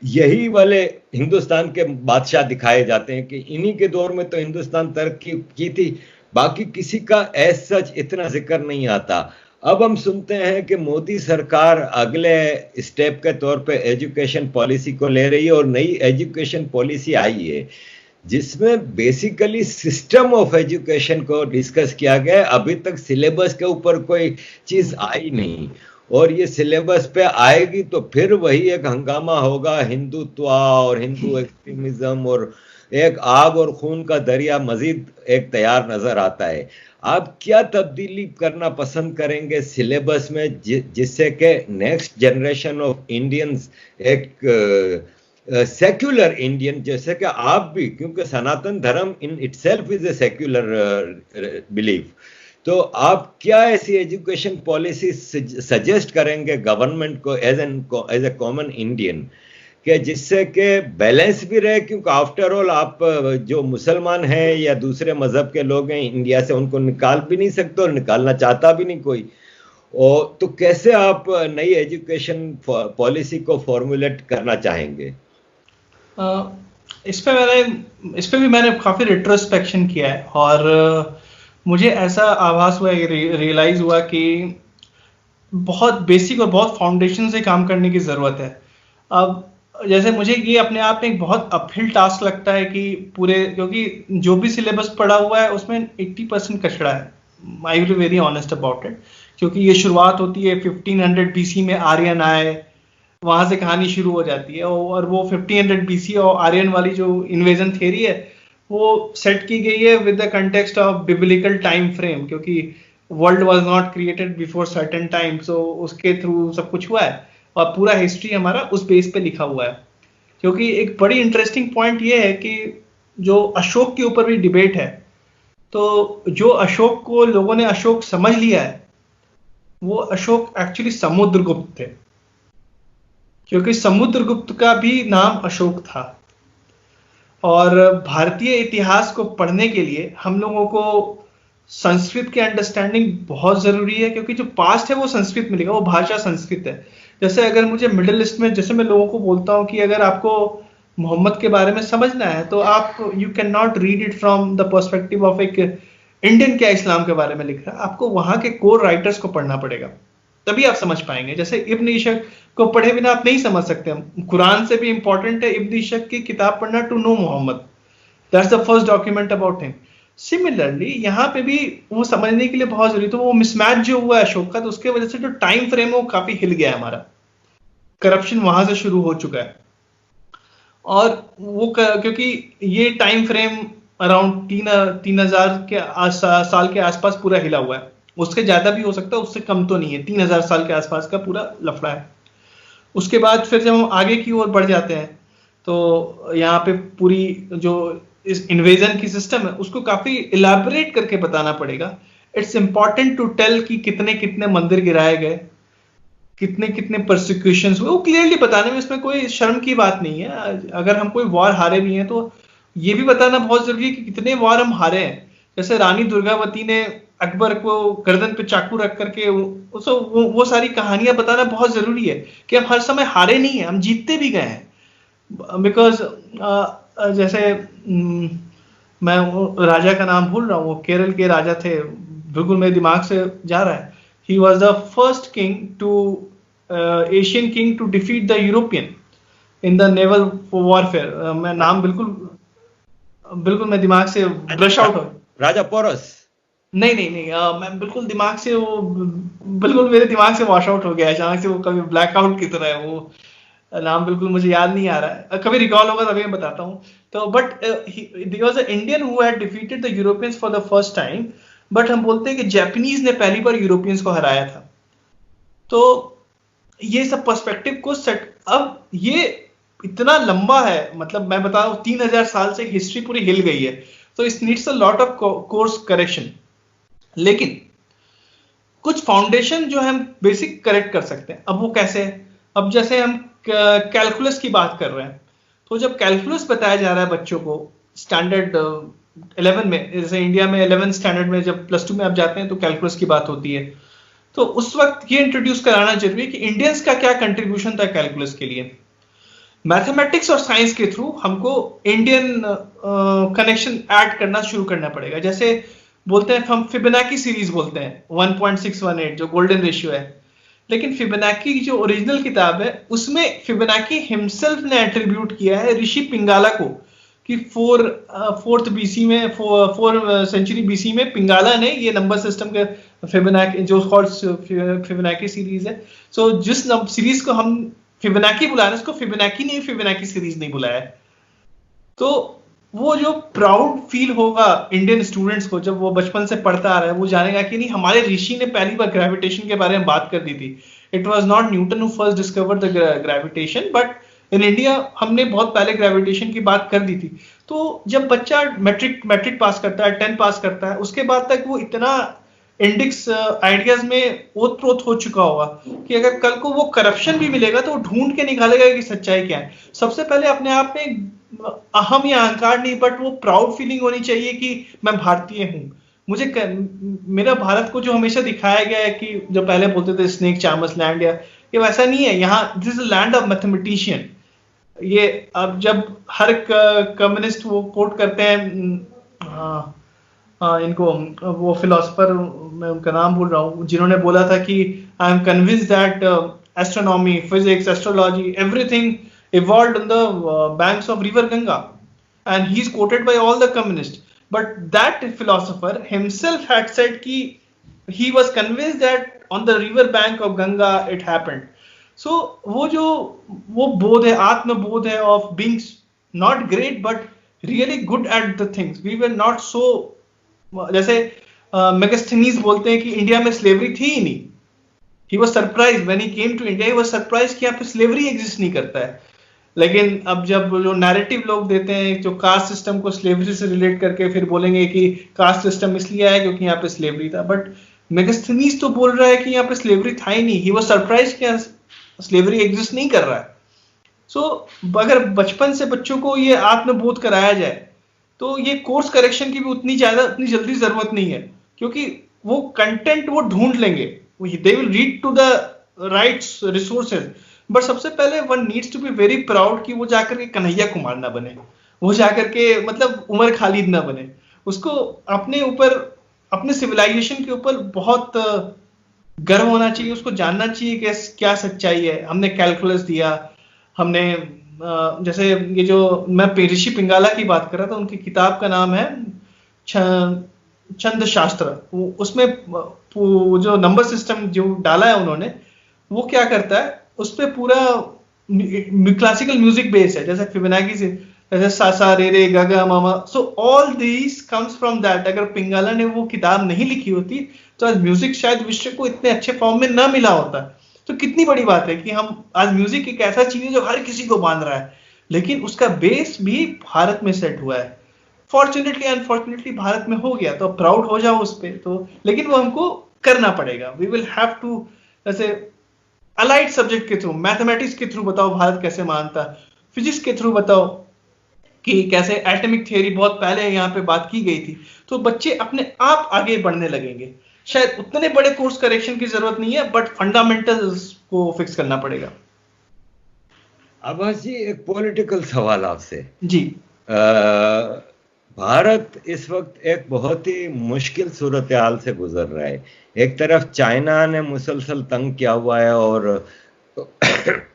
यही वाले हिंदुस्तान के बादशाह दिखाए जाते हैं कि इन्हीं के दौर में तो हिंदुस्तान तरक्की की थी, बाकी किसी का एज सच इतना जिक्र नहीं आता. अब हम सुनते हैं कि मोदी सरकार अगले स्टेप के तौर पे एजुकेशन पॉलिसी को ले रही है, और नई एजुकेशन पॉलिसी आई है जिसमें बेसिकली सिस्टम ऑफ एजुकेशन को डिस्कस किया गया. अभी तक सिलेबस के ऊपर कोई चीज़ आई नहीं, और ये सिलेबस पे आएगी तो फिर वही एक हंगामा होगा, हिंदुत्व और हिंदू एक्सट्रीमिज्म, और एक आग और खून का दरिया मजीद एक तैयार नजर आता है. आप क्या तब्दीली करना पसंद करेंगे सिलेबस में जिससे कि नेक्स्ट जनरेशन ऑफ इंडियंस एक सेक्युलर इंडियन, जैसे कि आप भी, क्योंकि सनातन धर्म in itself is a secular belief, तो आप क्या ऐसी एजुकेशन पॉलिसी सजेस्ट करेंगे गवर्नमेंट को एज ए कॉमन इंडियन, कि जिससे कि बैलेंस भी रहे? क्योंकि आफ्टर ऑल आप जो मुसलमान हैं या दूसरे मजहब के लोग हैं इंडिया से, उनको निकाल भी नहीं सकते और निकालना चाहता भी नहीं कोई. और तो कैसे आप नई एजुकेशन पॉलिसी को फॉर्मुलेट करना चाहेंगे? इस पे भी मैंने काफ़ी रिट्रोस्पेक्शन किया है, और मुझे ऐसा आभास हुआ, रियलाइज हुआ कि बहुत बेसिक और बहुत फाउंडेशन से काम करने की ज़रूरत है. अब जैसे मुझे ये अपने आप में एक बहुत अपहिल टास्क लगता है कि पूरे, क्योंकि जो भी सिलेबस पढ़ा हुआ है उसमें 80% कचड़ा है. I will be very honest about it, क्योंकि ये शुरुआत होती है 1500 BC में आर्यन आए, वहां से कहानी शुरू हो जाती है, और वो 1500 BC और आर्यन वाली जो इन्वेजन थ्योरी है वो सेट की गई है with the context of biblical time frame, क्योंकि world was not created before certain time, so उसके थ्रू सब कुछ हुआ है, और पूरा हिस्ट्री हमारा उस बेस पे लिखा हुआ है. क्योंकि एक बड़ी इंटरेस्टिंग पॉइंट ये है कि जो अशोक के ऊपर भी डिबेट है, तो जो अशोक को लोगों ने अशोक समझ लिया है, वो अशोक एक्चुअली समुद्रगुप्त थे, क्योंकि समुद्रगुप्त का भी नाम अशोक था. और भारतीय इतिहास को पढ़ने के लिए हम लोगों को संस्कृत की अंडरस्टैंडिंग बहुत जरूरी है, क्योंकि जो पास्ट है वो संस्कृत में लिखा, वो भाषा संस्कृत है। जैसे अगर मुझे मिडिल ईस्ट में, जैसे मैं लोगों को बोलता हूँ कि अगर आपको मोहम्मद के बारे में समझना है तो आप you can not read it from the perspective of एक इंडियन क्या इस्लाम के बारे में लिख रहा है, आपको वहां के कोर राइटर्स को पढ़ना पड़ेगा, तभी आप समझ पाएंगे। जैसे इब्न इशक को पढ़े बिना आप नहीं समझ सकते। कुरान से भी इंपॉर्टेंट है इब्न इशक की किताब पढ़ना to know Muhammad, that's the first document about him. Similarly यहाँ पे भी वो समझने के लिए बहुत जरूरी, तो वो मिसमैच जो हुआ है अशोक का, तो उसके वजह से जो टाइम फ्रेम है वो काफी हिल गया है हमारा, करप्शन वहां से शुरू हो चुका है। और वो क्योंकि ये टाइम फ्रेम अराउंड 3000 के साल के आसपास पूरा हिला हुआ है, उससे ज्यादा भी हो सकता है, उससे कम तो नहीं है, 3000 साल के आसपास का पूरा लफड़ा है। उसके बाद फिर जब हम आगे की ओर बढ़ जाते हैं तो यहाँ पे पूरी जो इस इन्वेजन की सिस्टम है उसको काफी इलैबोरेट करके बताना पड़ेगा। इट्स इंपॉर्टेंट टू टेल कि कितने कितने मंदिर गिराए गए, कितने कितने परसिक्यूशंस हुए, वो क्लियरली बताने में इसमें कोई शर्म की बात नहीं है। अगर हम कोई वॉर हारे भी हैं तो ये भी बताना बहुत जरूरी है कि कितने वॉर हम हारे हैं। जैसे रानी दुर्गावती ने अकबर को गर्दन पे चाकू रख करके वो सारी कहानियां बताना बहुत जरूरी है कि हम हर समय हारे नहीं है, हम जीतते भी गए हैं। बिकॉज जैसे मैं राजा का नाम भूल रहा हूँ, वो केरल के राजा थे, बिल्कुल मेरे दिमाग से जा रहा है। He was the first king to Asian king to defeat the European in the naval warfare। मैं नाम बिल्कुल मैं दिमाग से ब्रश आउट हो। राजा पोरस? नहीं, मैं बिल्कुल दिमाग से वो बिल्कुल मेरे दिमाग से वॉश आउट हो गया अचानक से, वो कभी ब्लैकआउट की तरह है, वो नाम बिल्कुल मुझे याद नहीं आ रहा है, कभी रिकॉल होगा तभी मैं बताता हूँ। तो but he was an Indian who had defeated the Europeans for the first time। But हम बोलते हैं कि जापानीज ने पहली बार यूरोपियंस को हराया था। तो ये सब पर्सपेक्टिव को सेट, अब ये इतना लंबा है, मतलब मैं बता रहा हूं 3000 साल से हिस्ट्री पूरी हिल गई है, तो it needs a lot of course correction. लेकिन कुछ फाउंडेशन जो हम बेसिक करेक्ट कर सकते हैं। अब वो कैसे है? अब जैसे हम कैलकुलस की बात कर रहे हैं, तो जब कैलकुलस बताया जा रहा है बच्चों को स्टैंडर्ड 11 में, जैसे इंडिया में 11 स्टैंडर्ड में जब प्लस 2 में आप जाते हैं तो कैलकुलस की बात होती है, तो उस वक्त ये इंट्रोड्यूस कराना जरूरी है कि इंडियंस का क्या कंट्रीब्यूशन था कैलकुलस के लिए। मैथमेटिक्स और साइंस के थ्रू हमको इंडियन कनेक्शन ऐड करना शुरू करना पड़ेगा। जैसे बोलते हैं हम फिबोनाची सीरीज बोलते हैं 1.618 जो गोल्डन रेशियो है, लेकिन फिबोनाची की जो ओरिजिनल किताब है उसमें फिबोनाची हिमसेल्फ ने एट्रीब्यूट किया है ऋषि पिंगाला को, कि 4th बीसी में 4 सेंचुरी बीसी में पिंगाला ने ये नंबर सिस्टम के फिबोनाची जो फिबोनाची सीरीज है, सो जिस सीरीज को हम फिबोनाची बुला रहे हैं उसको फिबोनाची सीरीज नहीं बुलाया है। तो वो जो प्राउड फील होगा इंडियन स्टूडेंट्स को जब वो बचपन से पढ़ता आ रहा है, वो जानेगा कि नहीं हमारे ऋषि ने पहली बार ग्रेविटेशन के बारे में बात कर दी थी। It was not Newton who first discovered the gravitation, but in India हमने बहुत पहले ग्रेविटेशन की बात कर दी थी। तो जब बच्चा मैट्रिक पास करता है, 10 पास करता है, उसके बाद तक वो इतना इंडेक्स आइडियाज में ओत-प्रोत हो चुका होगा कि अगर कल को वो करप्शन भी मिलेगा तो वो ढूंढ के निकालेगा कि सच्चाई क्या है। सबसे पहले अपने आप में अहम या अहंकार नहीं, बट वो प्राउड फीलिंग होनी चाहिए कि मैं भारतीय हूँ। मुझे मेरा भारत को जो हमेशा दिखाया गया है कि जो पहले बोलते थे स्नेक चार्मर्स लैंड, या ये वैसा नहीं है। यहाँ this is land of mathematician. ये अब जब हर कम्युनिस्ट वो कोट करते हैं इनको, वो फिलोसफर मैं उनका नाम भूल रहा हूँ, जिन्होंने बोला था कि I am convinced that astronomy, physics, astrology, everything evolved on the banks of river Ganga, and he is quoted by all the communists. But that philosopher himself had said कि he was convinced that on the river bank of Ganga it happened. So वो बोध है, आत्मबोध है of being not great but really good at the things. We were not so, जैसे मेगास्थनीज बोलते हैं कि India में स्लेवरी थी ही नहीं। He was surprised when he came to India. He was surprised कि यहाँ पे स्लेवरी एग्जिस्ट नहीं करता है। लेकिन अब जब जो नैरेटिव लोग देते हैं जो कास्ट सिस्टम को स्लेवरी से रिलेट करके, फिर बोलेंगे कि कास्ट सिस्टम इसलिए आया क्योंकि यहाँ पे स्लेवरी था, बट मेगास्थनीज तो बोल रहा है कि यहाँ पे स्लेवरी था ही नहीं। ही वाज सरप्राइज्ड कि स्लेवरी एग्जिस्ट नहीं कर रहा है। सो अगर बचपन से बच्चों को ये आत्मबोध कराया जाए तो ये कोर्स करेक्शन की भी उतनी जल्दी जरूरत नहीं है। क्योंकि वो कंटेंट वो ढूंढ लेंगे, they will read to the rights resources, but सबसे पहले one needs to be very proud कि वो जाकर के कन्हैया कुमार ना बने, वो जाकर के मतलब उमर खालिद ना बने। उसको अपने ऊपर, अपने सिविलाइजेशन के ऊपर बहुत गर्व होना चाहिए, उसको जानना चाहिए कि क्या सच्चाई है। हमने कैलकुलस दिया, हमने जैसे ये जो मैं ऋषि पिंगाला की बात कर रहा था, उनकी किताब का नाम है छंद शास्त्र। उसमें जो नंबर सिस्टम जो डाला है उन्होंने, वो क्या करता है, उस पर पूरा क्लासिकल म्यूजिक बेस है, जैसे फिबोनाची से, जैसे सा सा रे रे गा गा मामा, so all this comes from that. अगर पिंगाला ने वो किताब नहीं लिखी होती तो आज म्यूजिक शायद विश्व को इतने अच्छे फॉर्म में ना मिला होता। तो कितनी बड़ी बात है कि हम आज म्यूजिक एक ऐसा चीज है जो हर किसी को बांध रहा है, लेकिन उसका बेस भी भारत में सेट हुआ है। फॉर्चुनेटली अनफॉर्चुनेटली भारत में हो गया, तो प्राउड हो जाओ उस पर। तो लेकिन वो हमको करना पड़ेगा। वी विल हैव टू, जैसे अलाइड सब्जेक्ट के थ्रू, मैथमेटिक्स के थ्रू बताओ भारत कैसे मानता, फिजिक्स के थ्रू बताओ कि कैसे एटॉमिक थियरी बहुत पहले यहाँ पे बात की गई थी, तो बच्चे अपने आप आगे बढ़ने लगेंगे। शायद उतने बड़े कोर्स करेक्शन की जरूरत नहीं है, बट फंडामेंटल्स को फिक्स करना पड़ेगा। आभास जी, एक पॉलिटिकल सवाल आपसे जी। भारत इस वक्त एक बहुत ही मुश्किल सूरत हाल से गुजर रहा है। एक तरफ चाइना ने मुसलसल तंग किया हुआ है और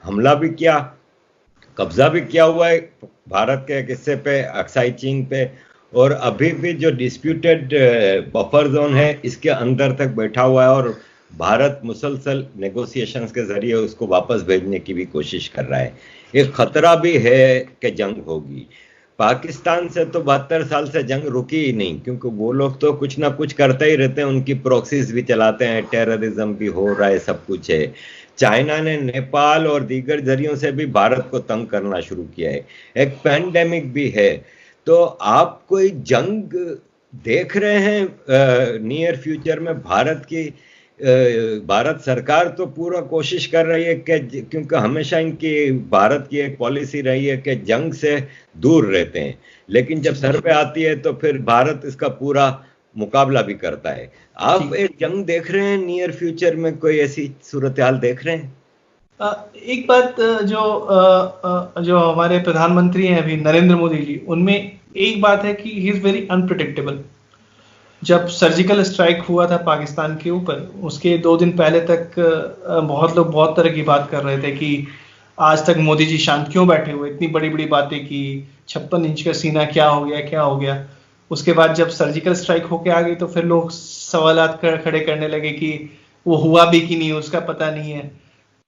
हमला भी किया, कब्जा भी किया हुआ है भारत के एक हिस्से पे, अक्साई चीन पे, और अभी भी जो डिस्प्यूटेड बफर जोन है इसके अंदर तक बैठा हुआ है, और भारत मुसलसल नेगोशिएशंस के जरिए उसको वापस भेजने की भी कोशिश कर रहा है। एक खतरा भी है कि जंग होगी। पाकिस्तान से तो 72 साल से जंग रुकी ही नहीं, क्योंकि वो लोग तो कुछ ना कुछ करते ही रहते हैं, उनकी प्रॉक्सीज भी चलाते हैं, टेररिज्म भी हो रहा है, सब कुछ है। चाइना ने नेपाल और दीगर जरियों से भी भारत को तंग करना शुरू किया है। एक पैंडेमिक भी है। तो आप कोई जंग देख रहे हैं नियर फ्यूचर में? भारत सरकार तो पूरा कोशिश कर रही है कि, क्योंकि हमेशा इनकी भारत की एक पॉलिसी रही है कि जंग से दूर रहते हैं, लेकिन जब सर पे आती है तो फिर भारत इसका पूरा मुकाबला भी करता है। आप एक जंग देख रहे हैं नियर फ्यूचर में? कोई ऐसी सूरत हाल देख रहे हैं? एक बात जो हमारे प्रधानमंत्री हैं अभी, नरेंद्र मोदी जी, उनमें एक बात है कि ही इज वेरी अनप्रिडिक्टेबल। जब सर्जिकल स्ट्राइक हुआ था पाकिस्तान के ऊपर, उसके 2 दिन पहले तक बहुत लोग बहुत तरह की बात कर रहे थे कि आज तक मोदी जी शांत क्यों बैठे हुए, इतनी बड़ी बड़ी बातें की, 56 इंच का सीना क्या हो गया, क्या हो गया। उसके बाद जब सर्जिकल स्ट्राइक होके आ गई तो फिर लोग सवालात खड़े करने लगे कि वो हुआ भी कि नहीं, उसका पता नहीं है।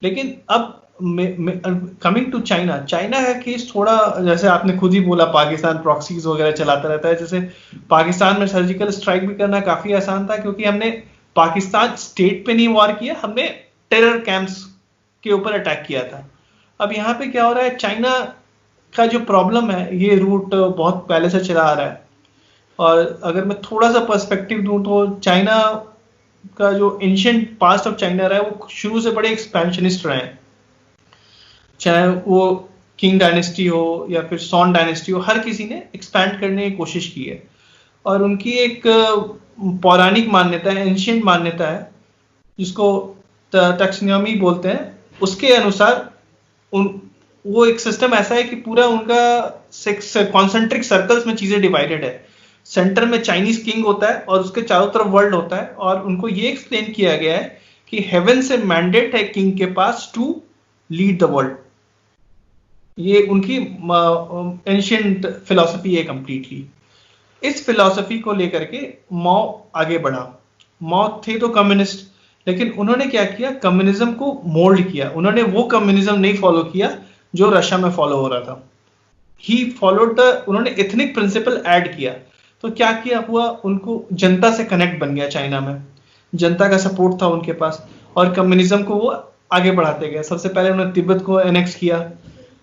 लेकिन अब कमिंग टू चाइना, चाइना का केस थोड़ा, जैसे आपने खुद ही बोला, पाकिस्तान प्रॉक्सीज वगैरह चलाता रहता है। जैसे पाकिस्तान में सर्जिकल स्ट्राइक भी करना काफी आसान था, क्योंकि हमने पाकिस्तान स्टेट पे नहीं वार किया, हमने टेरर कैंप्स के ऊपर अटैक किया था। अब यहाँ पे क्या हो रहा है, चाइना का जो प्रॉब्लम है, ये रूट बहुत पहले से चला आ रहा है। और अगर मैं थोड़ा सा पर्सपेक्टिव दूं तो चाइना का जो एंशिएंट पास्ट ऑफ चाइना रहा है, वो शुरू से बड़े एक्सपेंशनिस्ट रहे हैं। चाहे वो किंग डायनेस्टी हो या फिर सॉन डायनेस्टी हो, हर किसी ने एक्सपैंड करने की कोशिश की है। और उनकी एक पौराणिक मान्यता है, एंशिएंट मान्यता है, जिसको टैक्सोनॉमी बोलते हैं। उसके अनुसार वो एक सिस्टम ऐसा है कि पूरा उनका 6 कॉन्सेंट्रिक सर्कल्स में चीजें डिवाइडेड है। सेंटर में चाइनीज किंग होता है और उसके चारों तरफ वर्ल्ड होता है, और उनको ये एक्सप्लेन किया गया है कि हेवन से मैंडेट है किंग के पास टू लीड द वर्ल्ड। ये उनकी एंशिएंट फिलॉसफी है कंप्लीटली। इस फिलॉसफी को लेकर के माओ आगे बढ़ा। माओ थे तो कम्युनिस्ट, लेकिन उन्होंने क्या किया, कम्युनिज्म को मोल्ड किया। उन्होंने वो कम्युनिज्म नहीं फॉलो किया जो रशिया में फॉलो हो रहा था। ही फॉलोड उन्होंने एथनिक प्रिंसिपल ऐड किया। तो क्या किया हुआ, उनको जनता से कनेक्ट बन गया। चाइना में जनता का सपोर्ट था उनके पास, और कम्युनिज्म को वो आगे बढ़ाते गए। सबसे पहले उन्होंने तिब्बत को एनेक्स किया।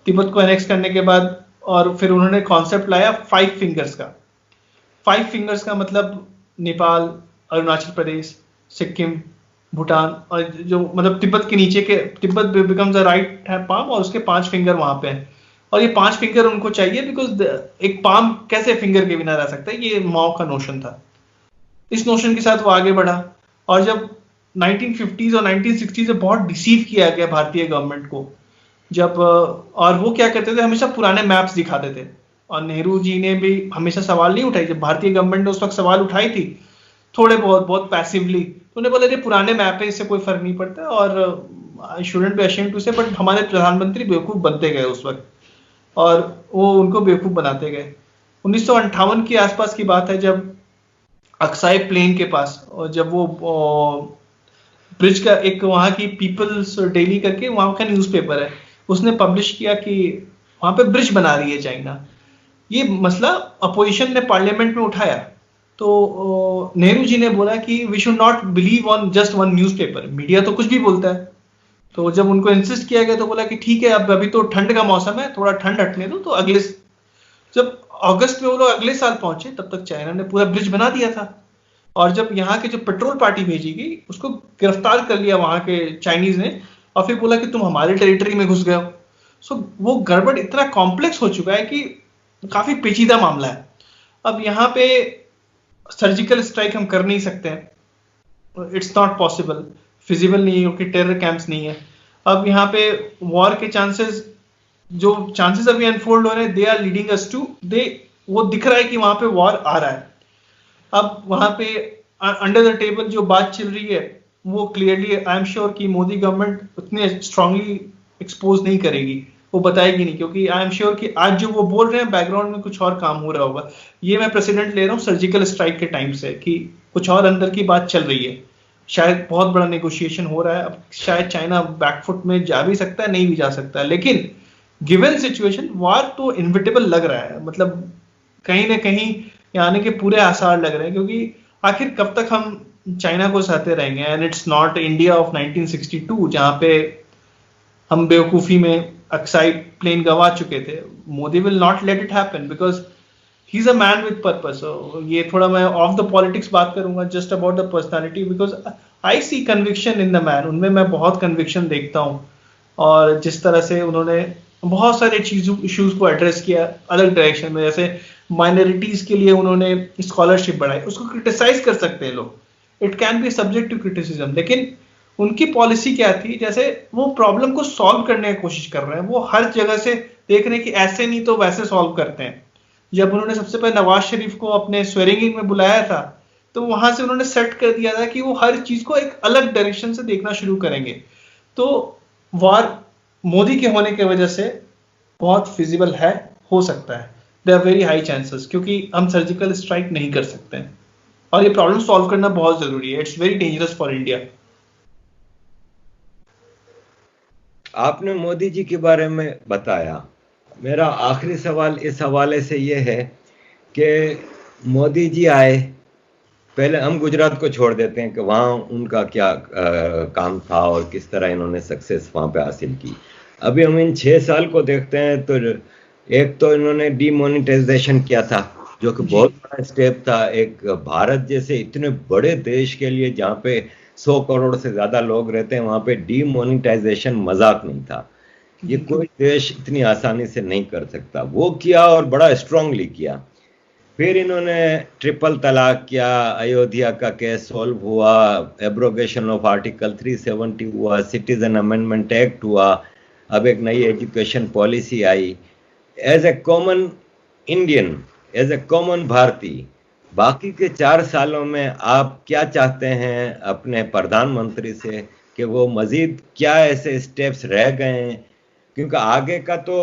तिब्बत को एनेक्स करने के बाद और फिर उन्होंने कॉन्सेप्ट लाया 5 फिंगर्स का। 5 फिंगर्स का मतलब नेपाल, अरुणाचल प्रदेश, सिक्किम, भूटान, और जो मतलब तिब्बत के नीचे के, Tibet becomes the right palm, और उसके 5 फिंगर वहां पे हैं। और ये 5 फिंगर उनको चाहिए बिकॉज एक पाम कैसे फिंगर के बिना रह सकता है, ये माओ का नोशन था। इस नोशन के साथ वो आगे बढ़ा। और जब 1950s और 1960s में बहुत डिसीव किया गया भारतीय गवर्नमेंट को, जब और वो क्या करते थे, हमेशा पुराने मैप्स दिखाते थे। और नेहरू जी ने भी हमेशा सवाल नहीं उठाई, जब भारतीय गवर्नमेंट ने उस वक्त सवाल उठाई थी थोड़े बहुत पैसिवली, तो उन्हें बोला पुराने मैप है, इससे कोई फर्क नहीं पड़ता। और I shouldn't be ashamed to say, but हमारे प्रधानमंत्री बेवकूफ बनते गए उस वक्त, और वो उनको बेवकूफ बनाते गए। 1958 के आसपास की बात है, जब अक्साई प्लेन के पास, और जब वो ब्रिज का एक वहां की पीपल्स डेली करके वहां का न्यूज़पेपर है, उसने पब्लिश किया कि वहां पे ब्रिज बना रही है चाइना। ये मसला अपोजिशन ने पार्लियामेंट में उठाया, तो नेहरू जी ने बोला कि we should not believe on just one newspaper, media तो कुछ भी बोलता है। तो जब उनको इंसिस्ट किया गया तो बोला कि ठीक है, अब अभी तो ठंड का मौसम है, थोड़ा ठंड हटने दो। तो अगले, जब अगस्त में वो लोग अगले साल पहुंचे, तब तक चाइना ने पूरा ब्रिज बना दिया था। और जब यहाँ के जो पेट्रोल पार्टी भेजी गई, उसको गिरफ्तार कर लिया वहां के चाइनीज ने, और फिर बोला कि तुम हमारे टेरिटरी में घुस गए हो। सो वो गड़बड़ इतना कॉम्प्लेक्स हो चुका है कि काफी पेचीदा मामला है। अब यहाँ पे सर्जिकल स्ट्राइक हम कर नहीं सकते हैं, इट्स नॉट पॉसिबल, फिजिबल नहीं है, क्योंकि टेरर कैंप्स नहीं है। अब यहाँ पे वॉर के चांसेस, जो चांसेस अभी अनफोल्ड हो रहे हैं, they are leading us to, वो दिख रहा है कि वहां पे वॉर आ रहा है। अब वहां पे अंडर द टेबल जो बात चल रही है, वो क्लियरली आई एम श्योर कि मोदी गवर्नमेंट उतने स्ट्रांगली एक्सपोज नहीं करेगी, वो बताएगी नहीं, क्योंकि आई एम श्योर कि आज जो वो बोल रहे हैं बैकग्राउंड में कुछ और काम हो रहा होगा। ये मैं प्रेसिडेंट ले रहा हूँ सर्जिकल स्ट्राइक के टाइम से, कि कुछ और अंदर की बात चल रही है, शायद बहुत बड़ा नेगोशिएशन हो रहा है। अब शायद चाइना बैकफुट में जा भी सकता है, नहीं भी जा सकता है, लेकिन गिवन सिचुएशन वॉर तो इनविटेबल लग रहा है। मतलब कहीं ना कहीं आने के पूरे आसार लग रहे हैं, क्योंकि आखिर कब तक हम चाइना को सहते रहेंगे। And it's not India of 1962, जहां पे हम बेवकूफी में अक्साई प्लेन गवा चुके थे। Modi will not let it happen, because he is a man with purpose. ये थोड़ा मैं ऑफ द पॉलिटिक्स बात करूंगा, just about the personality, because I see conviction in the man. उनमें मैं बहुत कन्विक्शन देखता हूँ, और जिस तरह से उन्होंने बहुत सारे इश्यूज को एड्रेस किया अलग डायरेक्शन में, जैसे माइनॉरिटीज के लिए उन्होंने स्कॉलरशिप बढ़ाई। उसको क्रिटिसाइज कर सकते हैं लोग, it can be subject to criticism, लेकिन उनकी पॉलिसी क्या थी, जैसे वो प्रॉब्लम को सॉल्व करने की कोशिश कर रहे हैं, वो हर जगह से देख रहे हैं कि ऐसे नहीं तो वैसे सॉल्व करते हैं। जब उन्होंने सबसे पहले नवाज शरीफ को अपने स्वेरिंग इन में बुलाया था, तो वहां से उन्होंने सेट कर दिया था कि वो हर चीज को एक अलग डायरेक्शन से देखना शुरू करेंगे। तो वॉर मोदी के होने की वजह से बहुत फिजिबल है, हो सकता है, there are very high chances, क्योंकि हम सर्जिकल स्ट्राइक नहीं कर सकते हैं, और ये प्रॉब्लम सॉल्व करना बहुत जरूरी है। It's very dangerous for India. आपने मोदी जी के बारे में बताया, मेरा आखिरी सवाल इस हवाले से ये है कि मोदी जी आए, पहले हम गुजरात को छोड़ देते हैं कि वहाँ उनका क्या काम था और किस तरह इन्होंने सक्सेस वहाँ पे हासिल की। अभी हम इन 6 साल को देखते हैं, तो एक तो इन्होंने डीमोनेटाइजेशन किया था, जो कि बहुत बड़ा स्टेप था एक भारत जैसे इतने बड़े देश के लिए, जहाँ पे 100 करोड़ से ज्यादा लोग रहते हैं, वहाँ पे डीमोनेटाइजेशन मजाक नहीं था। ये कोई देश इतनी आसानी से नहीं कर सकता, वो किया और बड़ा स्ट्रांगली किया। फिर इन्होंने ट्रिपल तलाक किया, अयोध्या का केस सॉल्व हुआ, एब्रोगेशन ऑफ आर्टिकल 370 हुआ, सिटीजन अमेंडमेंट एक्ट हुआ, अब एक नई एजुकेशन पॉलिसी आई। As a common Indian, as a common Bharatiya, बाकी के 4 सालों में आप क्या चाहते हैं अपने प्रधानमंत्री से कि वो मजीद क्या ऐसे स्टेप्स रह गए हैं? क्योंकि आगे का तो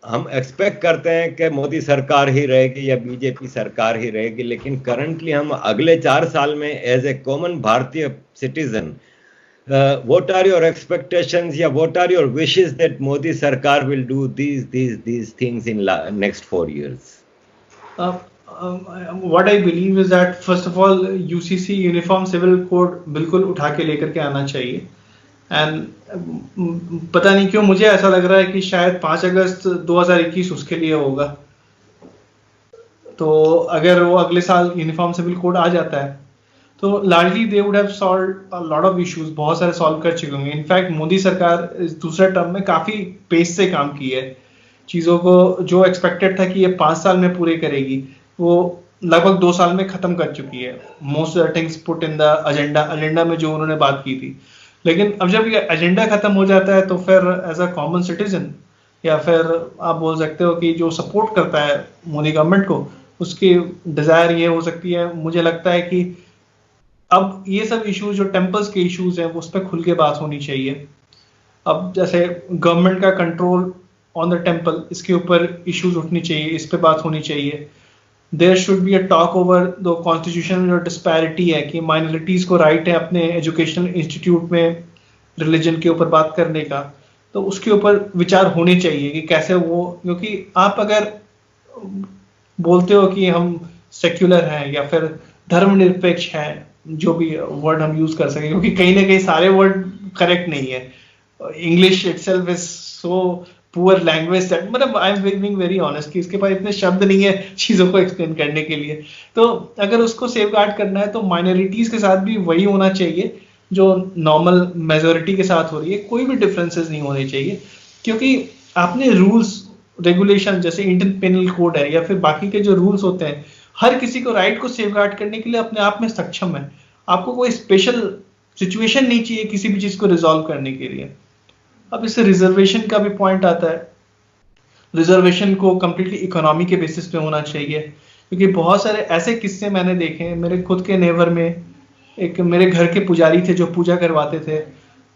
हम एक्सपेक्ट करते हैं कि मोदी सरकार ही रहेगी या बीजेपी सरकार ही रहेगी, लेकिन करंटली हम अगले 4 साल में एज ए कॉमन भारतीय citizen, what are your expectations, या what are your wishes that Modi sarkar will do these things in next 4 years? What I believe is that first of all UCC uniform civil code बिल्कुल उठा के लेकर के आना चाहिए। And पता नहीं क्यों मुझे ऐसा लग रहा है कि शायद 5 अगस्त 2021 उसके लिए होगा। तो अगर वो अगले साल यूनिफॉर्म सिविल कोड आ जाता है तो largely they would have solved a lot of issues, बहुत सारे सॉल्व कर चुके होंगे। इनफैक्ट मोदी सरकार इस दूसरे टर्म में काफी पेस से काम की है, चीजों को जो एक्सपेक्टेड था कि ये 5 साल में पूरे करेगी, वो लगभग 2 साल में खत्म कर चुकी है। Most things put in the agenda में जो उन्होंने बात की थी। लेकिन अब जब ये एजेंडा खत्म हो जाता है तो फिर एज अ कॉमन सिटीजन, या फिर आप बोल सकते हो कि जो सपोर्ट करता है मोदी गवर्नमेंट को, उसकी डिजायर ये हो सकती है, मुझे लगता है कि अब ये सब इश्यूज जो टेम्पल्स के इश्यूज हैं उस पर खुल के बात होनी चाहिए। अब जैसे गवर्नमेंट का कंट्रोल ऑन द टेम्पल, इसके ऊपर इश्यूज उठनी चाहिए, इस पे बात होनी चाहिए। There should be a talk over the constitution में जो डिस्पैरिटी है कि माइनॉरिटीज को राइट है अपने एजुकेशनल इंस्टीट्यूट में रिलीजन के ऊपर बात करने का, तो उसके ऊपर विचार होने चाहिए कि कैसे वो, क्योंकि आप अगर बोलते हो कि हम सेक्युलर हैं या फिर धर्मनिरपेक्ष हैं, जो भी वर्ड हम यूज कर सके, क्योंकि कहीं ना कहीं सारे वर्ड करेक्ट नहीं है। English itself is so poor language that, मतलब I am being very honest कि इसके पास इतने शब्द नहीं है चीजों को एक्सप्लेन करने के लिए। तो अगर उसको सेफगार्ड करना है तो माइनॉरिटीज के साथ भी वही होना चाहिए जो नॉर्मल मेजोरिटी के साथ हो रही है, कोई भी डिफरेंसेस नहीं होने चाहिए। क्योंकि आपने रूल्स रेगुलेशन जैसे इंडियन पेनल कोड है या फिर बाकी के जो रूल्स होते हैं, हर किसी को राइट को सेफगार्ड करने के लिए अपने आप में सक्षम है। आपको कोई स्पेशल सिचुएशन नहीं चाहिए किसी भी चीज को रिजॉल्व करने के लिए। अब इससे रिजर्वेशन का भी पॉइंट आता है। रिजर्वेशन को कंप्लीटली इकोनॉमी के बेसिस पे होना चाहिए, क्योंकि बहुत सारे ऐसे किस्से मैंने देखे हैं मेरे खुद के नेबर में। एक मेरे घर के पुजारी थे जो पूजा करवाते थे,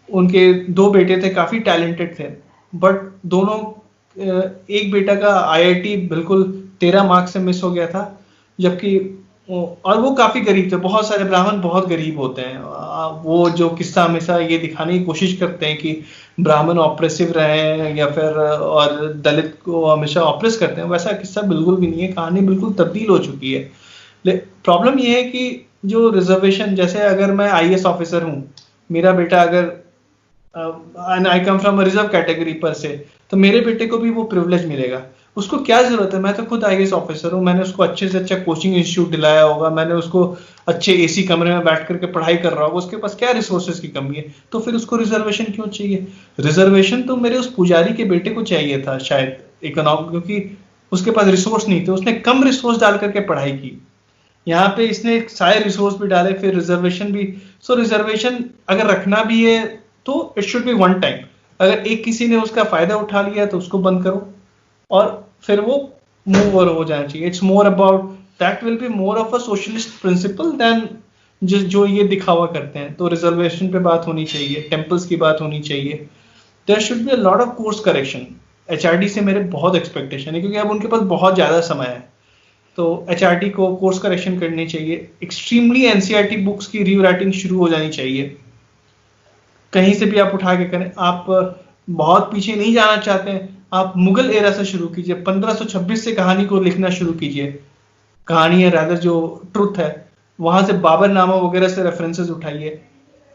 उनके 2 बेटे थे, काफी टैलेंटेड थे, बट दोनों, एक बेटा का आईआईटी बिल्कुल 13 मार्क्स से मिस हो गया था, जबकि और वो काफी गरीब थे। बहुत सारे ब्राह्मण बहुत गरीब होते हैं। वो जो किस्सा हमेशा ये दिखाने की कोशिश करते हैं कि ब्राह्मण ऑप्रेसिव रहे हैं या फिर और दलित को हमेशा ऑप्रेस करते हैं, वैसा किस्सा बिल्कुल भी नहीं है। कहानी बिल्कुल तब्दील हो चुकी है। प्रॉब्लम ये है कि जो रिजर्वेशन, जैसे अगर मैं आईएएस ऑफिसर हूँ, मेरा बेटा अगर and I come from reserve category पर से, तो मेरे बेटे को भी वो प्रिविलेज मिलेगा। उसको क्या जरूरत है? मैं तो खुद आईएएस ऑफिसर हूँ, मैंने उसको अच्छे से अच्छा कोचिंग इंस्टीट्यूट दिलाया होगा, मैंने उसको अच्छे एसी कमरे में बैठ करके पढ़ाई कर रहा होगा, उसके पास क्या रिसोर्सेज की कमी है? तो फिर उसको रिजर्वेशन क्यों चाहिए? रिजर्वेशन तो मेरे उस पुजारी के बेटे को चाहिए था शायद इकोनॉमिक, क्योंकि उसके पास रिसोर्स नहीं थे, उसने कम रिसोर्स डाल करके पढ़ाई की। यहाँ पे इसने सारे रिसोर्स भी डाले, फिर रिजर्वेशन भी। सो रिजर्वेशन अगर रखना भी है तो it should be one time. अगर एक किसी ने उसका फायदा उठा लिया तो उसको बंद करो और फिर वो मूव ओवर हो जाना चाहिए। It's more about that will be more of a socialist principle than जो ये दिखावा करते हैं। तो रिजर्वेशन पे बात होनी चाहिए, टेम्पल्स की बात होनी चाहिए। There should be a lot of course correction. HRD से मेरे बहुत एक्सपेक्टेशन है, क्योंकि अब उनके पास बहुत ज्यादा समय है, तो एचआरडी को कोर्स करेक्शन करनी चाहिए। एक्सट्रीमली एनसीईआरटी बुक्स की रीराइटिंग शुरू हो जानी चाहिए, कहीं से भी आप उठा के करें। आप बहुत पीछे नहीं जाना चाहते हैं, आप मुगल एरा से शुरू कीजिए, 1526 से कहानी को लिखना शुरू कीजिए। कहानी है रादर जो ट्रुथ है, वहां से बाबर नामा वगैरह से रेफरेंसेस उठाइए,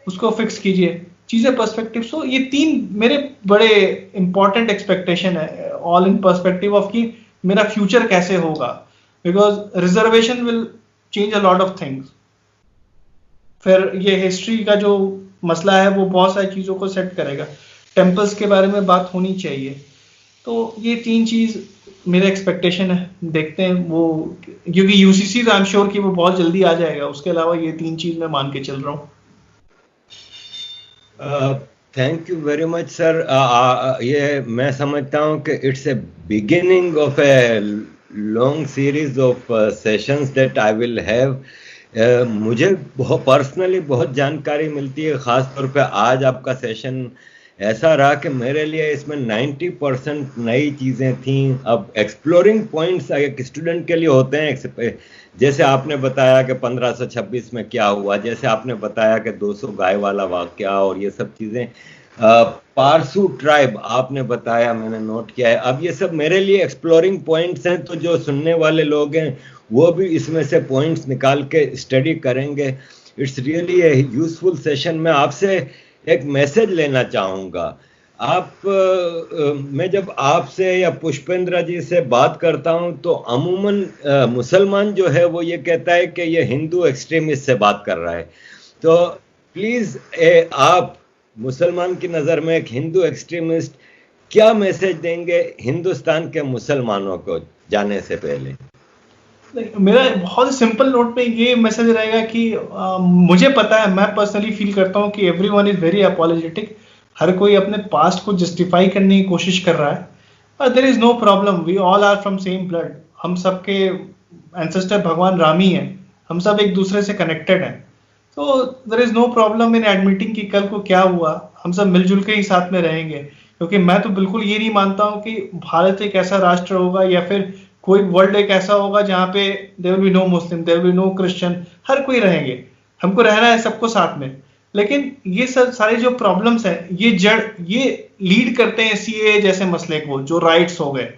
उसको फिक्स कीजिए, चीजें पर्सपेक्टिव। सो ये 3 मेरे बड़े इंपॉर्टेंट एक्सपेक्टेशन है, ऑल इन पर्सपेक्टिव ऑफ कि मेरा फ्यूचर कैसे होगा, because reservation will change a lot of things. फिर ये हिस्ट्री का जो मसला है वो बहुत सारी चीजों को सेट करेगा। टेम्पल्स के बारे में बात होनी चाहिए। तो ये 3 चीज मेरा एक्सपेक्टेशन है, देखते हैं वो, क्योंकि यूसीसी तो आई एम श्योर कि वो बहुत जल्दी आ जाएगा। उसके अलावा ये 3 चीज मैं मान के चल रहा हूँ। Thank you very much sir. ये मैं समझता हूँ कि it's a beginning of a long series of sessions that I will have. मुझे पर्सनली बहुत जानकारी मिलती है, ख़ास तौर पे आज आपका सेशन ऐसा रहा कि मेरे लिए इसमें 90% नई चीज़ें थीं। अब एक्सप्लोरिंग पॉइंट्स एक स्टूडेंट के लिए होते हैं, जैसे आपने बताया कि 1526 में क्या हुआ, जैसे आपने बताया कि 200 गाय वाला वाक़या और ये सब चीज़ें, पारसू ट्राइब आपने बताया, मैंने नोट किया है। अब ये सब मेरे लिए एक्सप्लोरिंग पॉइंट्स हैं, तो जो सुनने वाले लोग हैं वो भी इसमें से पॉइंट्स निकाल के स्टडी करेंगे। It's really a useful session. मैं आपसे एक मैसेज लेना चाहूँगा। मैं जब आपसे या पुष्पेंद्र जी से बात करता हूँ तो अमूमन मुसलमान जो है वो ये कहता है कि ये हिंदू एक्सट्रीमिस्ट से बात कर रहा है। तो प्लीज़ आप मुसलमान की नज़र में एक हिंदू एक्सट्रीमिस्ट क्या मैसेज देंगे हिंदुस्तान के मुसलमानों को जाने से पहले? मेरा बहुत सिंपल नोट में ये मैसेज रहेगा कि मुझे पता है, मैं पर्सनली फील करता हूँ कि एवरीवन इज वेरी अपॉलोजेटिक, हर कोई अपने पास्ट को जस्टिफाई करने की कोशिश कर रहा है। But there is no problem, we all are from same blood, हम सबके एंसेस्टर भगवान राम ही हैं, हम सब एक दूसरे से कनेक्टेड हैं। तो there is no problem in admitting कि कल को क्या हुआ हम सब मिलजुल के ही साथ में रहेंगे। क्योंकि मैं तो बिल्कुल ये नहीं मानता हूँ कि भारत एक ऐसा राष्ट्र होगा या फिर कोई वर्ल्ड एक ऐसा होगा जहाँ पे there will be no Muslim, there will be no Christian, हर कोई रहेंगे, हमको रहना है सबको साथ में। लेकिन ये सब सारे जो प्रॉब्लम्स हैं ये लीड करते हैं सीए जैसे मसले को, जो राइट्स हो गए,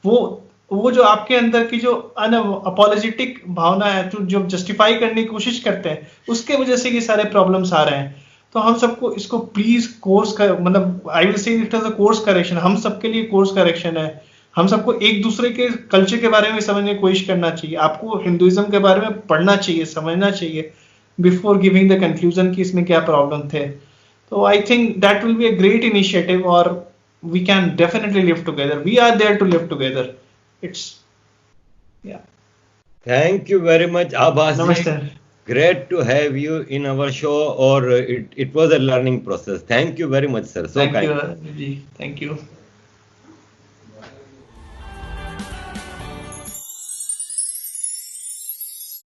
वो जो आपके अंदर की जो अनअपोलोजेटिक भावना है, जो जस्टिफाई करने की कोशिश करते हैं, उसके वजह से ये सारे प्रॉब्लम्स आ रहे हैं। तो हम सबको इसको प्लीज कोर्स कर, मतलब I will say it is a course correction, हम सबके लिए कोर्स करेक्शन है। हम सबको एक दूसरे के कल्चर के बारे में समझने की कोशिश करना चाहिए, आपको हिंदुइज्म के बारे में पढ़ना चाहिए, समझना चाहिए बिफोर गिविंग द कंक्लूजन कि इसमें क्या प्रॉब्लम थे। तो I think that will be a great initiative और we can definitely live together, we are there to live together. It's yeah. Thank you very much, Abbas. Namaste. Great to have you in our show, or it was a learning process. Thank you very much, sir. So Thank kind. you, Ji. Thank you.